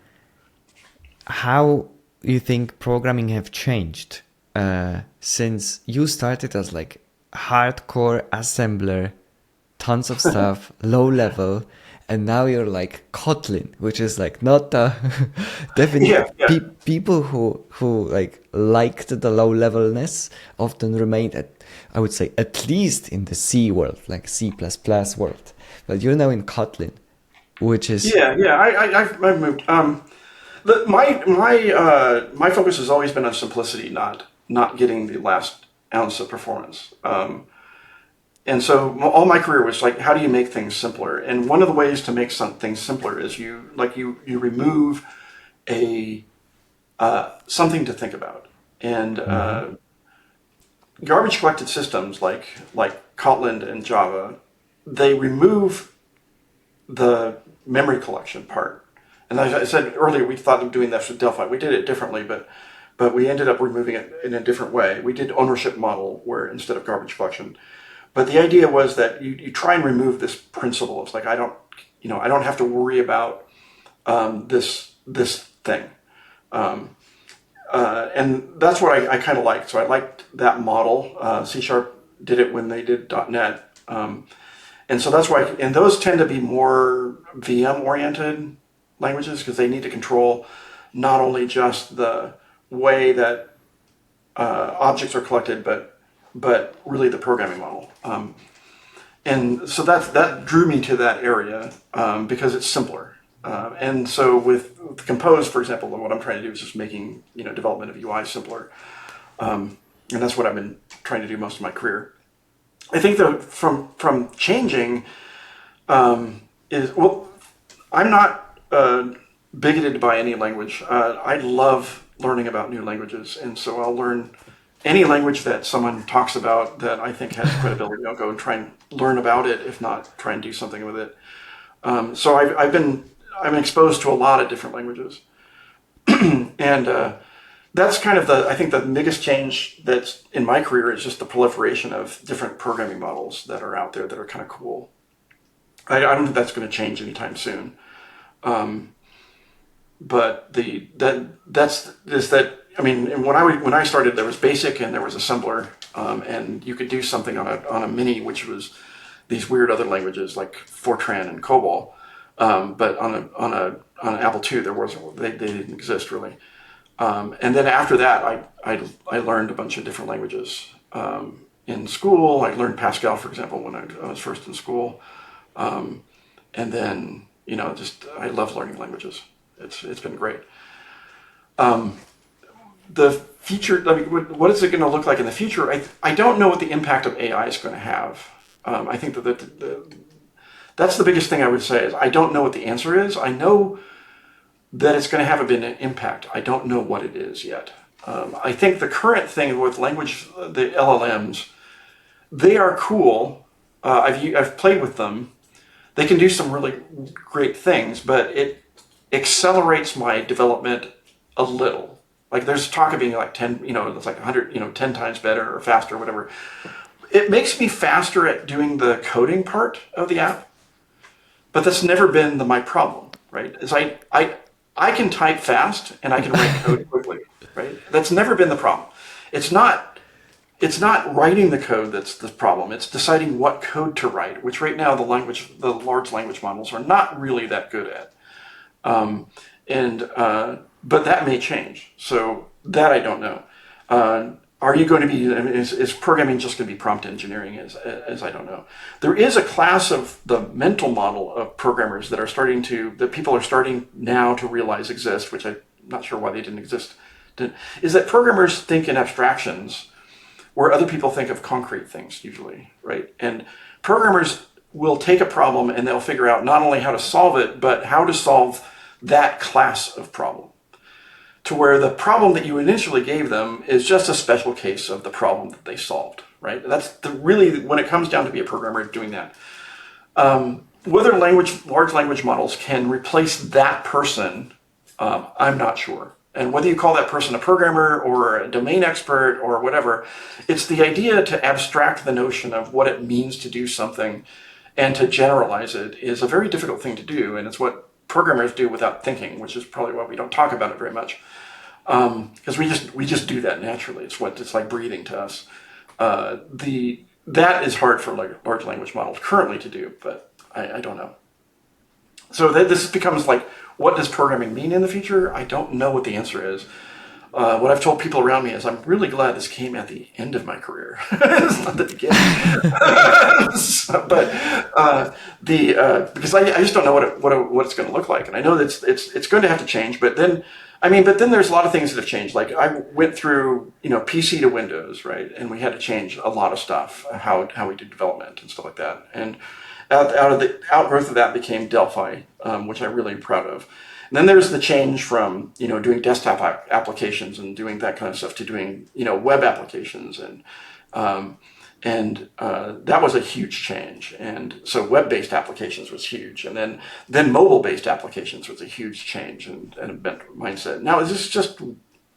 how you think programming have changed since you started as like hardcore assembler, tons of stuff, low level, and now you're like Kotlin, which is like not the definitely people who like liked the low levelness often remained at, I would say, at least in the C world, like C++ world. But you're now in Kotlin, which is I've moved. My focus has always been on simplicity, not getting the last ounce of performance. And so all my career was like, how do you make things simpler? And one of the ways to make something simpler is you remove something to think about. And garbage collected systems like Kotlin and Java, they remove the memory collection part. And as I said earlier, we thought of doing this with Delphi. We did it differently, but we ended up removing it in a different way. We did ownership model where instead of garbage collection. But the idea was that you try and remove this principle. It's like I don't have to worry about this thing, and that's what I kind of liked. So I liked that model. C# did it when they did .NET, and so that's why. And those tend to be more VM oriented languages because they need to control not only just the way that objects are collected, but really the programming model. And so that drew me to that area because it's simpler. And so with Compose, for example, what I'm trying to do is just making development of UI simpler. And that's what I've been trying to do most of my career. I think that from changing I'm not bigoted by any language. I love learning about new languages, and so I'll learn any language that someone talks about that I think has credibility. I'll go and try and learn about it, if not try and do something with it. So I'm exposed to a lot of different languages, and that's kind of I think the biggest change that's in my career is just the proliferation of different programming models that are out there that are kind of cool. I don't think that's going to change anytime soon. But when I started, there was BASIC and there was assembler, and you could do something on a Mini, which was these weird other languages like Fortran and COBOL. But on an Apple II, they didn't exist really. And then after that, I learned a bunch of different languages in school. I learned Pascal, for example, when I was first in school, and then I love learning languages. It's been great. The future, what is it going to look like in the future? I don't know what the impact of AI is going to have. I think that's the biggest thing I would say is I don't know what the answer is. I know that it's going to have a big impact. I don't know what it is yet. I think the current thing with the LLMs, they are cool. I've played with them. They can do some really great things, but it accelerates my development a little. Like there's talk of being like 10, it's like 100, 10 times better or faster or whatever. It makes me faster at doing the coding part of the app, but that's never been my problem, right? Is I can type fast and I can write code quickly, right? That's never been the problem. It's not writing the code that's the problem. It's deciding what code to write, which right now the large language models are not really that good at. But that may change. So that I don't know. Are you going to be, is programming just going to be prompt engineering as I don't know. There is a class of the mental model of programmers that people are starting now to realize exist, which I'm not sure why they didn't exist, is that programmers think in abstractions where other people think of concrete things usually, right? And programmers will take a problem and they'll figure out not only how to solve it, but how to solve that class of problem, to where the problem that you initially gave them is just a special case of the problem that they solved, right? That's really, when it comes down to be a programmer doing that. Whether large language models can replace that person, I'm not sure. And whether you call that person a programmer or a domain expert or whatever, it's the idea to abstract the notion of what it means to do something and to generalize it is a very difficult thing to do. And it's what programmers do without thinking, which is probably why we don't talk about it very much. Because we just do that naturally. It's like breathing to us. That is hard for large language models currently to do, but I don't know. So this becomes like, what does programming mean in the future? I don't know what the answer is. What I've told people around me is I'm really glad this came at the end of my career. It's not the beginning. Because I just don't know what it's going to look like, and I know that it's going to have to change. But then there's a lot of things that have changed. Like I went through PC to Windows, right, and we had to change a lot of stuff, how we do development and stuff like that. And out of the outgrowth of that became Delphi, which I'm really proud of. And then there's the change from doing desktop applications and doing that kind of stuff to doing web applications, and that was a huge change. And so web-based applications was huge, and then mobile-based applications was a huge change and a mindset. Now, is this just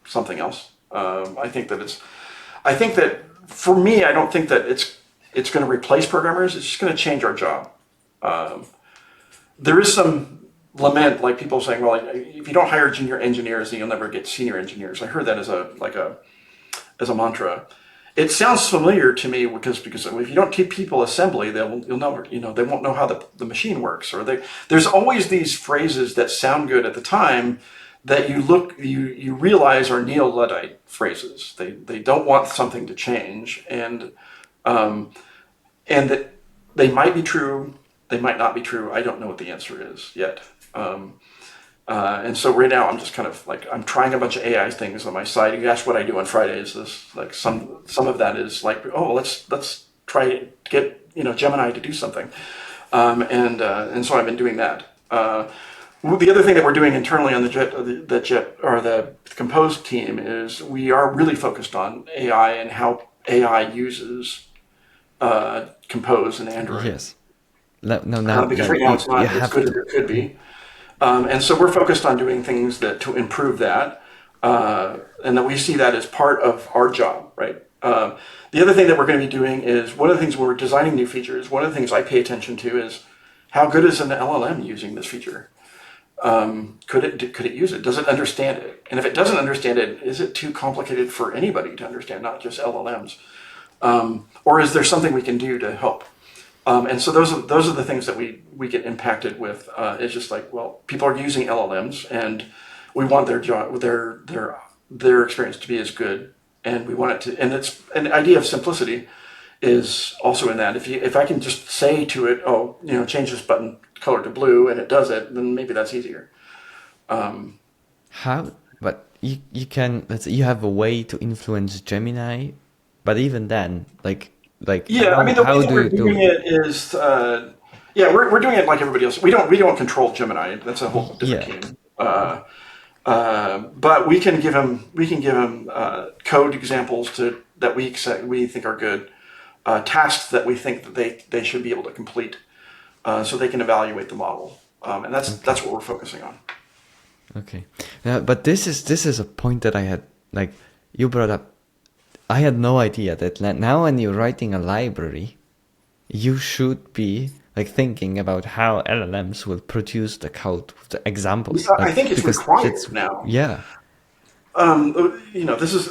something else? I think that for me, I don't think that it's going to replace programmers. It's just going to change our job. There is some lament, like people saying, well, if you don't hire junior engineers, then you'll never get senior engineers. I heard that as a mantra. It sounds familiar to me because if you don't teach people assembly, they won't know how the machine works. Or there's always these phrases that sound good at the time that you realize are neo-Luddite phrases. They don't want something to change, and that they might be true, they might not be true. I don't know what the answer is yet. And so right now I'm just kind of like, I'm trying a bunch of AI things on my side. You asked what I do on Fridays. This like some of that is like, oh, let's try to get Gemini to do something. And so I've been doing that. The other thing that we're doing internally on the Compose team is we are really focused on AI and how AI uses Compose in Android. Yes. Because right now it's not as good as it could be. And so we're focused on doing things to improve that. and that we see that as part of our job, right? The other thing that we're going to be doing is one of the things when we're designing new features, one of the things I pay attention to is how good is an LLM using this feature? Could it use it? Does it understand it? And if it doesn't understand it, is it too complicated for anybody to understand, not just LLMs? Or is there something we can do to help? And so those are the things that we get impacted with. It's just like, well, people are using LLMs, and we want their experience to be as good, and we want it to. And it's an idea of simplicity is also in that. If I can just say to it, oh, change this button color to blue, and it does it, then maybe that's easier. How? But you can. Let's say you have a way to influence Gemini, but even then, like yeah, the way that we're doing it is, we're doing it like everybody else. We don't control Gemini. That's a whole different game. But we can give him code examples that we think are good, tasks that we think that they should be able to complete, so they can evaluate the model, and that's what we're focusing on. Okay, but this is a point that I had, like you brought up. I had no idea that now when you're writing a library, you should be like thinking about how LLMs will produce the code with the examples. I think it's required now. Yeah. This is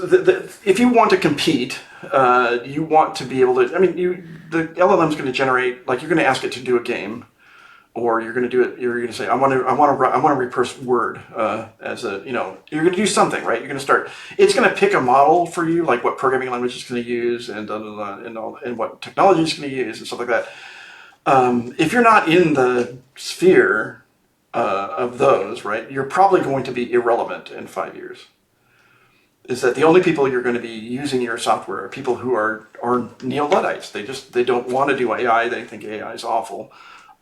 if you want to compete, you want to be able to. The LLM's going to generate, like, you're going to ask it to do a game, or you're going to do it. You're going to say, I want to recurse Word as a. You're going to do something, right? You're going to start. It's going to pick a model for you, like what programming language it's going to use, and what technology it's going to use, and stuff like that. If you're not in the sphere of those, right, you're probably going to be irrelevant in 5 years. Is that the only people you're going to be using your software are people who are neo-Luddites. They don't want to do AI. They think AI is awful,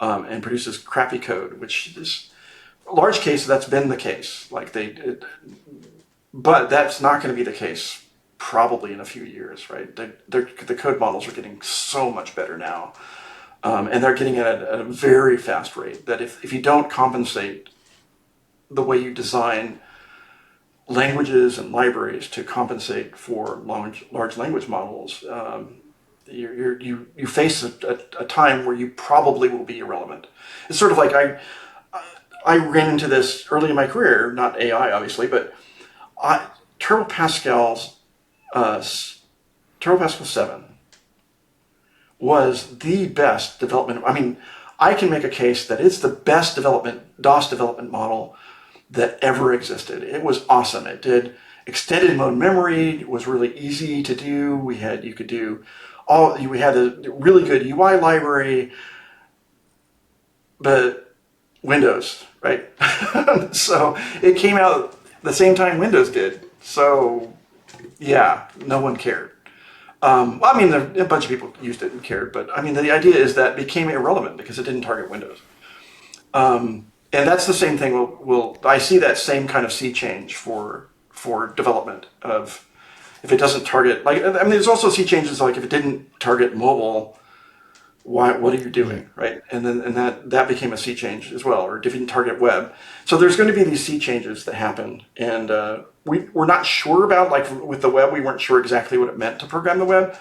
and produces crappy code, which is a large case. That's been the case. But that's not going to be the case probably in a few years, right? The code models are getting so much better now. And they're getting it at a very fast rate, that if you don't compensate the way you design languages and libraries to compensate for large language models, you face a time where you probably will be irrelevant. It's sort of like I ran into this early in my career, not AI obviously, but Turbo Pascal 7 was the best development. I can make a case that it's the best DOS development model that ever existed. It was awesome. It did extended mode memory. It was really easy to do. We had a really good UI library, but Windows, right? So it came out the same time Windows did. So yeah, no one cared. A bunch of people used it and cared, but the idea is that it became irrelevant because it didn't target Windows. And that's the same thing. I see that same kind of sea change for development of, if it doesn't target, there's also sea changes, like if it didn't target mobile, what are you doing, right? And that became a sea change as well, or if it didn't target web. So there's going to be these sea changes that happen, and we're not sure about, like with the web, we weren't sure exactly what it meant to program the web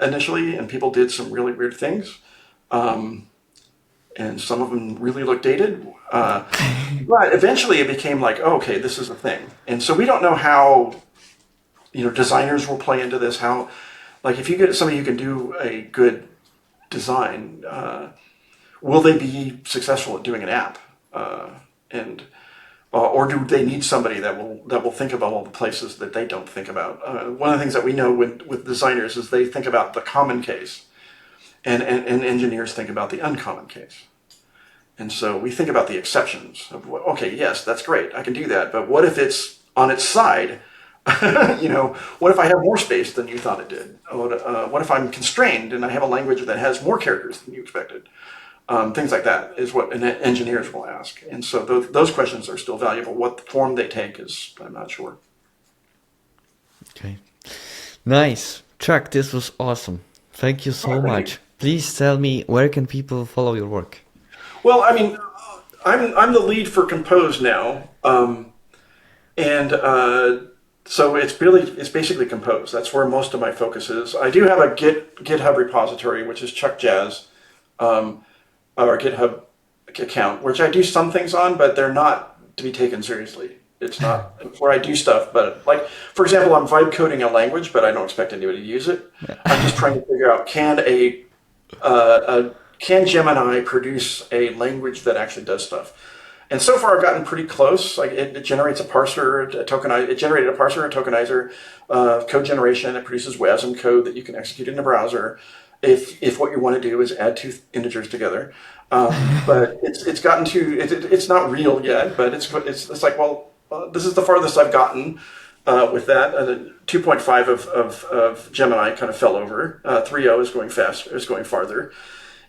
initially, and people did some really weird things. And some of them really looked dated. But eventually it became like, oh, okay, this is a thing. And so we don't know how, designers will play into this, how, like, if you get somebody who can do a good design, will they be successful at doing an app? Or do they need somebody that will think about all the places that they don't think about? One of the things that we know with designers is they think about the common case, and engineers think about the uncommon case. And so we think about the exceptions of, okay, yes, that's great, I can do that, but what if it's on its side? What if I have more space than you thought it did? What if I'm constrained and I have a language that has more characters than you expected? Things like that is what engineers will ask. And so those questions are still valuable. What form they take is, I'm not sure. Okay. Nice. Chuck, this was awesome. Thank you so much. Please tell me, where can people follow your work? Well, I'm the lead for Compose now. And so it's basically Compose. That's where most of my focus is. I do have a GitHub repository, which is Chuck Jazz, or GitHub account, which I do some things on, but they're not to be taken seriously. It's not where I do stuff, but like, for example, I'm vibe coding a language, but I don't expect anybody to use it. I'm just trying to figure out, can Gemini produce a language that actually does stuff? And so far, I've gotten pretty close. Like it generates a parser, it generated a parser, a tokenizer, code generation. It produces WASM code that you can execute in the browser if what you want to do is add two integers together. But it's gotten to it's not real yet. But it's like, well, this is the farthest I've gotten with that. 2.5 of Gemini kind of fell over. 3.0 is going faster, is going farther.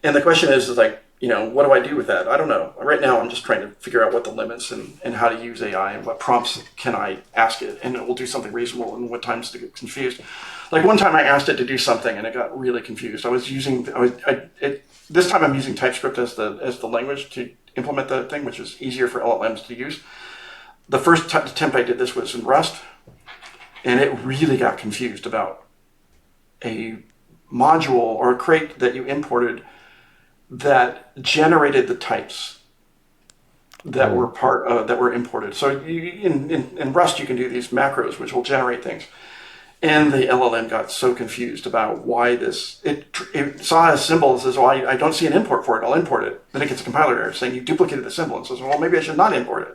And the question is like, what do I do with that? I don't know. Right now, I'm just trying to figure out what the limits and how to use AI and what prompts can I ask it, and it will do something reasonable, and what times to get confused. Like one time I asked it to do something and it got really confused. This time I'm using TypeScript as the language to implement the thing, which is easier for LLMs to use. The first attempt I did this was in Rust, and it really got confused about a module or a crate that you imported that generated the types that were imported. So in Rust, you can do these macros, which will generate things. And the LLM got so confused about why it saw a symbol and says, well, I don't see an import for it. I'll import it. Then it gets a compiler error saying you duplicated the symbol, and says, well, maybe I should not import it.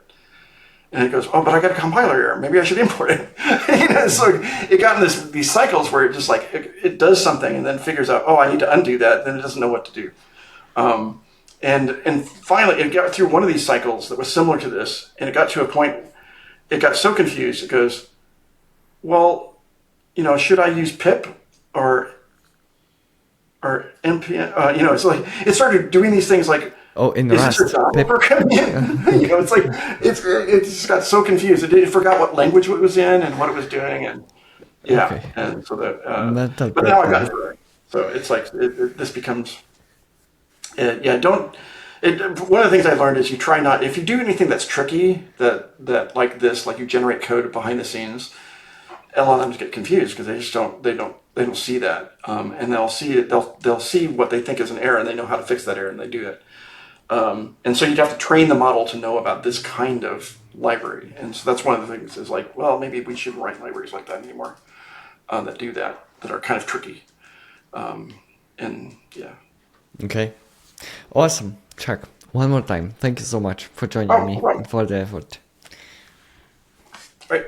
And it goes, oh, but I got a compiler error. Maybe I should import it. So it got in these cycles where it just like, it does something and then figures out, oh, I need to undo that. Then it doesn't know what to do. And finally, it got through one of these cycles that was similar to this, and it got to a point, it got so confused, it goes, well, should I use pip or npm? It's like, it started doing these things like, in the Rust, pip. It's like, it just got so confused. It forgot what language it was in and what it was doing, and Okay. and so that, but now I got it right. So it's like, this becomes, one of the things I learned is you try not, if you do anything that's tricky, that like this, like you generate code behind the scenes, LLMs get confused because they don't see that, and they'll see what they think is an error, and they know how to fix that error, and they do it. And so you'd have to train the model to know about this kind of library, and so that's one of the things is like, well, maybe we shouldn't write libraries like that anymore that do that are kind of tricky, and yeah. Okay. Awesome, Chuck. One more time, thank you so much for joining me and for the effort. Right.